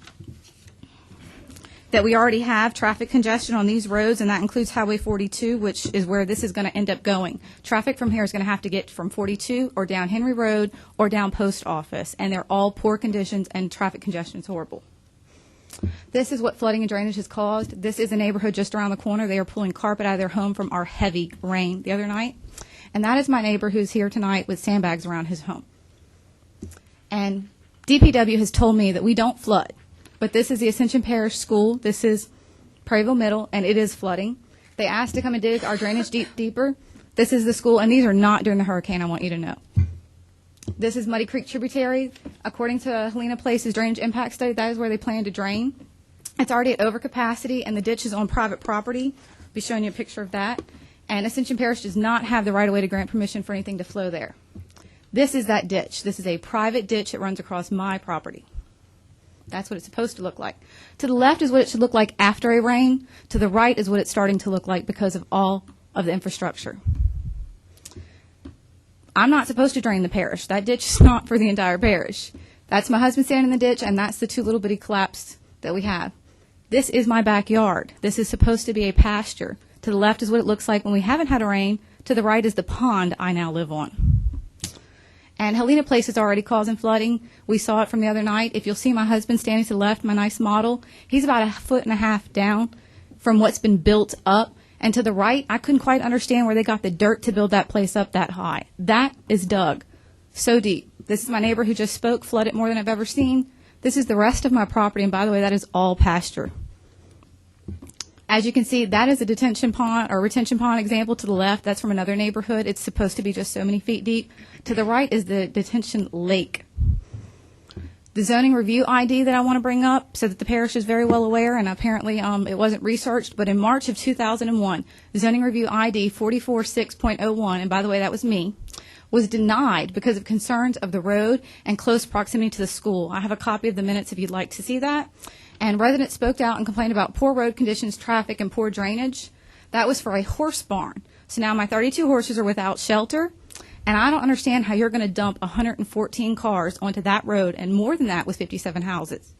that we already have traffic congestion on these roads, and that includes Highway 42, which is where this is going to end up going. Traffic from here is going to have to get from 42 or down Henry Road or down Post Office, and they're all poor conditions, and traffic congestion is horrible. This is what flooding and drainage has caused. This is a neighborhood just around the corner. They are pulling carpet out of their home from our heavy rain the other night. And that is my neighbor who's here tonight with sandbags around his home. And DPW has told me that we don't flood. But this is the Ascension Parish School. This is Prairieville Middle, and it is flooding. They asked to come and dig our drainage deeper. This is the school, and these are not during the hurricane, I want you to know. This is Muddy Creek tributary. According to Helena Place's drainage impact study, that is where they plan to drain. It's already at overcapacity, and the ditch is on private property. I'll be showing you a picture of that. And Ascension Parish does not have the right-of-way to grant permission for anything to flow there. This is that ditch. This is a private ditch that runs across my property. That's what it's supposed to look like. To the left is what it should look like after a rain. To the right is what it's starting to look like because of all of the infrastructure. I'm not supposed to drain the parish. That ditch is not for the entire parish. That's my husband standing in the ditch, and that's the two little bitty collapsed that we have. This is my backyard. This is supposed to be a pasture. To the left is what it looks like when we haven't had a rain. To the right is the pond I now live on. And Helena Place is already causing flooding. We saw it from the other night. If you'll see my husband standing to the left, my nice model, he's about 1.5 feet down from what's been built up. And to the right, I couldn't quite understand where they got the dirt to build that place up that high. That is dug so deep. This is my neighbor who just spoke, flooded more than I've ever seen. This is the rest of my property, and by the way, that is all pasture. As you can see, that is a detention pond or retention pond example to the left. That's from another neighborhood. It's supposed to be just so many feet deep. To the right is the detention lake. The zoning review ID that I want to bring up so that the parish is very well aware, and apparently it wasn't researched, but in March of 2001, zoning review ID 446.01, and by the way, that was me, was denied because of concerns of the road and close proximity to the school. I have a copy of the minutes if you'd like to see that. And residents spoke out and complained about poor road conditions, traffic, and poor drainage. That was for a horse barn. So now my 32 horses are without shelter, and I don't understand how you're going to dump 114 cars onto that road, and more than that with 57 houses,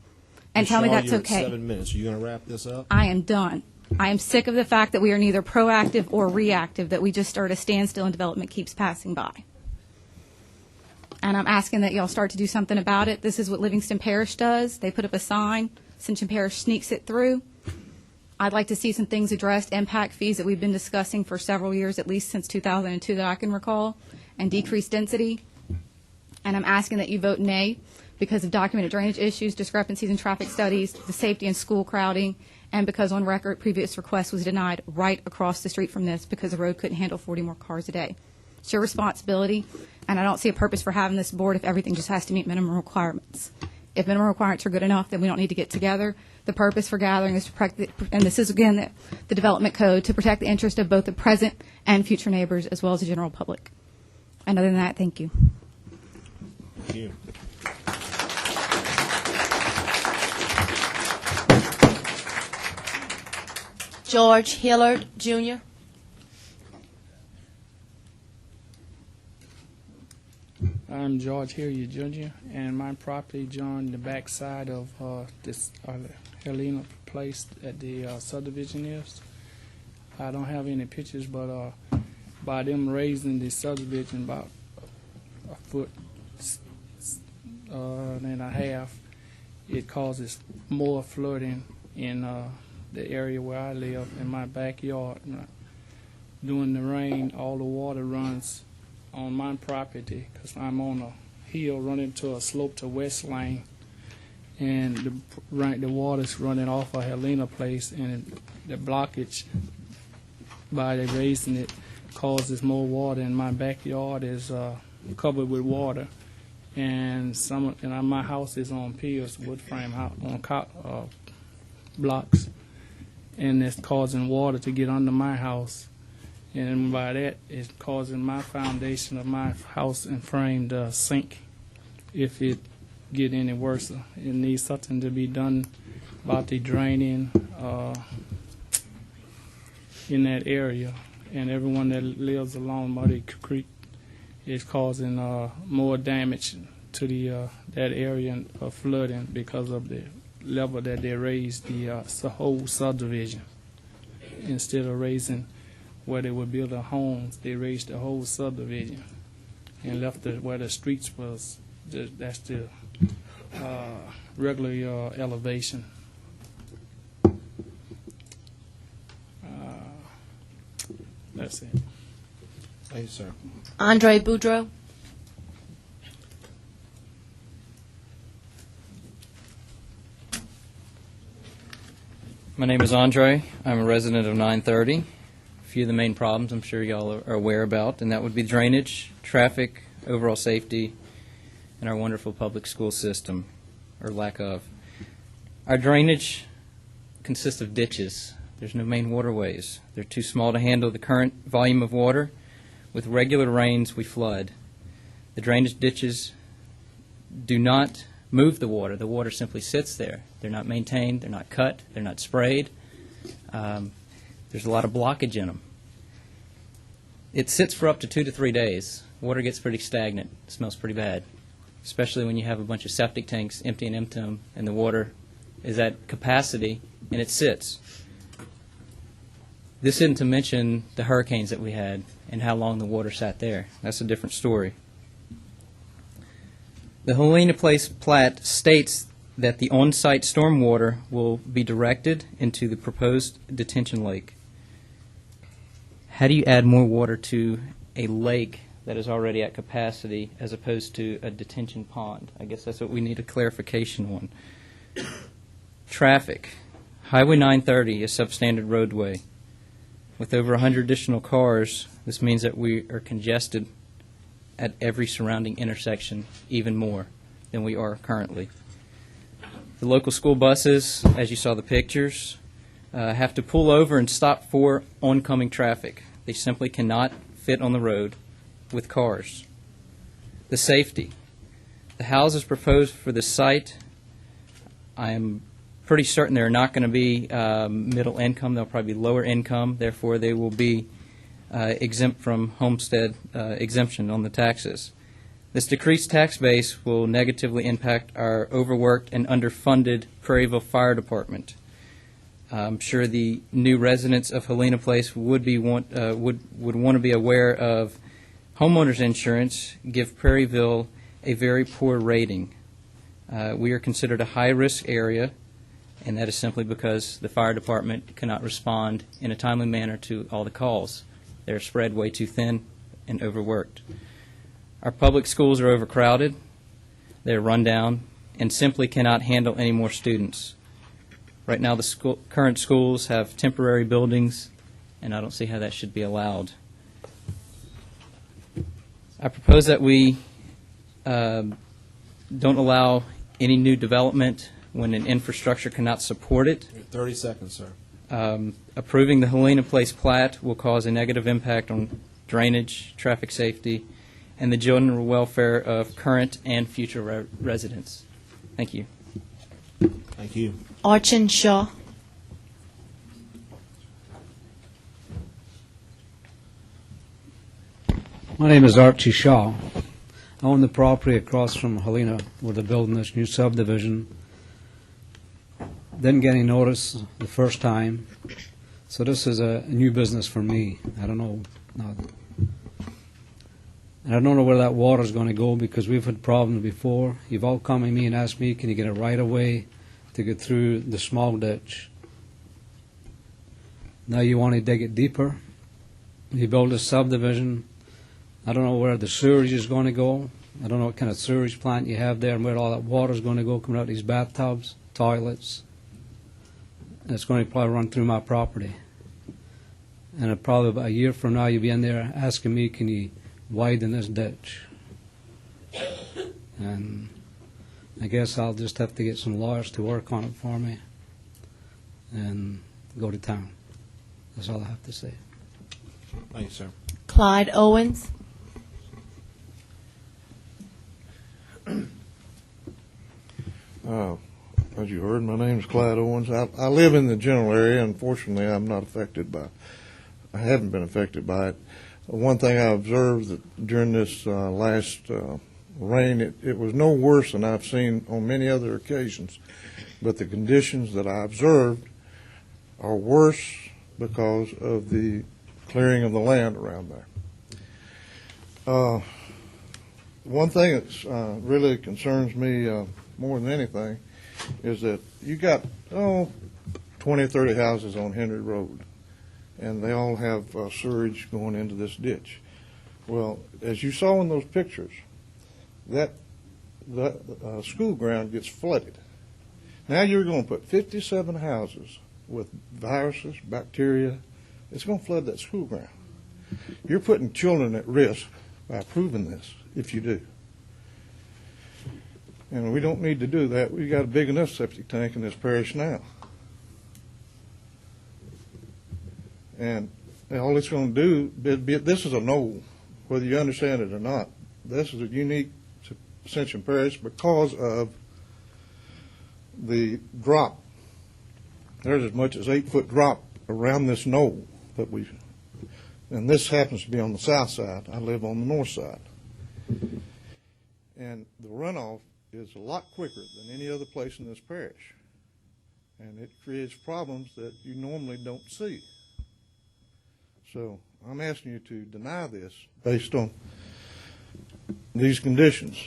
and tell me that's you're okay. At 7 minutes. Are you going to wrap this up? I am done. I am sick of the fact that we are neither proactive or reactive, that we just start a standstill and development keeps passing by. And I'm asking that y'all start to do something about it. This is what Livingston Parish does. They put up a sign. Ascension Parish sneaks it through. I'd like to see some things addressed, impact fees that we've been discussing for several years, at least since 2002 that I can recall, and decreased density. And I'm asking that you vote nay because of documented drainage issues, discrepancies in traffic studies, the safety and school crowding, and because on record previous request was denied right across the street from this because the road couldn't handle 40 more cars a day. It's your responsibility, and I don't see a purpose for having this board if everything just has to meet minimum requirements. If minimum requirements are good enough, then we don't need to get together. The purpose for gathering is to protect, and this is again the development code, to protect the interest of both the present and future neighbors as well as the general public. And other than that, thank you. Thank you. George Hillard, Jr. I'm George Hilliard Jr., and my property joined the backside of this Helena Place at the subdivision is. I don't have any pictures, but by them raising the subdivision about a foot and a half, it causes more flooding in the area where I live, in my backyard. During the rain, all the water runs on my property because I'm on a hill running to a slope to West Lane, and the water's running off of Helena Place, and the blockage by the raising it causes more water, and my backyard is covered with water, and my house is on piers, wood frame house, on blocks, and it's causing water to get under my house. And by that, it's causing my foundation of my house and frame to sink if it get any worse. It needs something to be done about the draining in that area. And everyone that lives along Muddy Creek is causing more damage to that area of flooding because of the level that they raised the whole subdivision. Instead of raising where they would build their homes, they raised the whole subdivision and left where the streets was. That's the regular elevation. That's it. Thank you, sir. Andre Boudreau. My name is Andre. I'm a resident of 930. A few of the main problems I'm sure y'all are aware about, and that would be drainage, traffic, overall safety, and our wonderful public school system, or lack of. Our drainage consists of ditches. There's no main waterways. They're too small to handle the current volume of water. With regular rains, we flood. The drainage ditches do not move the water. The water simply sits there. They're not maintained, they're not cut, they're not sprayed. There's a lot of blockage in them. It sits for up to 2 to 3 days. Water gets pretty stagnant. It smells pretty bad, especially when you have a bunch of septic tanks empty and empty them, and the water is at capacity and it sits. This isn't to mention the hurricanes that we had and how long the water sat there. That's a different story. The Helena Place plat states that the on-site stormwater will be directed into the proposed detention lake. How do you add more water to a lake that is already at capacity as opposed to a detention pond? I guess that's what we need a clarification on. Traffic. Highway 930 is substandard roadway. With over 100 additional cars, this means that we are congested at every surrounding intersection, even more than we are currently. The local school buses, as you saw the pictures, have to pull over and stop for oncoming traffic. They simply cannot fit on the road with cars. The safety. The houses proposed for the site, I am pretty certain they're not going to be middle income. They'll probably be lower income. Therefore, they will be exempt from homestead exemption on the taxes. This decreased tax base will negatively impact our overworked and underfunded Prairieville Fire Department. I'm sure the new residents of Helena Place would want to be aware of homeowners insurance give Prairieville a very poor rating. We are considered a high-risk area, and that is simply because the fire department cannot respond in a timely manner to all the calls. They're spread way too thin and overworked. Our public schools are overcrowded, they're run down, and simply cannot handle any more students. Right now, the current schools have temporary buildings, and I don't see how that should be allowed. I propose that we don't allow any new development when an infrastructure cannot support it. 30 seconds, sir. Approving the Helena Place plat will cause a negative impact on drainage, traffic safety, and the general welfare of current and future residents. Thank you. Thank you. Archin Shaw. My name is Archie Shaw. I own the property across from Helena where they're building this new subdivision. Didn't get any notice the first time, so this is a new business for me. I don't know. And I don't know where that water is going to go because we've had problems before. You've all come to me and asked me, can you get a right of way to get through the small ditch? Now you want to dig it deeper. You build a subdivision. I don't know where the sewage is going to go. I don't know what kind of sewage plant you have there and where all that water is going to go coming out of these bathtubs, toilets. And it's going to probably run through my property. And probably about a year from now, you'll be in there asking me, can you widen this ditch? And I guess I'll just have to get some lawyers to work on it for me and go to town. That's all I have to say. Thank you, sir. Clyde Owens. As you heard, my name is Clyde Owens. I live in the general area. Unfortunately, I'm not affected by it. I haven't been affected by it. One thing I observed that during this last rain, it was no worse than I've seen on many other occasions. But the conditions that I observed are worse because of the clearing of the land around there. One thing that really concerns me more than anything is that you got 20 or 30 houses on Henry Road, and they all have sewage going into this ditch. Well, as you saw in those pictures, that school ground gets flooded. Now you're going to put 57 houses with viruses, bacteria. It's going to flood that school ground. You're putting children at risk by approving this, if you do. And we don't need to do that. We got a big enough septic tank in this parish now. And all it's going to do, this is a knoll, whether you understand it or not. This is a unique to Ascension Parish because of the drop. There's as much as 8-foot drop around this knoll that and this happens to be on the south side. I live on the north side. And the runoff is a lot quicker than any other place in this parish. And it creates problems that you normally don't see. So I'm asking you to deny this based on these conditions.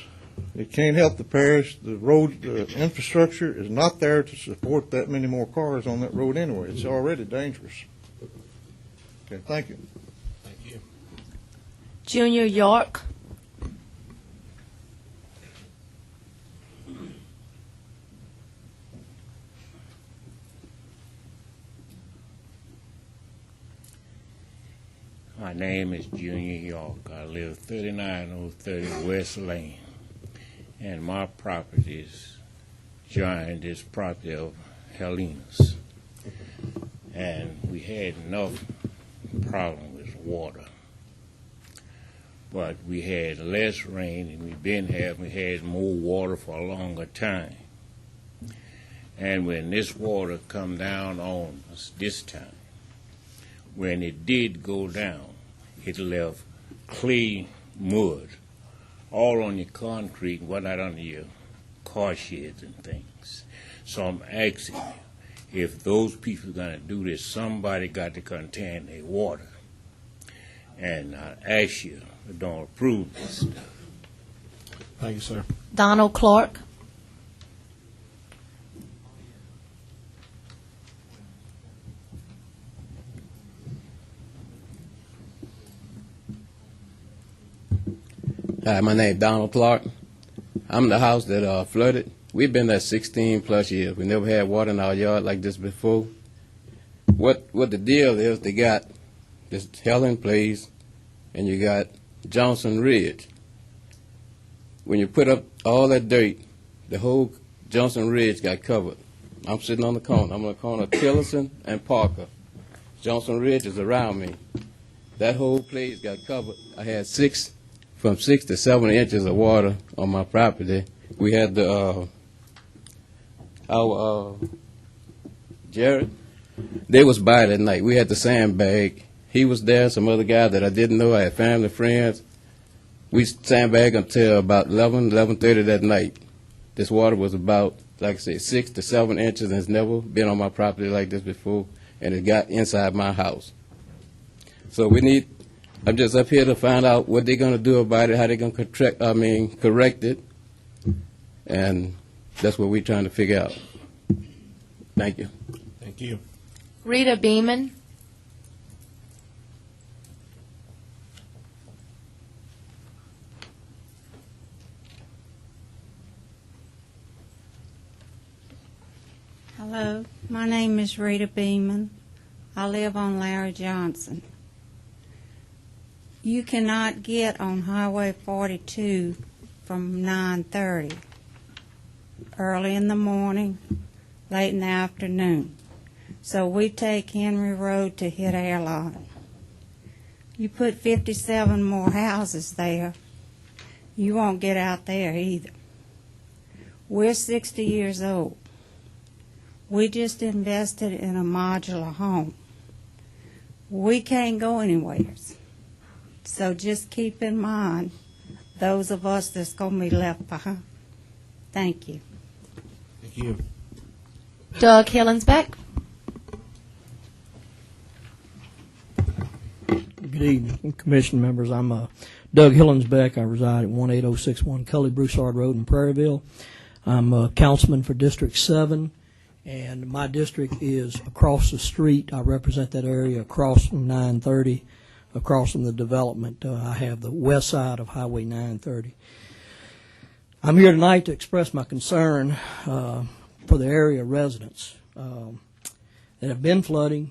It can't help the parish. The road, the infrastructure is not there to support that many more cars on that road anyway. It's already dangerous. Okay, thank you. Thank you. Junior York. My name is Junior York. I live 3930 West Lane, and my property is joined this property of Helena's. And we had enough problem with water. But we had less rain than we've been having. We had more water for a longer time. And when this water come down on us this time, when it did go down, it left clay mud all on your concrete and whatnot under your car sheds and things. So I'm asking you, if those people are going to do this, somebody got to contain their water. And I ask you, don't approve this stuff. Thank you, sir. Donald Clark. Hi, my name is Donald Clark. I'm the house that flooded. We've been there 16 plus years. We never had water in our yard like this before. What the deal is, they got this Helen Place and you got Johnson Ridge. When you put up all that dirt, the whole Johnson Ridge got covered. I'm sitting on the corner. I'm on the corner of Tillerson and Parker. Johnson Ridge is around me. That whole place got covered. I had from 6 to 7 inches of water on my property. We had our Jared, they was by that night. We had the sandbag. He was there, some other guy that I didn't know. I had family, friends. We sandbagged until about 11:30 that night. This water was about, like I said, 6 to 7 inches, and it's never been on my property like this before, and it got inside my house. So I'm just up here to find out what they're going to do about it, how they're going to correct it, and that's what we're trying to figure out. Thank you. Thank you. Rita Beeman. Hello, my name is Rita Beeman. I live on Larry Johnson. You cannot get on Highway 42 from 9:30, early in the morning, late in the afternoon. So we take Henry Road to hit Airline. You put 57 more houses there, you won't get out there either. We're 60 years old. We just invested in a modular home. We can't go anywhere. So just keep in mind those of us that's going to be left behind. Thank you. Thank you. Doug Hillensbeck. Good evening, Commission members. I'm Doug Hillensbeck. I reside at 18061 Cully Broussard Road in Prairieville. I'm a councilman for District 7, and my district is across the street. I represent that area across from 930, across from the development. I have the west side of Highway 930. I'm here tonight to express my concern for the area residents that have been flooding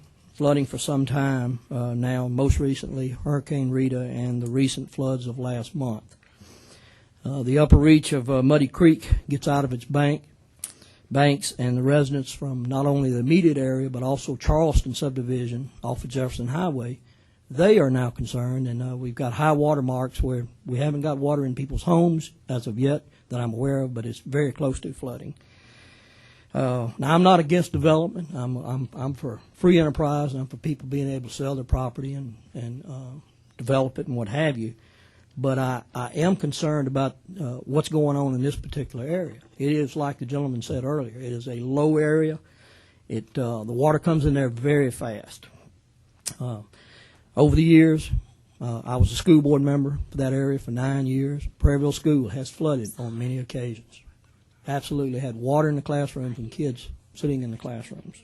for some time now, most recently Hurricane Rita and the recent floods of last month. The upper reach of Muddy Creek gets out of its banks, and the residents from not only the immediate area but also Charleston subdivision off of Jefferson Highway, they are now concerned, and we've got high water marks where we haven't got water in people's homes as of yet that I'm aware of, but it's very close to flooding. Now, I'm not against development. I'm for free enterprise, and I'm for people being able to sell their property and develop it and what have you. But I am concerned about what's going on in this particular area. It is, like the gentleman said earlier, it is a low area. The water comes in there very fast. Over the years, I was a school board member for that area for 9 years. Prairieville School has flooded on many occasions. Absolutely had water in the classrooms and kids sitting in the classrooms.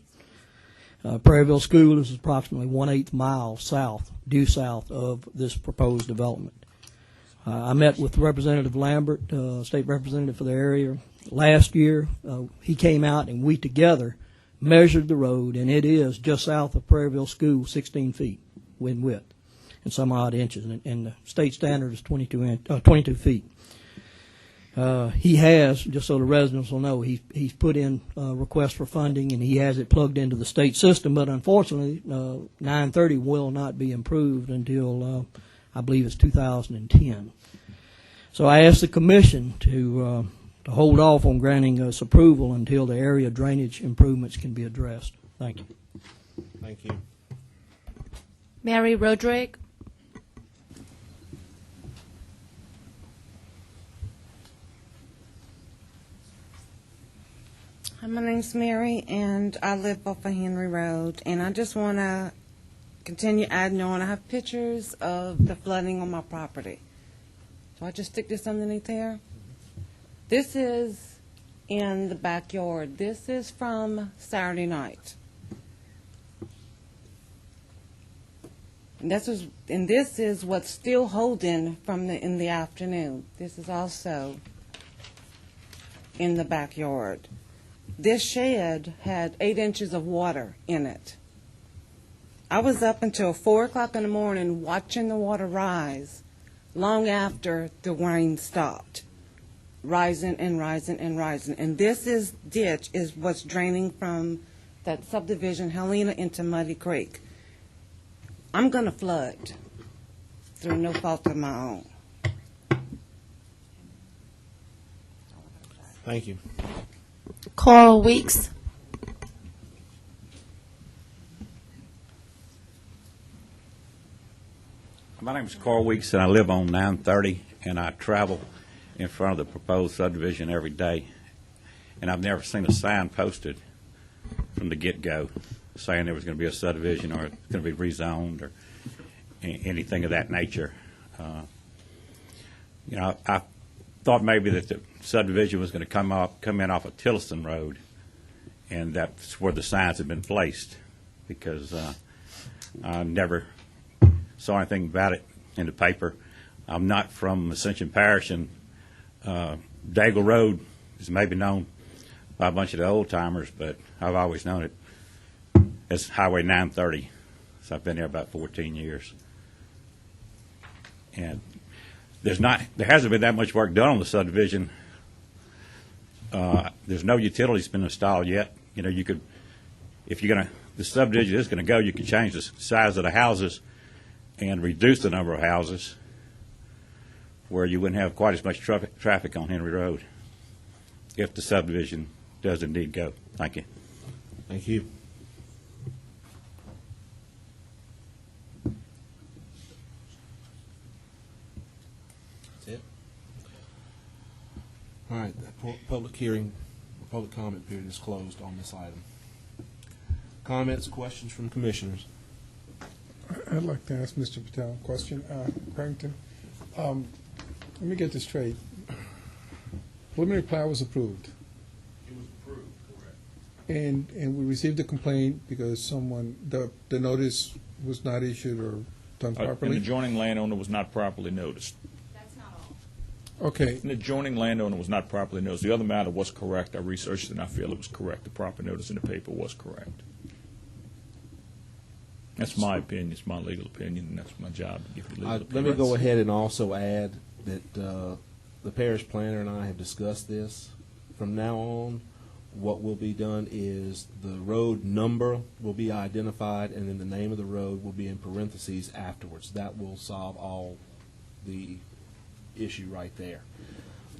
Prairieville School is approximately 1/8 mile due south of this proposed development. I met with Representative Lambert, state representative for the area, last year. He came out and we together measured the road, and it is just south of Prairieville School, 16 feet in width and some odd inches, and the state standard is 22 feet. He has, just so the residents will know, he's put in requests for funding, and he has it plugged into the state system, but unfortunately 930 will not be improved until I believe it's 2010. So I asked the commission to hold off on granting us approval until the area drainage improvements can be addressed. Thank you. Thank you. Mary Roderick. Hi, my name's Mary, and I live off of Henry Road, and I just want to continue adding on. I have pictures of the flooding on my property. So I just stick this underneath here. This is in the backyard. This is from Saturday night. And this is what's still holding from in the afternoon. This is also in the backyard. This shed had 8 inches of water in it. I was up until 4 o'clock in the morning watching the water rise long after the rain stopped, rising and rising and rising. And this ditch is what's draining from that subdivision, Helena, into Muddy Creek. I'm going to flood through no fault of my own. Thank you. Coral Weeks. My name is Carl Weeks, and I live on 930, and I travel in front of the proposed subdivision every day. And I've never seen a sign posted from the get-go saying there was going to be a subdivision or it's going to be rezoned or anything of that nature. I thought maybe that the subdivision was going to come in off of Tilliston Road, and that's where the signs have been placed, because I never saw anything about it in the paper. I'm not from Ascension Parish, and Daigle Road is maybe known by a bunch of the old-timers, but I've always known it as Highway 930, so I've been there about 14 years. And there hasn't been that much work done on the subdivision. There's no utilities been installed yet. You could, if the subdivision is going to go, you could change the size of the houses and reduce the number of houses where you wouldn't have quite as much traffic on Henry Road if the subdivision does indeed go. Thank you. Thank you. That's it. All right, the public comment period is closed on this item. Comments, questions from commissioners? I'd like to ask Mr. Patel a question. Carrington, let me get this straight. Preliminary plat was approved. It was approved, correct. And we received a complaint because the notice was not issued or done properly? An adjoining landowner was not properly noticed. That's not all. Okay. An adjoining landowner was not properly noticed. The other matter was correct. I researched it and I feel it was correct. The proper notice in the paper was correct. That's my opinion. It's my legal opinion, and that's my job to give you legal opinion. Let me go ahead and also add that the parish planner and I have discussed this. From now on, what will be done is the road number will be identified, and then the name of the road will be in parentheses afterwards. That will solve all the issue right there.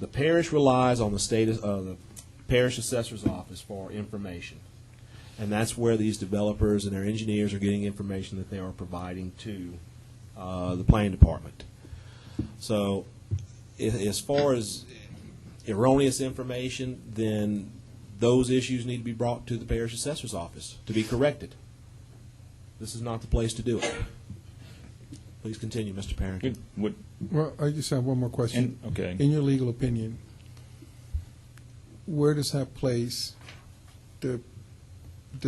The parish relies on the parish assessor's office for information, and that's where these developers and their engineers are getting information that they are providing to the planning department. So, as far as erroneous information, then those issues need to be brought to the parish assessor's office to be corrected. This is not the place to do it. Please continue, Mr. Parrington. Well, I just have one more question. Okay. In your legal opinion, where does that place the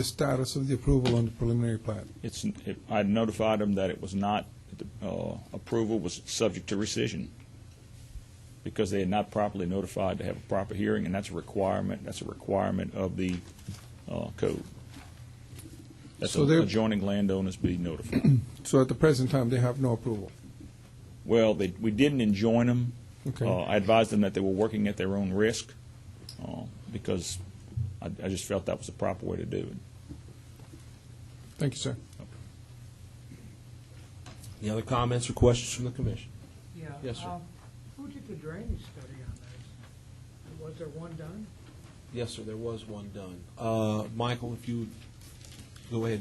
status of the approval on the preliminary plat? I notified them that it was not, approval was subject to rescission because they had not properly notified to have a proper hearing, and that's a requirement. That's a requirement of the code. That's adjoining landowners be notified. So at the present time, they have no approval? Well, we didn't enjoin them. Okay. I advised them that they were working at their own risk because I just felt that was the proper way to do it. Thank you, sir. Any other comments or questions from the commission? Yeah. Yes, sir. Who did the drainage study on this? Was there one done? Yes, sir, there was one done. Michael, if you would go ahead.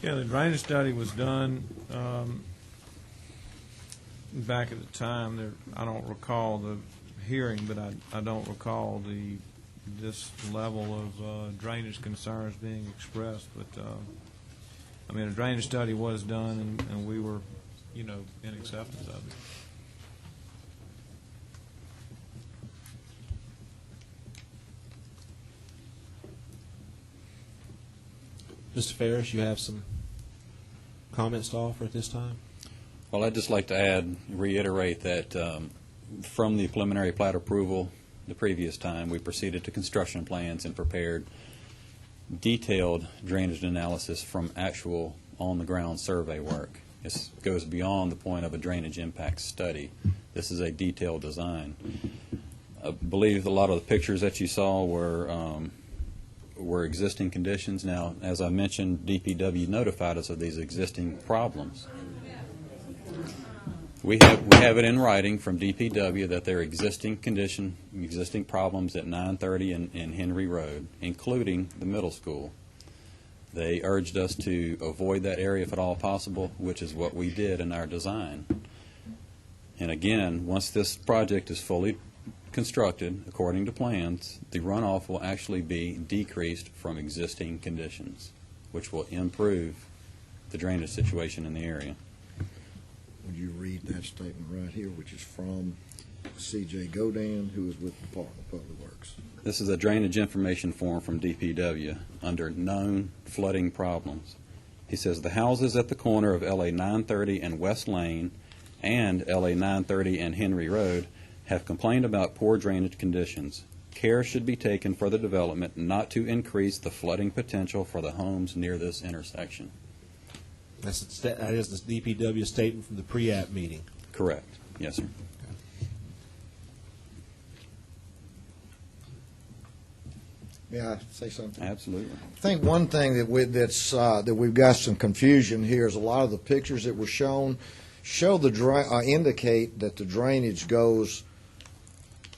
Yeah, the drainage study was done back at the time. I don't recall the hearing, but I don't recall this level of drainage concerns being expressed. But I mean, a drainage study was done, and we were, in acceptance of it. Mr. Ferris, you have some comments to offer at this time? Well, I'd just like to reiterate that from the preliminary plat approval the previous time, we proceeded to construction plans and prepared detailed drainage analysis from actual on-the-ground survey work. This goes beyond the point of a drainage impact study. This is a detailed design. I believe a lot of the pictures that you saw were existing conditions. Now, as I mentioned, DPW notified us of these existing problems. We have it in writing from DPW that there are existing problems at 930 and Henry Road, including the middle school. They urged us to avoid that area if at all possible, which is what we did in our design. And again, once this project is fully constructed according to plans, the runoff will actually be decreased from existing conditions, which will improve the drainage situation in the area. Would you read that statement right here, which is from C.J. Godin, who is with the Department of Public Works? This is a drainage information form from DPW under known flooding problems. He says the houses at the corner of LA 930 and West Lane and LA 930 and Henry Road have complained about poor drainage conditions. Care should be taken for the development not to increase the flooding potential for the homes near this intersection. That is the DPW statement from the pre-app meeting. Correct. Yes, sir. May I say something? Absolutely. I think one thing that we've got some confusion here is a lot of the pictures that were shown indicate that the drainage goes.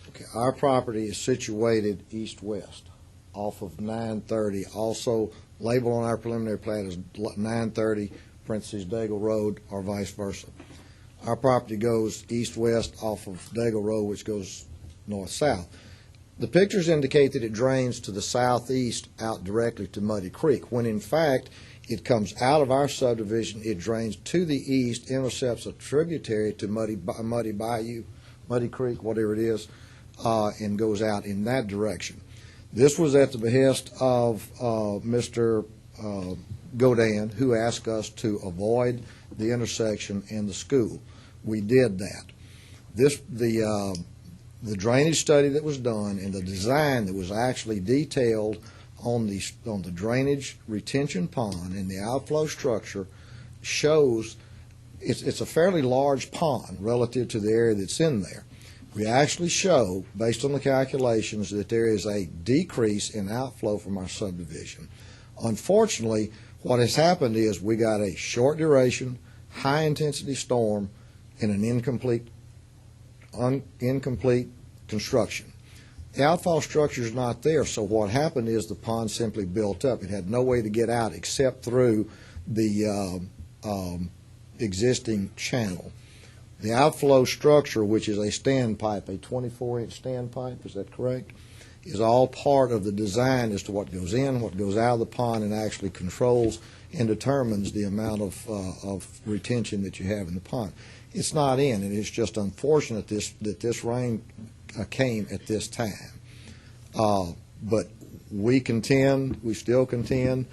Okay, our property is situated east-west off of 930. Also labeled on our preliminary plat is 930 parentheses Daigle Road, or vice versa. Our property goes east-west off of Daigle Road, which goes north-south. The pictures indicate that it drains to the southeast out directly to Muddy Creek, when in fact it comes out of our subdivision, it drains to the east, intercepts a tributary to Muddy Bayou, Muddy Creek, whatever it is, and goes out in that direction. This was at the behest of Mr. Godin, who asked us to avoid the intersection and the school. We did that. The drainage study that was done and the design that was actually detailed on the drainage retention pond and the outflow structure shows it's a fairly large pond relative to the area that's in there. we actually show, based on the calculations, that there is a decrease in outflow from our subdivision. Unfortunately, what has happened is we got a short duration, high-intensity storm in an incomplete construction. The outfall structure is not there, so what happened is the pond simply built up. It had no way to get out except through the existing channel. The outflow structure, which is a standpipe, a 24-inch standpipe, is that correct, is all part of the design as to what goes in, what goes out of the pond, and actually controls and determines the amount of retention that you have in the pond. It's not in, and it's just unfortunate that this rain came at this time. But we still contend,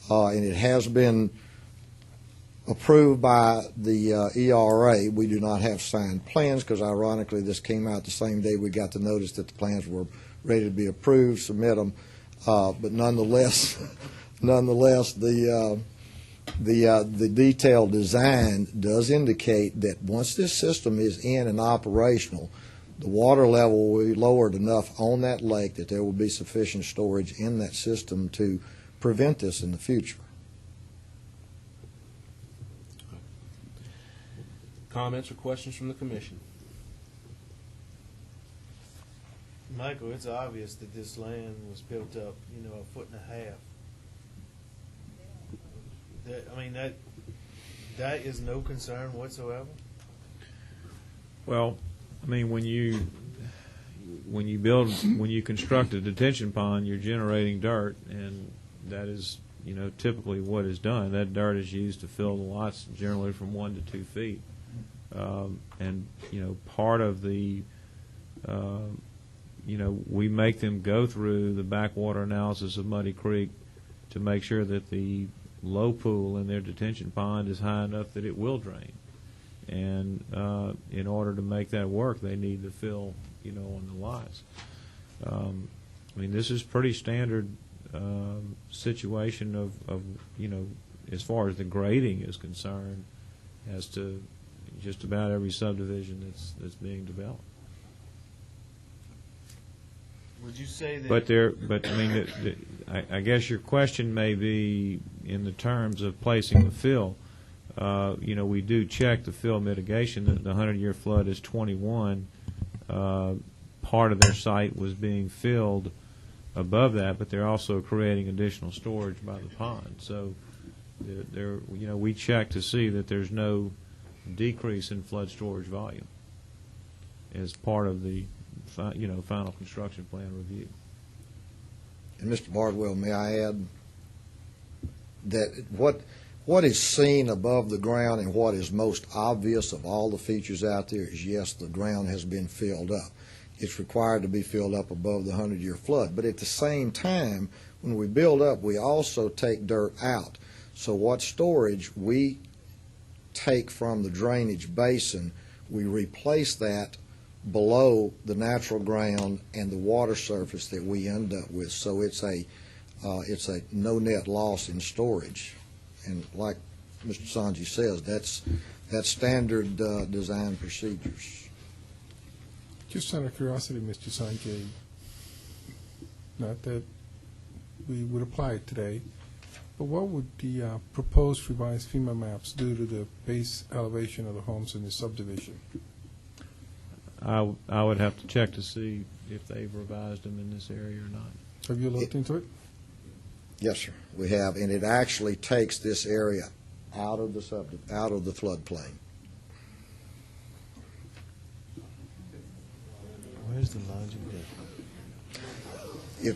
and it has been approved by the ERA. We do not have signed plans because, ironically, this came out the same day we got the notice that the plans were ready to be approved, submit them. But nonetheless, the detailed design does indicate that once this system is in and operational, the water level will be lowered enough on that lake that there will be sufficient storage in that system to prevent this in the future. Comments or questions from the commission? Michael, it's obvious that this land was built up, 1.5 foot. That is no concern whatsoever. Well, when you construct a detention pond, you're generating dirt, and that is, typically what is done. That dirt is used to fill the lots generally from 1 to 2 feet. And part of the, we make them go through the backwater analysis of Muddy Creek to make sure that the low pool in their detention pond is high enough that it will drain. And in order to make that work, they need to fill, on the lots. This is pretty standard situation of, as far as the grading is concerned, as to just about every subdivision that's being developed. Would you say that? I guess your question may be in the terms of placing the fill. We do check the fill mitigation. The 100-year flood is 21. Part of their site was being filled above that, but they're also creating additional storage by the pond. So, we check to see that there's no decrease in flood storage volume as part of the final construction plan review. And Mr. Bardwell, may I add that what is seen above the ground and what is most obvious of all the features out there is, yes, the ground has been filled up. It's required to be filled up above the 100-year flood. But at the same time, when we build up, we also take dirt out. So what storage we take from the drainage basin, we replace that below the natural ground and the water surface that we end up with. So it's a no net loss in storage. And like Mr. Sanji says, that's standard design procedures. Just out of curiosity, Mr. Sanjay, not that we would apply it today, but what would the proposed revised FEMA maps do to the base elevation of the homes in the subdivision? I would have to check to see if they've revised them in this area or not. Have you looked into it? Yes, sir, we have, and it actually takes this area out of the floodplain. Where's the logic there?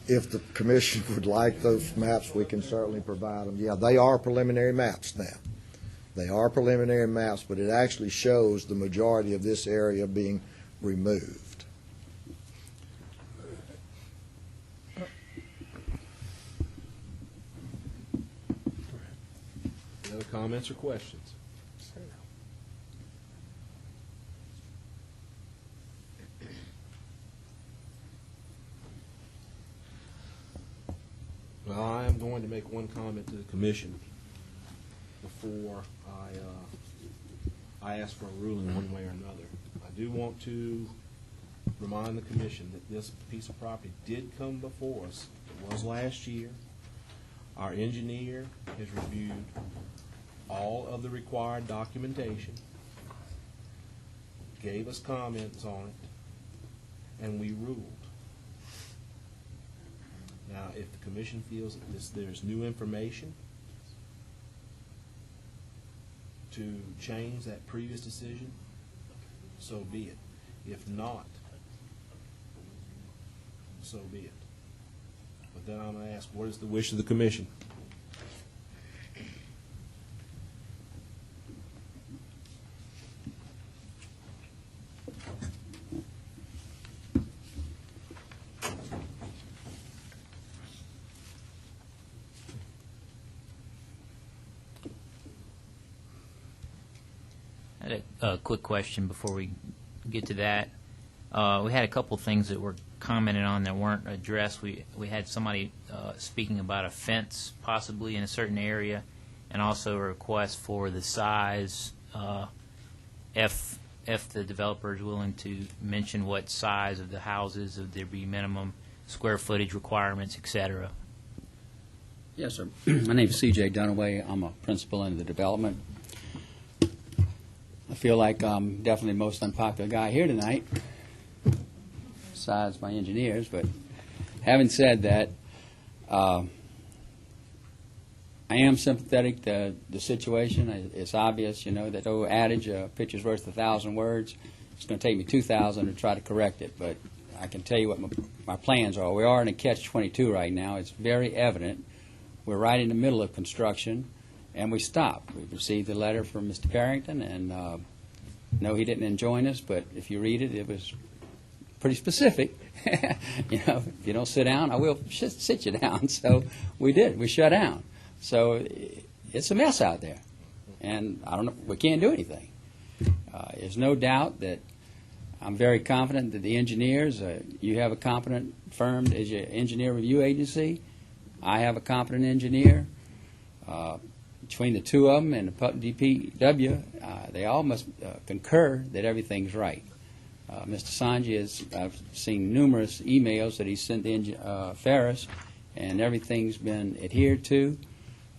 If the commission would like those maps, we can certainly provide them. Yeah, they are preliminary maps now. They are preliminary maps, but it actually shows the majority of this area being removed. Any other comments or questions? Well, I am going to make one comment to the commission before I ask for a ruling one way or another. I do want to remind the commission that this piece of property did come before us. It was last year. Our engineer has reviewed all of the required documentation, gave us comments on it, and we ruled. Now, if the commission feels that there's new information to change that previous decision, so be it. If not, so be it. But then I'm going to ask, what is the wish of the commission? I had a quick question before we get to that. We had a couple things that were commented on that weren't addressed. We had somebody speaking about a fence possibly in a certain area, and also a request for the size, if the developer is willing to mention what size of the houses, if there be minimum square footage requirements, et cetera. Yes, sir. My name is C.J. Dunaway. I'm a principal in the development. I feel like I'm definitely the most unpopular guy here tonight, besides my engineers. But having said that, I am sympathetic to the situation. It's obvious, that old adage, a picture's worth 1,000 words. It's going to take me 2,000 to try to correct it. But I can tell you what my plans are. We are in a catch-22 right now. It's very evident. We're right in the middle of construction, and we stopped. We've received a letter from Mr. Carrington, and no, he didn't enjoin us, but if you read it, it was pretty specific. If you don't sit down, I will sit you down. So we did. We shut down. So it's a mess out there, and I don't know. We can't do anything. There's no doubt that I'm very confident that the engineers, you have a competent firm as your engineer review agency. I have a competent engineer. Between the two of them and the DPW, they all must concur that everything's right. Mr. Sanji I've seen numerous emails that he sent to Ferris, and everything's been adhered to.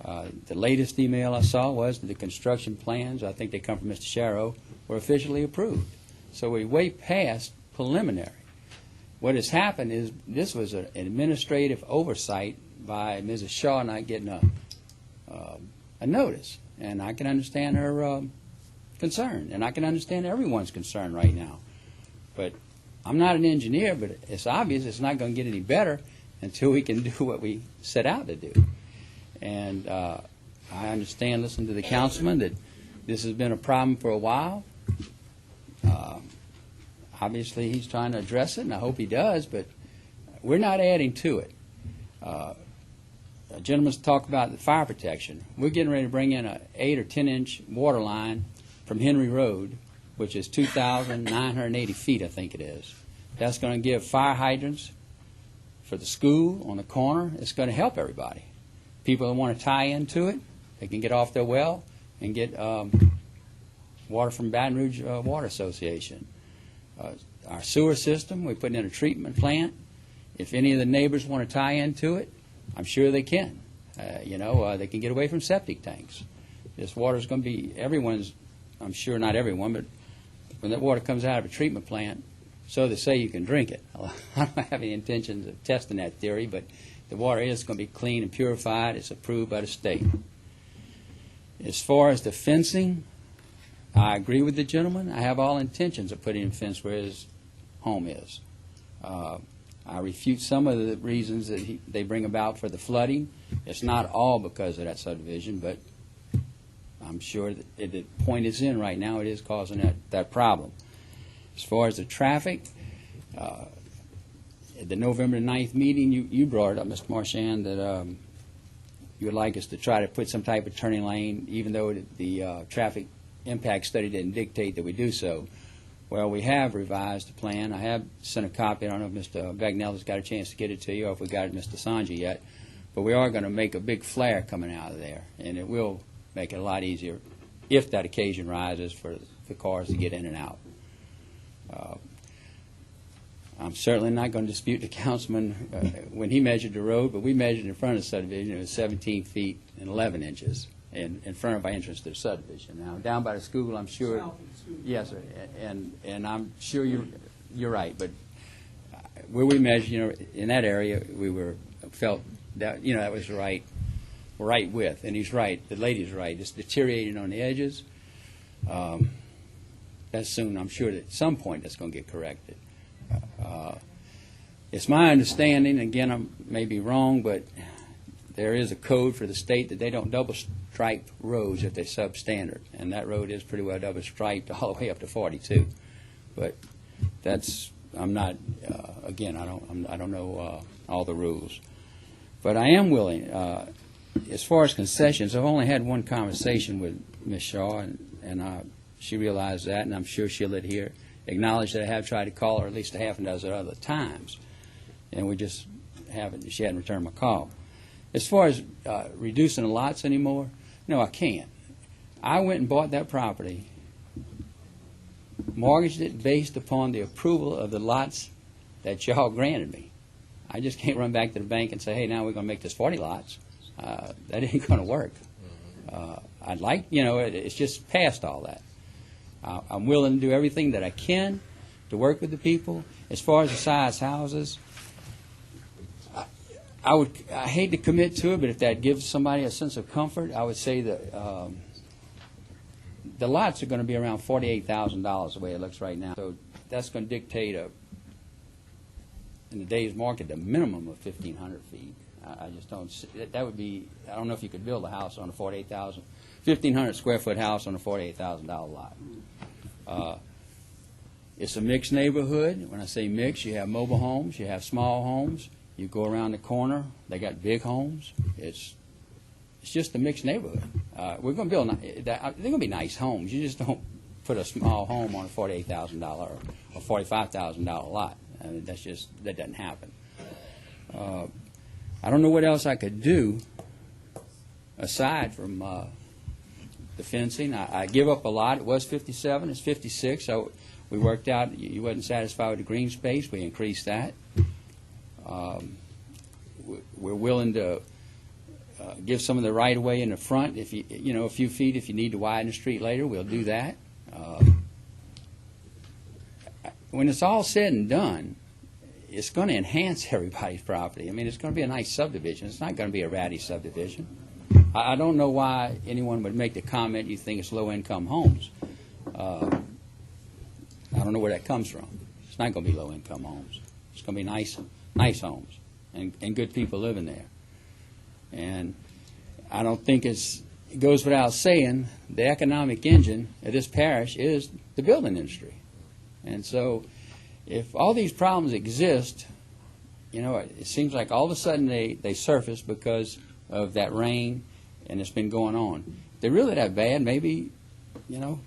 The latest email I saw was that the construction plans, I think they come from Mr. Sharrow, were officially approved. So we're way past preliminary. What has happened is this was an administrative oversight by Mrs. Shaw and I getting a notice, and I can understand her concern, and I can understand everyone's concern right now. But I'm not an engineer, but it's obvious it's not going to get any better until we can do what we set out to do. And I understand, listening to the councilman, that this has been a problem for a while. Obviously, he's trying to address it, and I hope he does, but we're not adding to it. A gentleman's talked about the fire protection. We're getting ready to bring in an 8 or 10-inch water line from Henry Road, which is 2,980 feet, I think it is. That's going to give fire hydrants for the school on the corner. It's going to help everybody. People that want to tie into it, they can get off their well and get water from Baton Rouge Water Association. Our sewer system, we're putting in a treatment plant. If any of the neighbors want to tie into it, I'm sure they can. They can get away from septic tanks. This water's going to be everyone's, I'm sure not everyone, but when that water comes out of a treatment plant, so they say you can drink it. I don't have any intentions of testing that theory, but the water is going to be clean and purified. It's approved by the state. As far as the fencing, I agree with the gentleman. I have all intentions of putting a fence where his home is. I refute some of the reasons that they bring about for the flooding. It's not all because of that subdivision, but I'm sure that the point is in right now, it is causing that problem. As far as the traffic, at the November 9th meeting, you brought it up, Mr. Marchand, that you would like us to try to put some type of turning lane, even though the traffic impact study didn't dictate that we do so. Well, we have revised the plan. I have sent a copy. I don't know if Mr. Bagnell has got a chance to get it to you or if we got it Mr. Sanji yet. But we are going to make a big flare coming out of there, and it will make it a lot easier if that occasion rises for the cars to get in and out. I'm certainly not going to dispute the councilman when he measured the road, but we measured in front of the subdivision. It was 17 feet and 11 inches in front of our entrance to the subdivision. Now, down by the school, I'm sure. Yes, sir. And I'm sure you're right. But where we measured, in that area, we felt that that was right width. And he's right. The lady's right. It's deteriorating on the edges. That's soon. I'm sure that at some point that's going to get corrected. It's my understanding, again, I may be wrong, but there is a code for the state that they don't double stripe roads if they're substandard, and that road is pretty well double striped all the way up to 42. But I'm not. Again, I don't know all the rules, but I am willing. As far as concessions, I've only had one conversation with Ms. Shaw, and she realized that, and I'm sure she'll acknowledge that I have tried to call her at least a half a dozen other times, and she hadn't returned my call. As far as reducing the lots anymore, no, I can't. I went and bought that property, mortgaged it based upon the approval of the lots that y'all granted me. I just can't run back to the bank and say, hey, now we're going to make this 40 lots. That ain't going to work. I'd like, it's just past all that. I'm willing to do everything that I can to work with the people. As far as the size houses, I hate to commit to it, but if that gives somebody a sense of comfort, I would say that the lots are going to be around $48,000 the way it looks right now. So that's going to dictate in today's market, the minimum of 1,500 feet. I just don't see, that would be, I don't know if you could build a house on a 1,500 square foot house on a $48,000 lot. It's a mixed neighborhood. When I say mixed, you have mobile homes, you have small homes. You go around the corner, they got big homes. It's just a mixed neighborhood. We're going to build, they're going to be nice homes. You just don't put a small home on a $48,000 or $45,000 lot. I mean, that doesn't happen. I don't know what else I could do aside from the fencing. I give up a lot. It was 57, it's 56. So we worked out, you wasn't satisfied with the green space. We increased that. We're willing to give some of the right of way in the front. If a few feet, if you need to widen the street later, we'll do that. When it's all said and done, it's going to enhance everybody's property. I mean, it's going to be a nice subdivision. It's not going to be a ratty subdivision. I don't know why anyone would make the comment you think it's low-income homes. I don't know where that comes from. It's not going to be low-income homes. It's going to be nice homes and good people living there. And I don't think it goes without saying the economic engine of this parish is the building industry. And so if all these problems exist, it seems like all of a sudden they surface because of that rain and it's been going on. If they're really that bad, maybe, it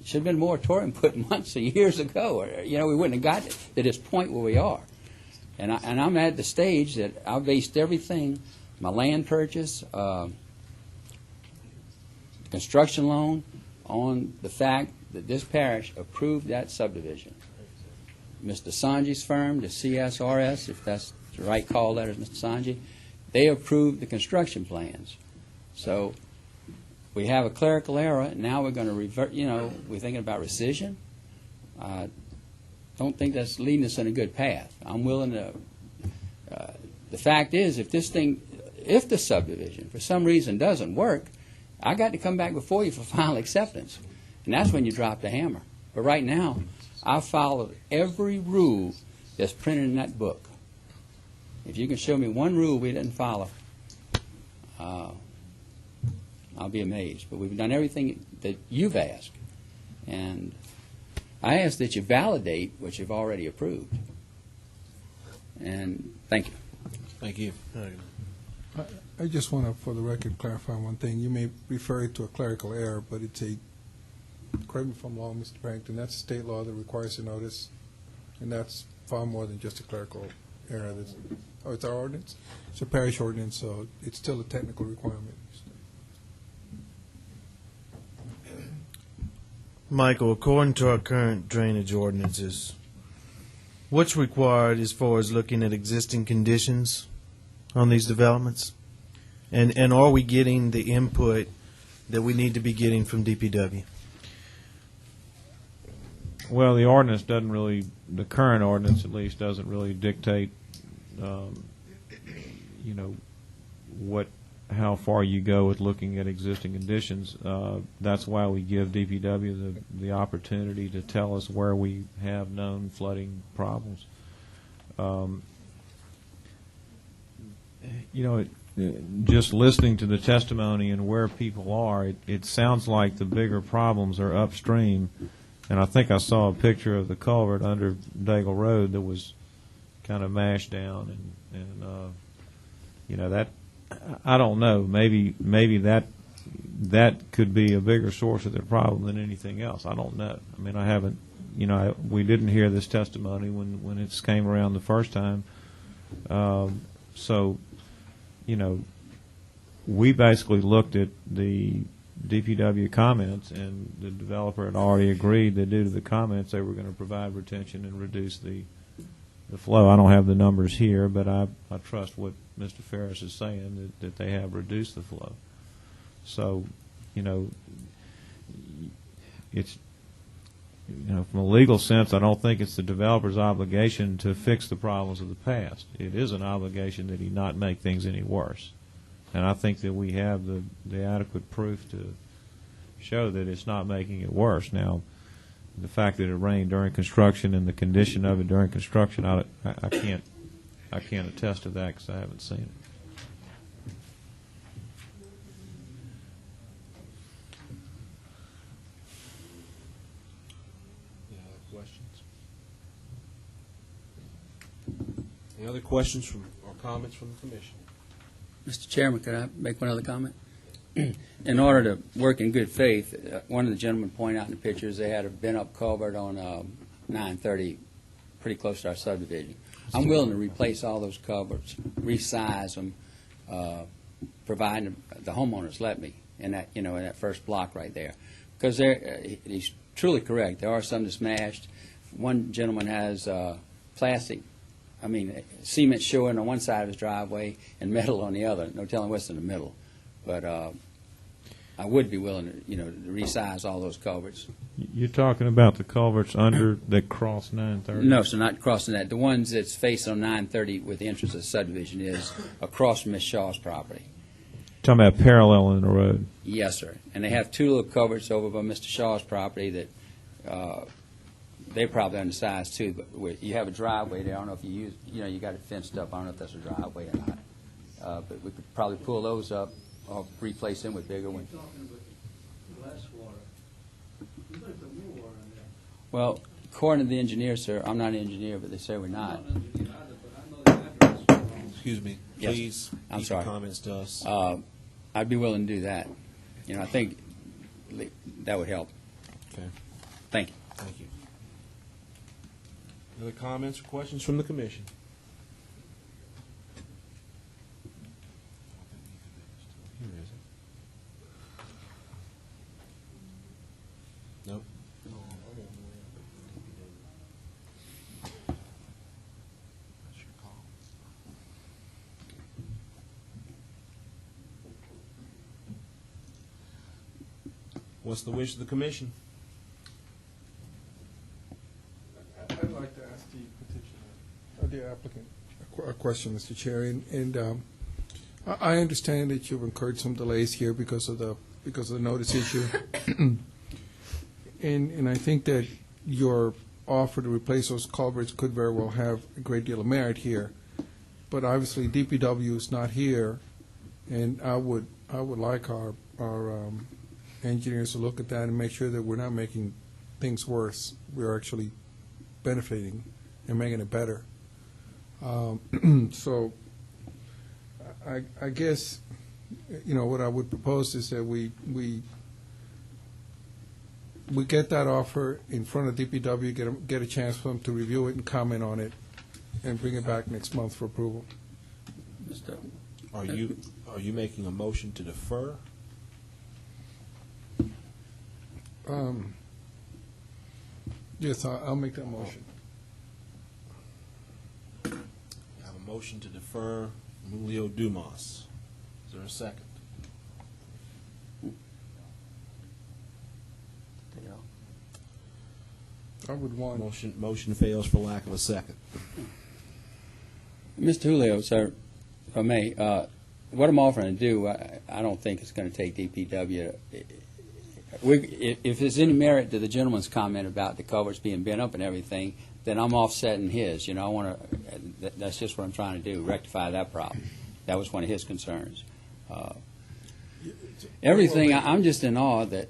should have been a moratorium put months or years ago. Or, we wouldn't have got to this point where we are. And I'm at the stage that I've based everything, my land purchase, construction loan, on the fact that this parish approved that subdivision. Mr. Sanji's firm, the CSRS, if that's the right call letters, Mr. Sanji, they approved the construction plans. So we have a clerical error. Now we're going to revert, we're thinking about rescission. Don't think that's leading us in a good path. I'm willing to, the fact is, if the subdivision for some reason doesn't work, I got to come back before you for final acceptance. And that's when you drop the hammer. But right now, I've followed every rule that's printed in that book. If you can show me one rule we didn't follow, I'll be amazed. But we've done everything that you've asked. And I ask that you validate what you've already approved. And thank you. Thank you. I just want to, for the record, clarify one thing. You may refer to a clerical error, but it's correct me if I'm wrong, Mr. Barrington, that's state law that requires a notice, and that's far more than just a clerical error. It's our ordinance? It's a parish ordinance, so it's still a technical requirement. Michael, according to our current drainage ordinances, What's required as far as looking at existing conditions on these developments? And are we getting the input that we need to be getting from DPW? Well, the ordinance doesn't really, the current ordinance at least, doesn't really dictate, how far you go with looking at existing conditions. That's why we give DPW the opportunity to tell us where we have known flooding problems. Just listening to the testimony and where people are, it sounds like the bigger problems are upstream. And I think I saw a picture of the culvert under Daigle Road that was kind of mashed down, and that, I don't know. Maybe that could be a bigger source of the problem than anything else. I don't know. I mean, I haven't. We didn't hear this testimony when it came around the first time. So, we basically looked at the DPW comments, and the developer had already agreed that due to the comments they were going to provide retention and reduce the flow. I don't have the numbers here, but I trust what Mr. Ferris is saying, that they have reduced the flow. So, it's, from a legal sense, I don't think it's the developer's obligation to fix the problems of the past. It is an obligation that he not make things any worse. And I think that we have the adequate proof to show that it's not making it worse. Now, the fact that it rained during construction and the condition of it during construction, I can't attest to that because I haven't seen it. Any other questions? Any other questions or comments from the commission? Mr. Chairman, could I make one other comment? In order to work in good faith, one of the gentlemen pointed out in the pictures they had a bent-up culvert on 930 pretty close to our subdivision. I'm willing to replace all those culverts, resize them, providing the homeowners let me in that first block right there. Because he's truly correct. There are some that's smashed. One gentleman has cement showing on one side of his driveway and metal on the other. No telling what's in the middle. But I would be willing to, to resize all those culverts. You're talking about the culverts under that cross 930? No, so not crossing that. The ones that's facing on 930 with the entrance of the subdivision is across from Ms. Shaw's property. Talking about parallel in the road? Yes, sir. And they have two little culverts over by Mr. Shaw's property that they're probably undersized too. But you have a driveway there. I don't know if you use, you got it fenced up. I don't know if that's a driveway or not. But we could probably pull those up or replace them with bigger ones. Well, according to the engineer, sir, I'm not an engineer, but they say we're not. Excuse me. Yes. Please I'm keep sorry. your comments to us. I'd be willing to do that. I think that would help. Okay. Thank you. Thank you. Other comments or questions from the commission? Here is it. Nope. That's your call. What's the wish of the commission? I'd like to ask the petitioner, the applicant, a question, Mr. Chair. And I understand that you've incurred some delays here because of the notice issue. And I think that your offer to replace those culverts could very well have a great deal of merit here. But obviously DPW is not here, and I would like our engineers to look at that and make sure that we're not making things worse. We're actually benefiting and making it better. So I guess, what I would propose is that we get that offer in front of DPW, get a chance for them to review it and comment on it, and bring it back next month for approval. Are you making a motion to defer? Yes, I'll make that motion. Motion to defer, Julio Dumas. Is there a second? I would want. Motion fails for lack of a second. Mr. Julio, sir, if I may, what I'm offering to do, I don't think it's going to take DPW. If there's any merit to the gentleman's comment about the culverts being bent up and everything, then I'm offsetting his. You know, I want to. That's just what I'm trying to do, rectify that problem. That was one of his concerns. Everything. I'm just in awe that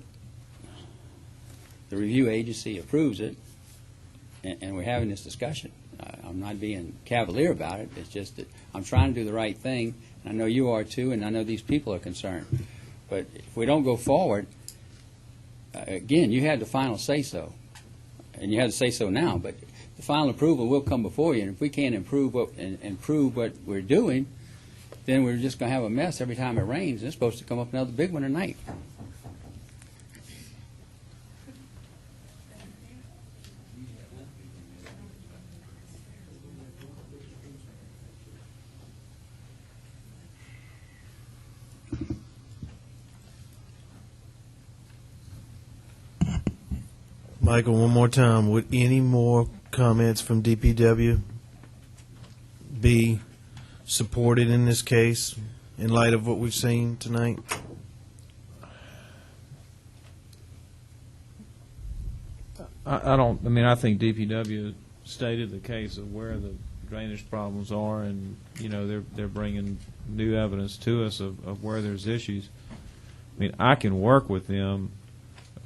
the review agency approves it, and we're having this discussion. I'm not being cavalier about it. It's just that I'm trying to do the right thing, and I know you are too, and I know these people are concerned. But if we don't go forward, again, you had the final say-so, and you have to say so now, but the final approval will come before you, and if we can't improve improve what we're doing, then we're just going to have a mess every time it rains. It's supposed to come up another big one tonight. Michael, one more time. Would any more comments from DPW be supported in this case in light of what we've seen tonight? I think DPW stated the case of where the drainage problems are, and, you know, they're bringing new evidence to us of where there's issues. I mean, I can work with them.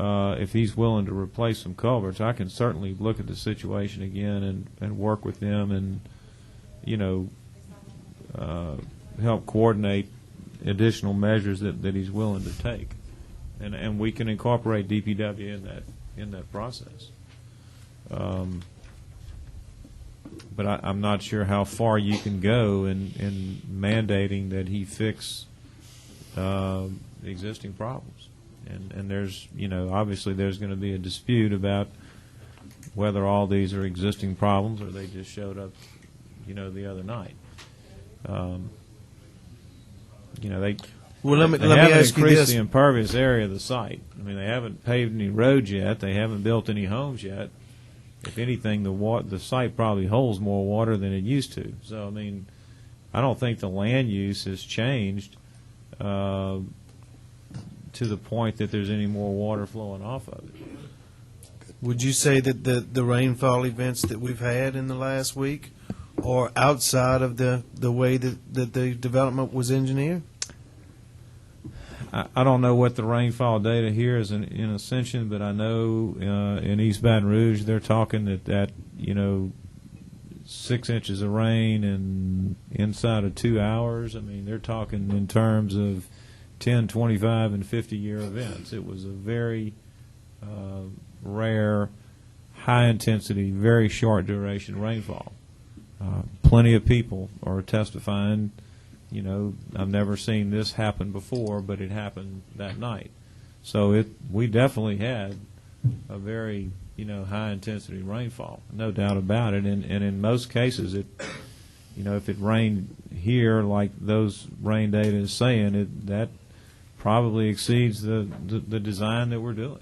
If he's willing to replace some culverts, I can certainly look at the situation again and work with them and, you know, help coordinate additional measures that he's willing to take. And we can incorporate DPW in that process. But I'm not sure how far you can go in mandating that he fix the existing problems. And there's, you know, obviously there's going to be a dispute about whether all these are existing problems or they just showed up, you know, the other night. You know, they let me haven't ask you increased this. the impervious area of the site. I mean, they haven't paved any roads yet. They haven't built any homes yet. If anything, the site probably holds more water than it used to. So, I mean, I don't think the land use has changed to the point that there's any more water flowing off of it. Would you say that the rainfall events that we've had in the last week are outside of the way that the development was engineered? I don't know what the rainfall data here is in Ascension, but I know in East Baton Rouge they're talking that you know, 6 inches of rain in inside of 2 hours. I mean, they're talking in terms of 10, 25, and 50-year events. It was a very rare, high-intensity, very short-duration rainfall. Plenty of people are testifying, you know, I've never seen this happen before, but it happened that night. So we definitely had a very, you know, high-intensity rainfall, no doubt about it. And in most cases, you know, if it rained here like those rain data is saying, that probably exceeds the design that we're doing.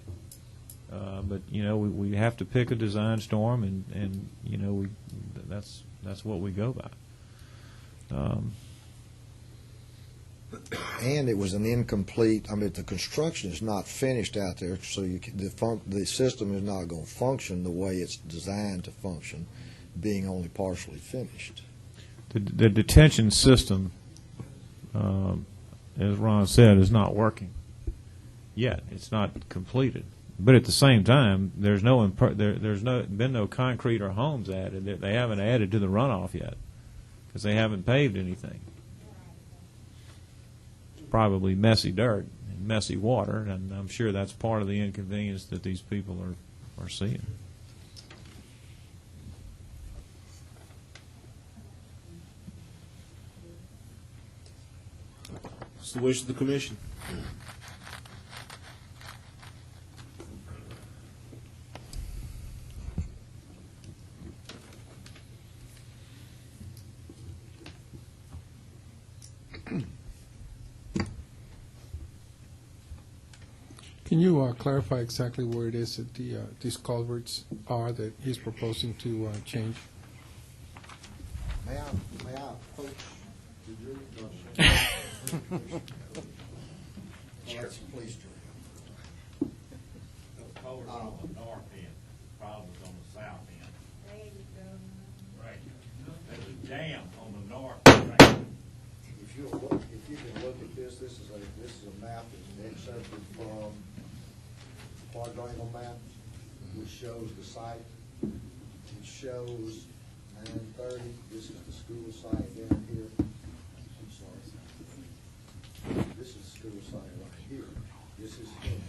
But, you know, we have to pick a design storm, and you know, that's what we go by. And it was an incomplete, I mean, the construction is not finished out there, so the system is not going to function the way it's designed to function, being only partially finished. The detention system, as Ron said, is not working yet. It's not completed. But at the same time, there's been no concrete or homes added. They haven't added to the runoff yet because they haven't paved anything. It's probably messy dirt and messy water, and I'm sure that's part of the inconvenience that these people are seeing. What's the wish of the commission? Can you clarify exactly where it is that these culverts are that he's proposing to change? May I approach the jury? That's the police jury. The culvert's on the north end, problem's on the south end. There you go. Right. There's a jam on the north. Right. If you can look at this, this is a map that's excerpted from quadrangle map, which shows the site. It shows 930. This is the school site down here. I'm sorry. This is the school site right here. This is him.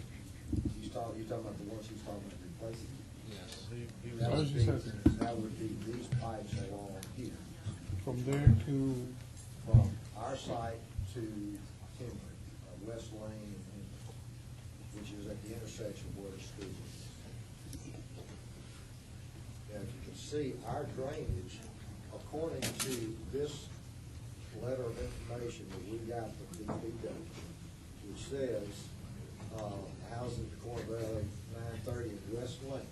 You're talking about the ones he's talking about replacing? Yes. That would be these pipes along here. From there to? From our site to Henry, West Lane and Henry, which is at the intersection where the school is. Now, as you can see, our drainage, according to this letter of information that we got from DPW, which says, houses at the corner of LA 930 and West Lane,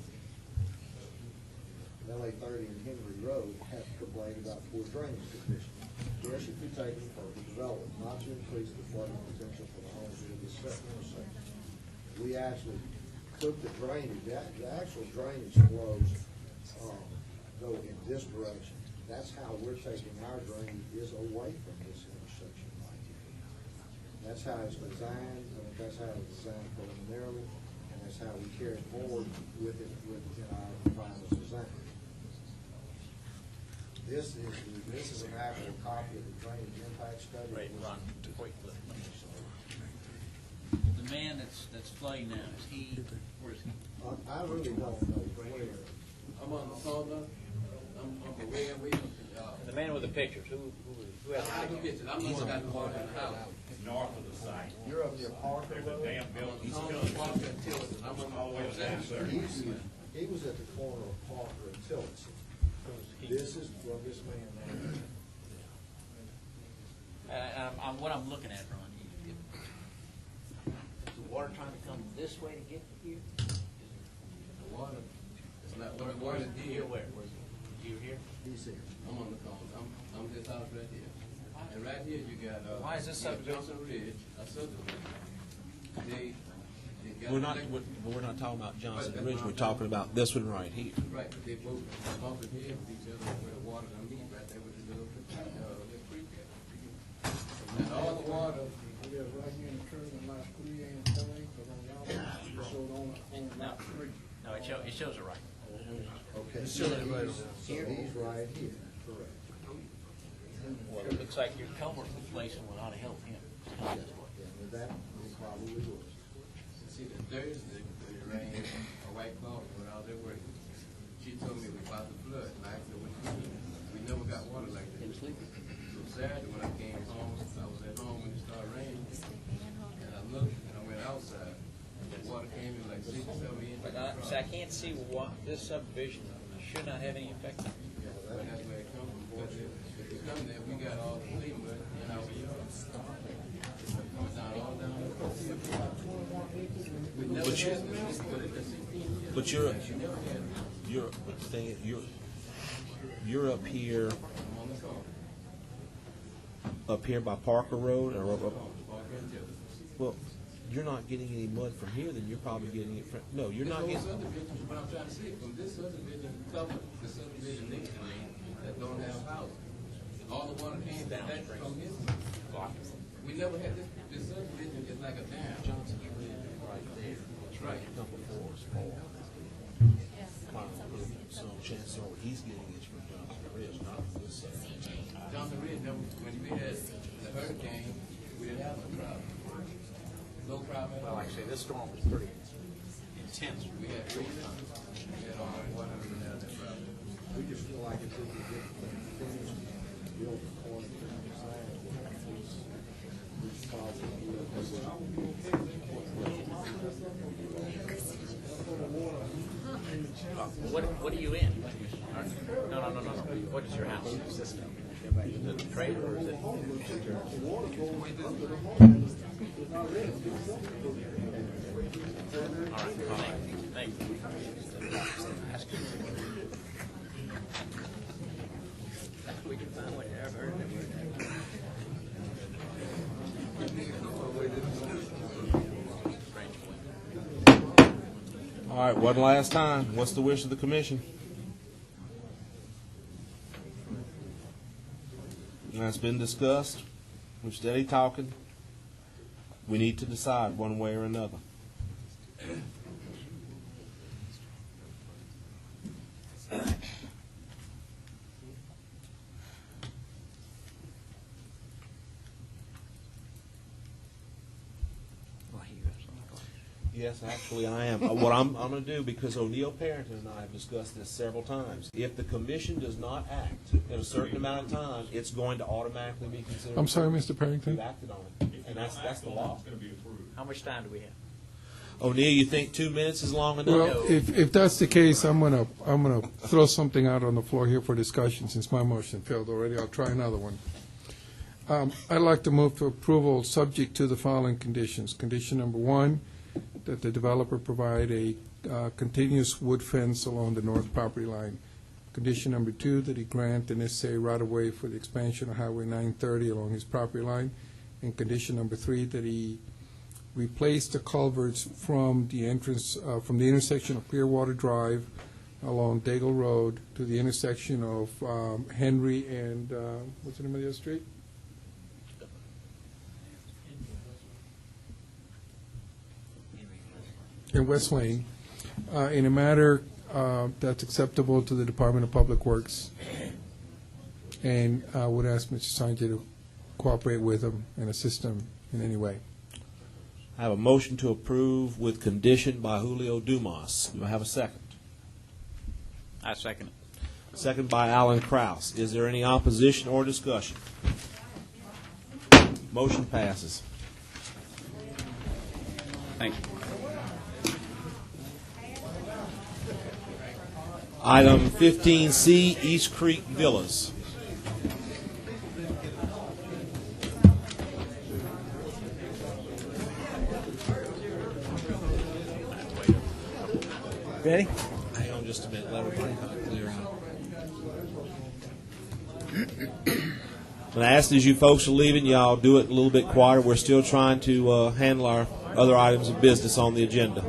LA 30 and Henry Road have complained about poor drainage conditions. There should be taken further development, not to increase the flooding potential for the homes in this intersection. We actually took the drainage, the actual drainage flows go in this direction. That's how we're taking our drainage, is away from this intersection right here. That's how it's designed, that's how it's designed preliminarily, and that's how we carry forward with it within our final design. This is an actual copy of the drainage impact study. Right, Ron, quickly. The man that's flooding now, is he, where is he? I really don't know where. I'm on the phone, I'm aware, The man with the pictures, who has the pictures? I'm the one that got the water in the house. North of the site. You're up near Parker There's Road? a damn building. He's on Parker and Tilton. I'm on All the way the down there. He was at the corner of Parker and Tillotson. This is from this man there. What I'm looking at, Ron, is the water trying to come this way to get here? The water, it's not, the water is here. Where? You here? He's here. I'm on the phone. I'm this house right here. And right here you got, Why is this subdivision? Johnson Ridge, a subdivision. They got. We're not talking about Johnson Ridge, we're talking about this one right here. Right, but they both bump it here with each other where the water gonna meet right there with the little creek. And all the water. Yeah, right here in the curve in lot 3A and 4A, because on y'all, it showed on lot 3. No, it shows it right. Okay. So So he's right here, correct. Well, it looks like your culvert replacement would ought to help him. Yeah, that probably would. See, the Thursday, when it rained, a white cloud went out there working. She told me about the flood, and I said, what you mean? We never got water like that. So Saturday, when I came home, I was at home when it started raining, and I looked, and I went outside, and the water came in like 6 or 7 inches. But I can't see why this subdivision should not have any effect on it. But that's where it comes from, because if you come there, we got all the clean mud in our yard. Coming down all down. We never had this, But you're the thing is, you're up here by Parker Road, or well, you're not getting any mud from here. Then you're probably getting it from. No, you're not getting. What I'm trying to say, from this subdivision, cover the subdivision next to me that don't have houses. All the water came down from this. We never had this subdivision is like a dam. Johnson's Ridge right there. That's right. Number 4 is full. So chances are what he's getting is from Johnson Ridge, not from this side. Johnson Ridge, when we had the hurricane, we didn't have no problem. No problem at all. Well, like I say, this storm was pretty intense. We had 3 times. We had all that water, we didn't have that problem. We just feel like it's a different things, built according to the design. What are you in? No. What is your house? Is it a trailer or is it? All right, thank you. We can find what you ever heard of it. All right, one last time. What's the wish of the commission? That's been discussed. We're steady talking. We need to decide one way or another. Yes, actually, I am. What I'm going to do, because O'Neill Parrington and I have discussed this several times, if the commission does not act in a certain amount of time, it's going to automatically be considered. I'm sorry, Mr. Parrington? We've acted on it, and that's the law. How much time do we have? O'Neill, you think 2 minutes is long enough? Well, if that's the case, I'm gonna throw something out on the floor here for discussion, since my motion failed already. I'll try another one. I'd like to move to approval subject to the following conditions. Condition number 1, that the developer provide a continuous wood fence along the north property line. Condition number 2, that he grant the necessary right-of-way for the expansion of Highway 930 along his property line. And condition number 3, that he replace the culverts from the entrance, from the intersection of Clearwater Drive along Daigle Road to the intersection of Henry and, what's the name of the other street? In West Lane, in a manner that's acceptable to the Department of Public Works. And I would ask Mr. Sanjay to cooperate with him and assist him in any way. I have a motion to approve with condition by Julio Dumas. Do I have a second? I second it. Second by Alan Kraus. Is there any opposition or discussion? Motion passes. Thank you. Item 15C, East Creek Villas. Ready? Hang on just a minute. Let everybody kind of clear out. And ask as you folks are leaving, y'all do it a little bit quieter. We're still trying to handle our other items of business on the agenda.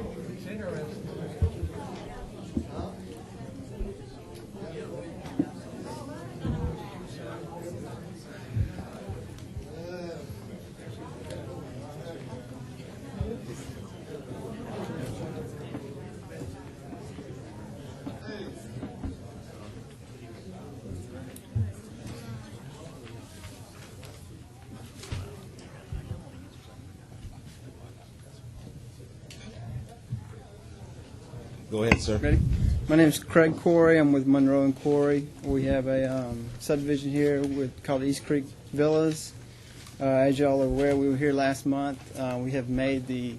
Go ahead, sir. Ready? My name is Craig Corey. I'm with Monroe and Corey. We have a subdivision here called East Creek Villas. As y'all are aware, we were here last month. We have made the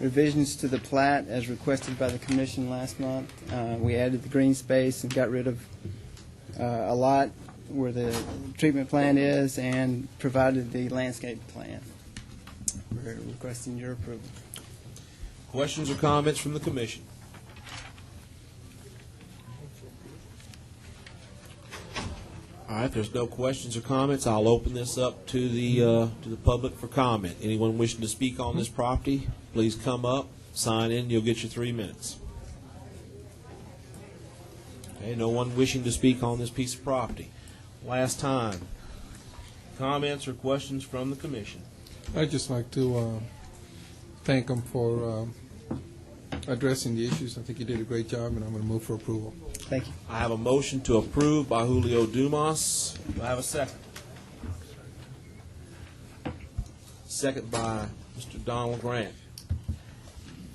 revisions to the plat as requested by the commission last month. We added the green space and got rid of a lot where the treatment plant is and provided the landscape plan. We're requesting your approval. Questions or comments from the commission? All right, if there's no questions or comments, I'll open this up to the public for comment. Anyone wishing to speak on this property, please come up, sign in, you'll get your 3 minutes. Okay, no one wishing to speak on this piece of property. Last time, comments or questions from the commission? I'd just like to thank them for addressing the issues. I think you did a great job, and I'm going to move for approval. Thank you. I have a motion to approve by Julio Dumas. Do I have a second? Second by Mr. Donald Grant.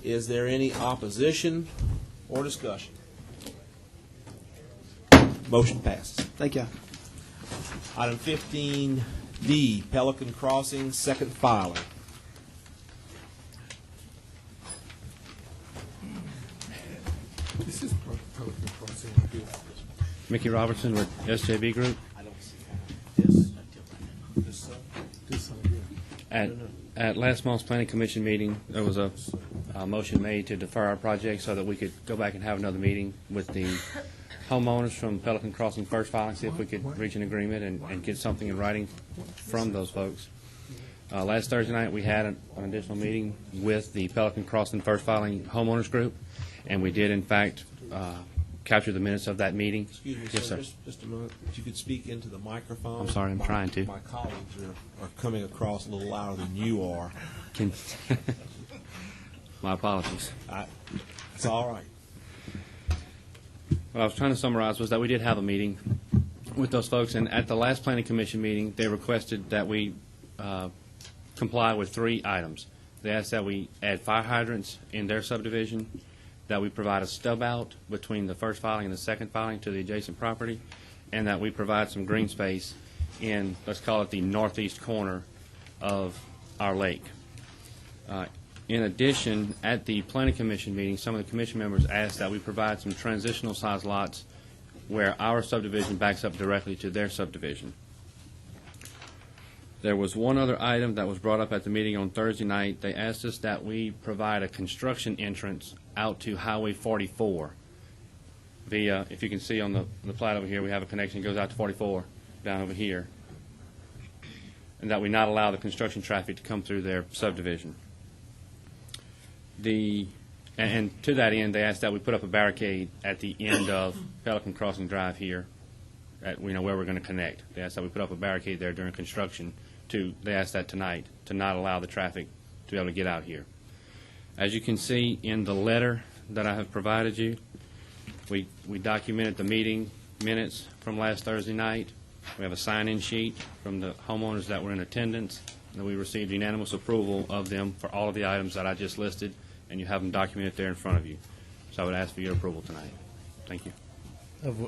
Is there any opposition or discussion? Motion passes. Thank you. Item 15D, Pelican Crossing, second filer. This is Pelican Crossing. Mickey Robertson with SJB Group. At last month's planning commission meeting, there was a motion made to defer our project so that we could go back and have another meeting with the homeowners from Pelican Crossing first filing, see if we could reach an agreement and get something in writing from those folks. Last Thursday night, we had an additional meeting with the Pelican Crossing first filing homeowners group, and we did, in fact, capture the minutes of that meeting. Excuse me, yes, sir. sir. Just a moment. If you could speak into the microphone. I'm sorry, I'm trying to. My colleagues are coming across a little louder than you are. My apologies. It's all right. What I was trying to summarize was that we did have a meeting with those folks, and at the last planning commission meeting, they requested that we comply with 3 items. They asked that we add fire hydrants in their subdivision, that we provide a stub out between the first filing and the second filing to the adjacent property, and that we provide some green space in, let's call it the northeast corner of our lake. In addition, at the planning commission meeting, some of the commission members asked that we provide some transitional size lots where our subdivision backs up directly to their subdivision. There was one other item that was brought up at the meeting on Thursday night. They asked us that we provide a construction entrance out to Highway 44 via, if you can see on the plat over here, we have a connection that goes out to 44 down over here, and that we not allow the construction traffic to come through their subdivision. And to that end, they asked that we put up a barricade at the end of Pelican Crossing Drive here, at where we're going to connect. They asked that we put up a barricade there during construction. They asked that tonight to not allow the traffic to be able to get out here. As you can see in the letter that I have provided you, we documented the meeting minutes from last Thursday night. We have a sign-in sheet from the homeowners that were in attendance, and we received unanimous approval of them for all of the items that I just listed, and you have them documented there in front of you. So I would ask for your approval tonight. Thank you.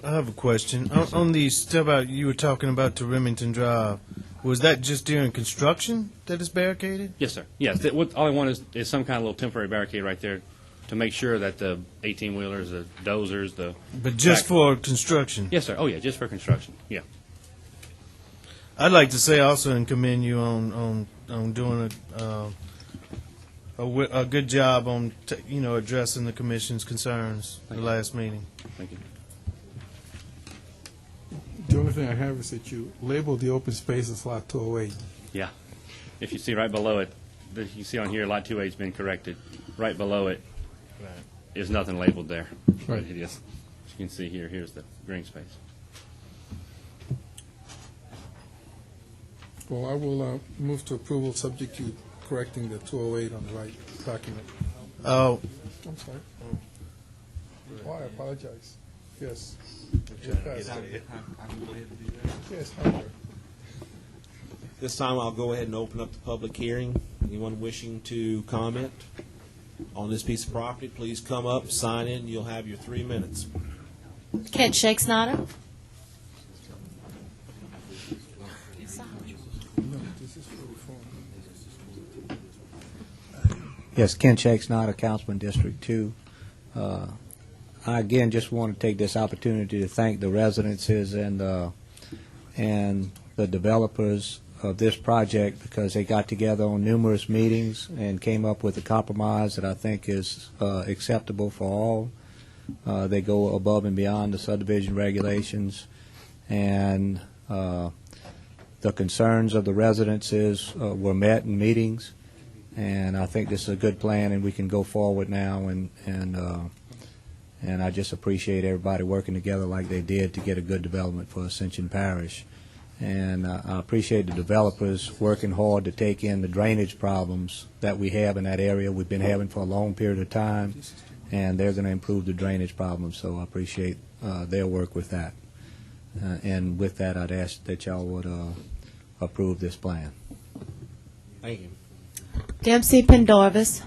I have a question. On the step out you were talking about to Remington Drive, was that just during construction that it's barricaded? Yes, sir. Yes. All I want is some kind of little temporary barricade right there to make sure that the 18-wheelers, the dozers, the... But just for construction? Yes, sir. Oh, yeah, just for construction. Yeah. I'd like to say also and commend you on doing a good job on addressing the commission's concerns at the last meeting. Thank you. The only thing I have is that you labeled the open space as Lot 208. Yeah. If you see right below it, you see on here, Lot 2A has been corrected. Right below it is nothing labeled there. Right. It is. As you can see here, here's the green space. Well, I will move to approval subject to correcting the 208 on the right document. Oh. I'm sorry. Oh, I apologize. Yes. Yes, This time I'll go ahead and open up the public hearing. Anyone wishing to comment on this piece of property, please come up, sign in, you'll have your 3 minutes. Kent Shakespeare. Yes, Ken Shakespeare, Councilman District 2. I again just want to take this opportunity to thank the residences and the developers of this project, because they got together on numerous meetings and came up with a compromise that I think is acceptable for all. They go above and beyond the subdivision regulations, and the concerns of the residences were met in meetings, and I think this is a good plan, and we can go forward now, and I just appreciate everybody working together like they did to get a good development for Ascension Parish. And I appreciate the developers working hard to take in the drainage problems that we have in that area. We've been having for a long period of time, and they're going to improve the drainage problems, so I appreciate their work with that. And with that, I'd ask that y'all would approve this plan. Thank you. Dempsey Pendorvis.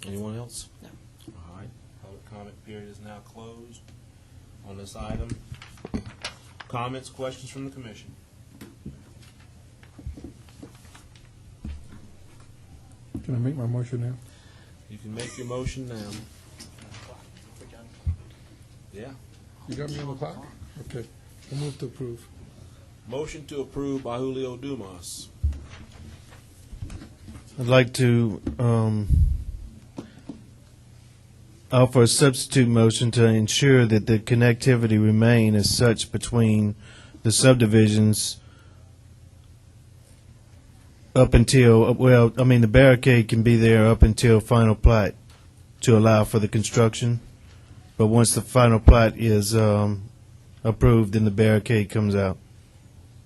Anyone else? No. All right. Public comment period is now closed on this item. Comments, questions from the commission? Can I make my motion now? You can make your motion now. Yeah. You got me on the clock? Okay. I move to approve. Motion to approve by Julio Dumas. I'd like to offer a substitute motion to ensure that the connectivity remain as such between the subdivisions up until, well, I mean, the barricade can be there up until final plat to allow for the construction. But once the final plat is approved, then the barricade comes out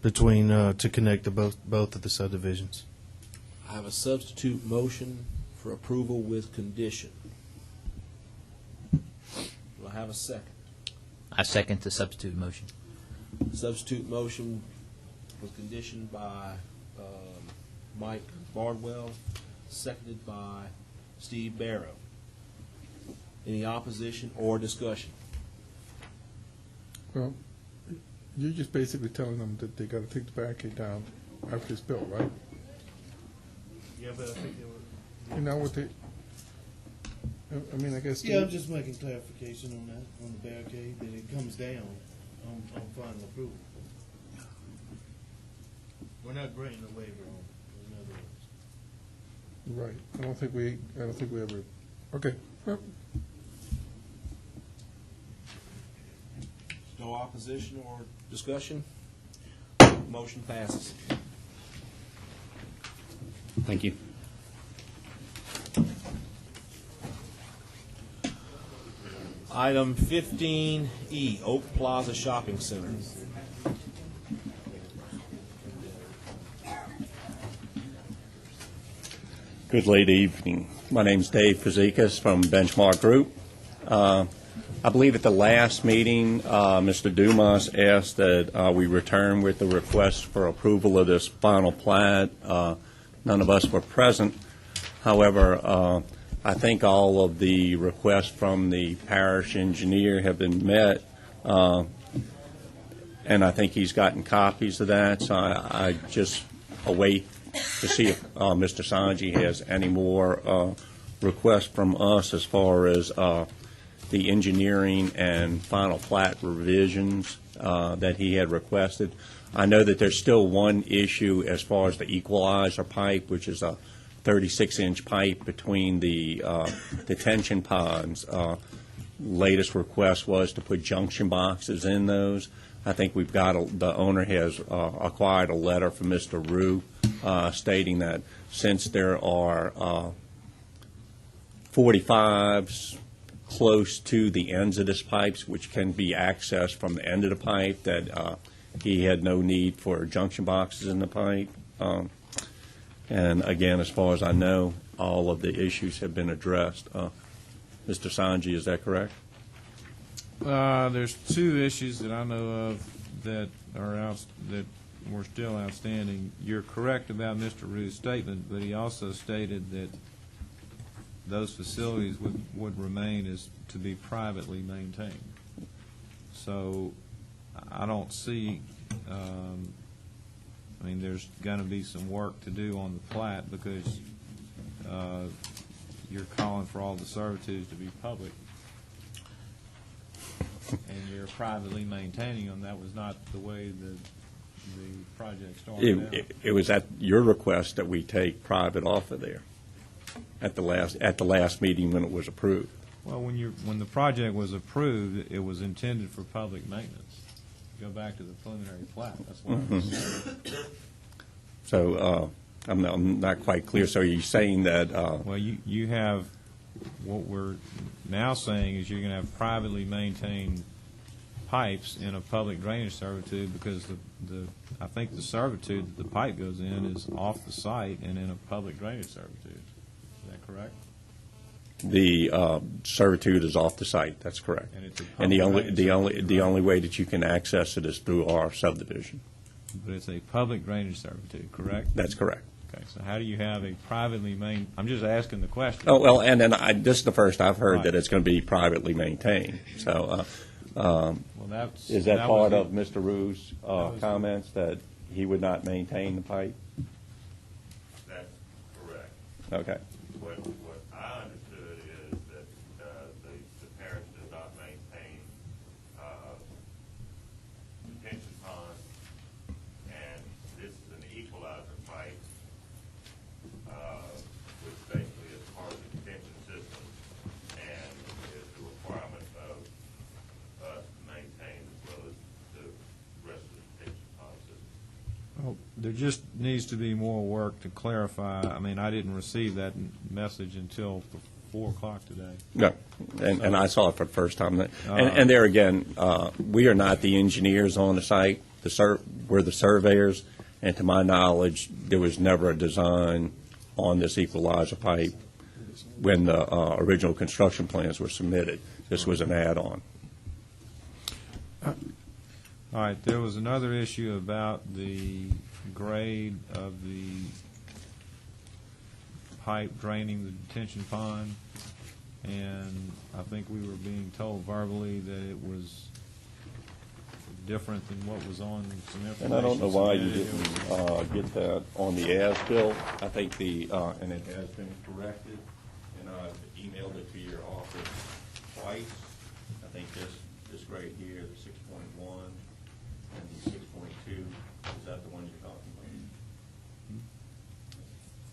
between, to connect the both of the subdivisions. I have a substitute motion for approval with condition. Do I have a second? I second the substitute motion. Substitute motion was conditioned by Mike Bardwell, seconded by Steve Barrow. Any opposition or discussion? Well, you're just basically telling them that they got to take the barricade down after it's built, right? Yeah, but I think they were. You know what they, I mean, I guess. Yeah, I'm just making clarification on that, on the barricade, that it comes down on final approval. We're not granting a waiver on, in other words. Right. I don't think we ever, okay. Well, No opposition or discussion? Motion passes. Thank you. Item 15E, Oak Plaza Shopping Center. Good late evening. My name's Dave Fazekas from Benchmark Group. I believe at the last meeting, Mr. Dumas asked that we return with the request for approval of this final plat. None of us were present. However, I think all of the requests from the parish engineer have been met, and I think he's gotten copies of that. So I just await to see if Mr. Sanji has any more requests from us as far as the engineering and final plat revisions that he had requested. I know that there's still one issue as far as the equalizer pipe, which is a 36-inch pipe between the detention ponds. Latest request was to put junction boxes in those. I think we've got the owner has acquired a letter from Mr. Rue stating that since there are 45s close to the ends of this pipes, which can be accessed from the end of the pipe, that he had no need for junction boxes in the pipe. And again, as far as I know, all of the issues have been addressed. Mr. Sanji, is that correct? There's two issues that I know of that are that were still outstanding. You're correct about Mr. Rue's statement, but he also stated that those facilities would remain as to be privately maintained. So I don't see, I mean, there's going to be some work to do on the plat because you're calling for all the servitudes to be public. And you're privately maintaining them. That was not the way the project started out. It was at your request that we take private off of there at the last meeting when it was approved. Well, when the project was approved, it was intended for public maintenance. Go back to the preliminary plat. That's what I was saying. So I'm not quite clear. So are you saying that? Well, you have what we're now saying is you're going to have privately maintained pipes in a public drainage servitude because I think the servitude that the pipe goes in is off the site and in a public drainage servitude. Is that correct? The servitude is off the site. That's correct. And the only way that you can access it is through our subdivision. But it's a public drainage servitude, correct? That's correct. Okay, so how do you have a privately maintained? I'm just asking the question. Oh well, and then this is the first I've heard that it's going to be privately maintained. So, is that part of Mr. Rue's comments that he would not maintain the pipe? That's correct. Okay. What I understood is that the parish does not maintain there just needs to be more work to clarify. I mean, I didn't receive that message until 4 o'clock today. No, and I saw it for the first time. And there again, we are not the engineers on the site. We're the surveyors, and to my knowledge, there was never a design on this equalizer pipe when the original construction plans were submitted. This was an add-on. All right, there was another issue about the grade of the pipe draining the detention pond, and I think we were being told verbally that it was different than what was on some information. And I don't know why you didn't get that on the as-built. I think and it has been corrected, and I've emailed it to your office twice. I think this grade here, the 6.1 and the 6.2, is that the one you're talking about?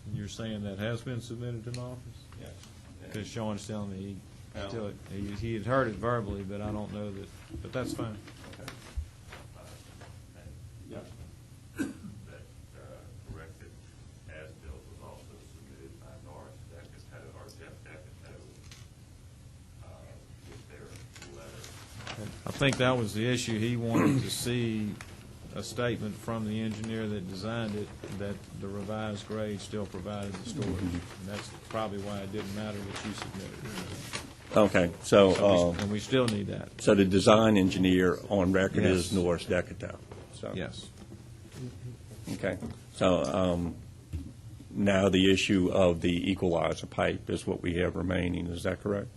And you're saying that has been submitted to my office? Yes. Because Sean's telling me he had heard it verbally, but I don't know that, but that's fine. Okay. Yeah. That corrected as-built was also submitted by Norris Decato, or Jeff Decato, with their letter. I think that was the issue. He wanted to see a statement from the engineer that designed it that the revised grade still provided the storage. And that's probably why it didn't matter that you submitted it. Okay, so. And we still need that. So the design engineer on record Yes. is Norris Decato. So. Yes. Okay, so now the issue of the equalizer pipe is what we have remaining, is that correct?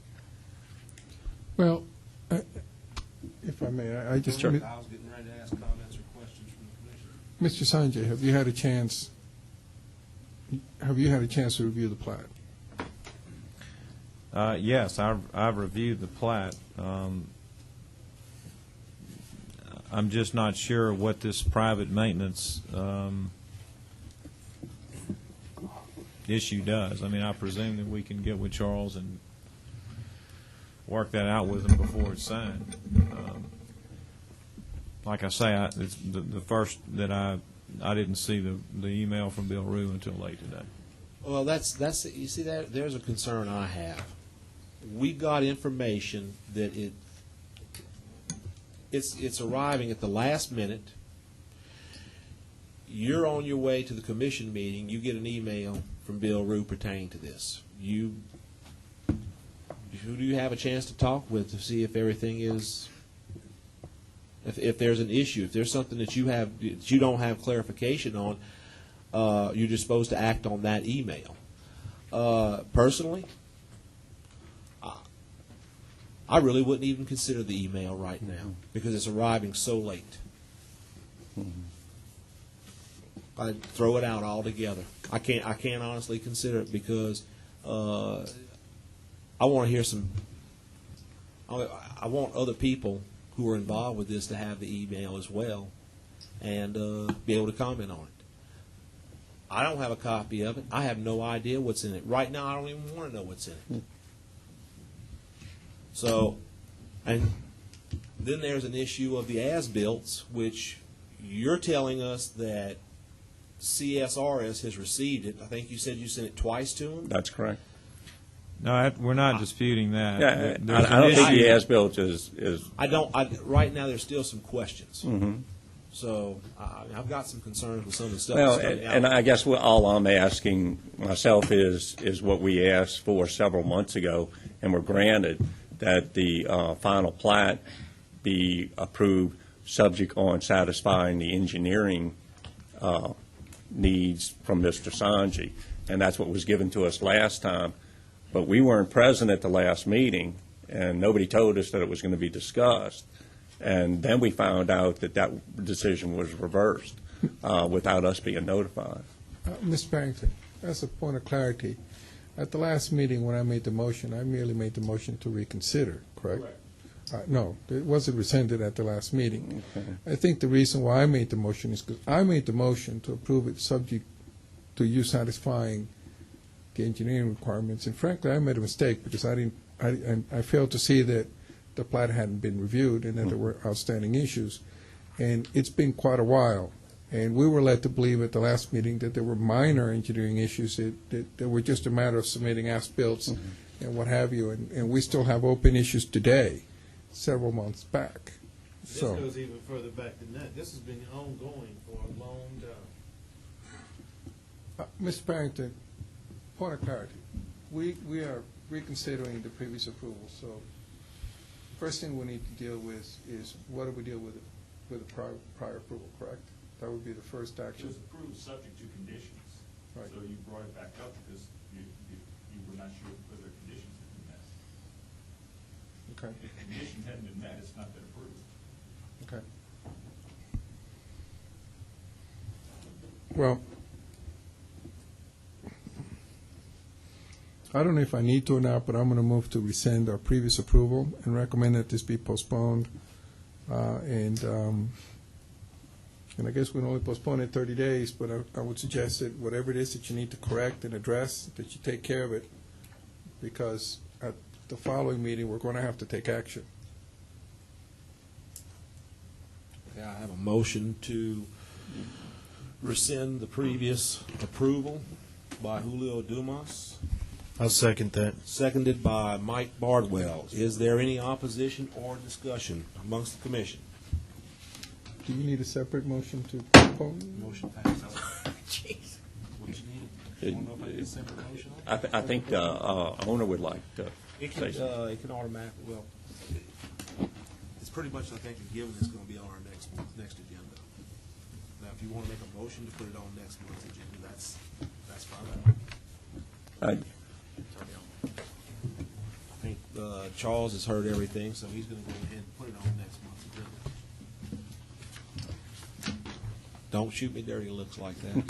Well, if I may, I just. I was getting ready to ask comments or questions from the commission. Mr. Sanjay, have you had a chance to review the plat? Yes, I've reviewed the plat. I'm just not sure what this private maintenance issue does. I mean, I presume that we can get with Charles and work that out with him before it's signed. Like I say, it's the first that I didn't see the email from Bill Rue until late today. Well, that's you see that there's a concern I have. We got information that it's arriving at the last minute. You're on your way to the commission meeting. You get an email from Bill Rue pertaining to this. Who do you have a chance to talk with to see if everything is, if there's an issue, if there's something that you don't have clarification on, you're just supposed to act on that email. Personally, I really wouldn't even consider the email right now because it's arriving so late. I'd throw it out altogether. I can't honestly consider it because I want to hear some. I want other people who are involved with this to have the email as well and be able to comment on it. I don't have a copy of it. I have no idea what's in it. Right now, I don't even want to know what's in it. So, and then there's an issue of the as-builts, which you're telling us that CSRS has received it. I think you said you sent it twice to them? That's correct. No, we're not disputing that. Yeah, I don't think the as-built is. Right now, there's still some questions. Mm-hmm. So I've got some concerns with some of the stuff. Well, that's and I guess all I'm asking myself is what we asked for several months ago and were granted, that the final plat be approved subject on satisfying the engineering needs from Mr. Sanji. And that's what was given to us last time. But we weren't present at the last meeting, and nobody told us that it was going to be discussed. And then we found out that decision was reversed without us being notified. Mr. Barrington, as a point of clarity, at the last meeting when I made the motion, I merely made the motion to reconsider, correct? No, it wasn't rescinded at the last meeting. Okay. I think the reason why I made the motion is because I made the motion to approve it subject to you satisfying the engineering requirements. And frankly, I made a mistake because I failed to see that the plat hadn't been reviewed and that there were outstanding issues. And it's been quite a while. And we were led to believe at the last meeting that there were minor engineering issues that were just a matter of submitting as-built and what have you. And we still have open issues today, several months back. This So, goes even further back than that. This has been ongoing for a long time. Mr. Barrington, point of clarity. We are reconsidering the previous approval. So first thing we need to deal with is what do we deal with the prior approval, correct? That would be the first It action. was approved subject to conditions. Right. So you brought it back up because you were not sure whether conditions had been met. Okay. If the condition hadn't been met, it's not been approved. Okay. Well, I don't know if I need to or not, but I'm going to move to rescind our previous approval and recommend that this be postponed. And I guess we can only postpone it 30 days, but I would suggest that whatever it is that you need to correct and address, that you take care of it, because at the following meeting, we're going to have to take action. Okay, I have a motion to rescind the previous approval by Julio Dumas. I'll second that. Seconded by Mike Bardwell. Is there any opposition or discussion amongst the commission? Do you need a separate motion to postpone? Motion passes. Jeez. What you need? You want to know if I need a separate motion? I think the owner would like to It say something. can automatically, well, it's pretty much, I think, a given it's going to be on our next agenda. Now, if you want to make a motion to put it on next month's agenda, that's fine. I think Charles has heard everything, so he's going to go ahead and put it on next month's agenda. Don't shoot me dirty looks like that.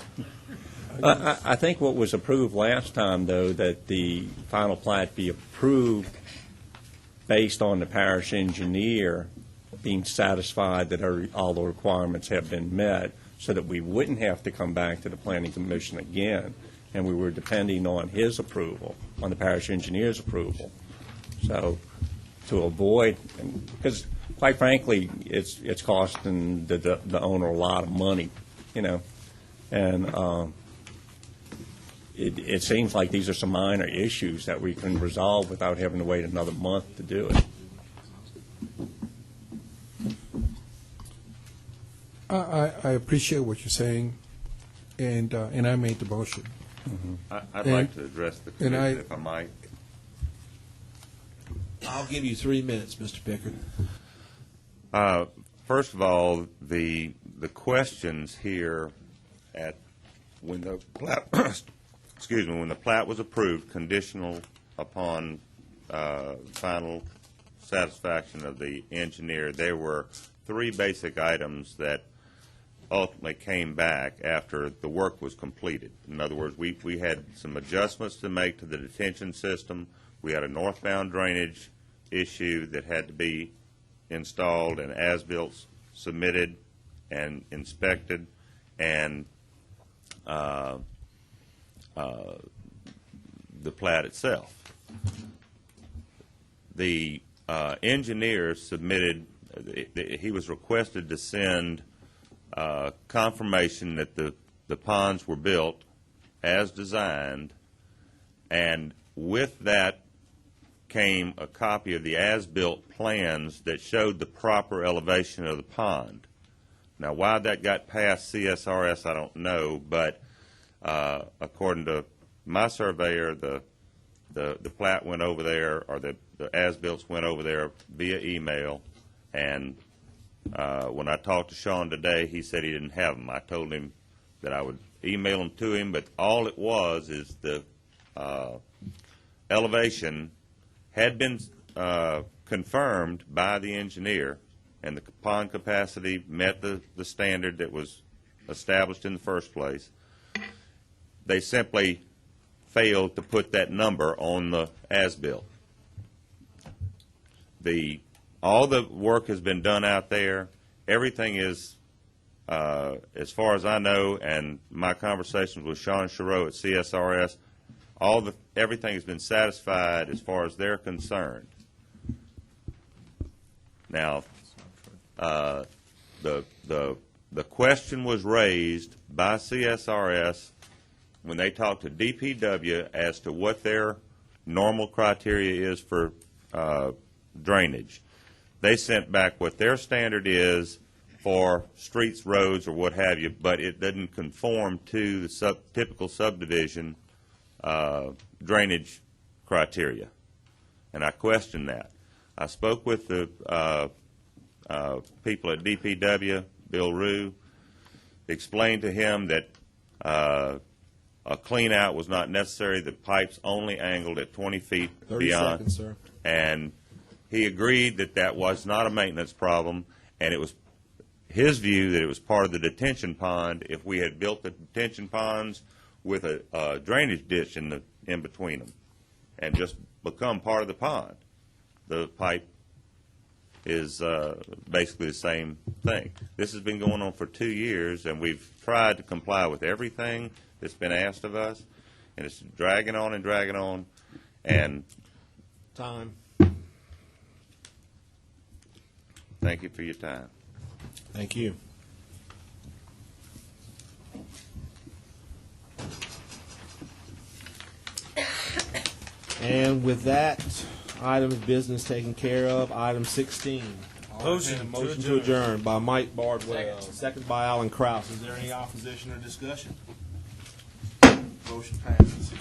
I think what was approved last time, though, that the final plat be approved based on the parish engineer being satisfied that all the requirements have been met, so that we wouldn't have to come back to the planning commission again, and we were depending on his approval, on the parish engineer's approval. So to avoid, because quite frankly, it's costing the owner a lot of money, and it seems like these are some minor issues that we can resolve without having to wait another month to do it. I appreciate what you're saying, and I made the motion. I'd like to address the commission, if I might. I'll give you 3 minutes, Mr. Pickard. First of all, the questions here at when the plat, excuse me, when the plat was approved, conditional upon final satisfaction of the engineer, there were 3 basic items that ultimately came back after the work was completed. In other words, we had some adjustments to make to the detention system. We had a northbound drainage issue that had to be installed and as-built submitted and inspected, and the plat itself. The engineer submitted, he was requested to send confirmation that the ponds were built as designed, and with that came a copy of the as-built plans that showed the proper elevation of the pond. Now, why that got past CSRS, I don't know, but according to my surveyor, the plat went over there, or the as-built went over there via email, and when I talked to Sean today, he said he didn't have them. I told him that I would email them to him, but all it was is the elevation had been confirmed by the engineer, and the pond capacity met the standard that was established in the first place. They simply failed to put that number on the as-built. All the work has been done out there. Everything is, as far as I know, and my conversations with Sean Chereau at CSRS, everything has been satisfied as far as they're concerned. Now, the the question was raised by CSRS when they talked to DPW as to what their normal criteria is for drainage. They sent back what their standard is for streets, roads, or what have you, but it doesn't conform to the typical subdivision drainage criteria. And I question that. I spoke with the people at DPW, Bill Rue, explained to him that a clean out was not necessary. The pipes only angled at 20 feet 30 beyond. seconds, sir. And he agreed that that was not a maintenance problem, and it was his view that it was part of the detention pond. If we had built the detention ponds with a drainage ditch in between them and just become part of the pond, the pipe is basically the same thing. This has been going on for 2 years, and we've tried to comply with everything that's been asked of us, and it's dragging on and dragging on. And time. Thank you for your time. Thank you. And with that item of business taken care of, item 16. Motion To adjourn by Mike Bardwell, second by Alan Kraus. Is there any opposition or discussion? Motion passes.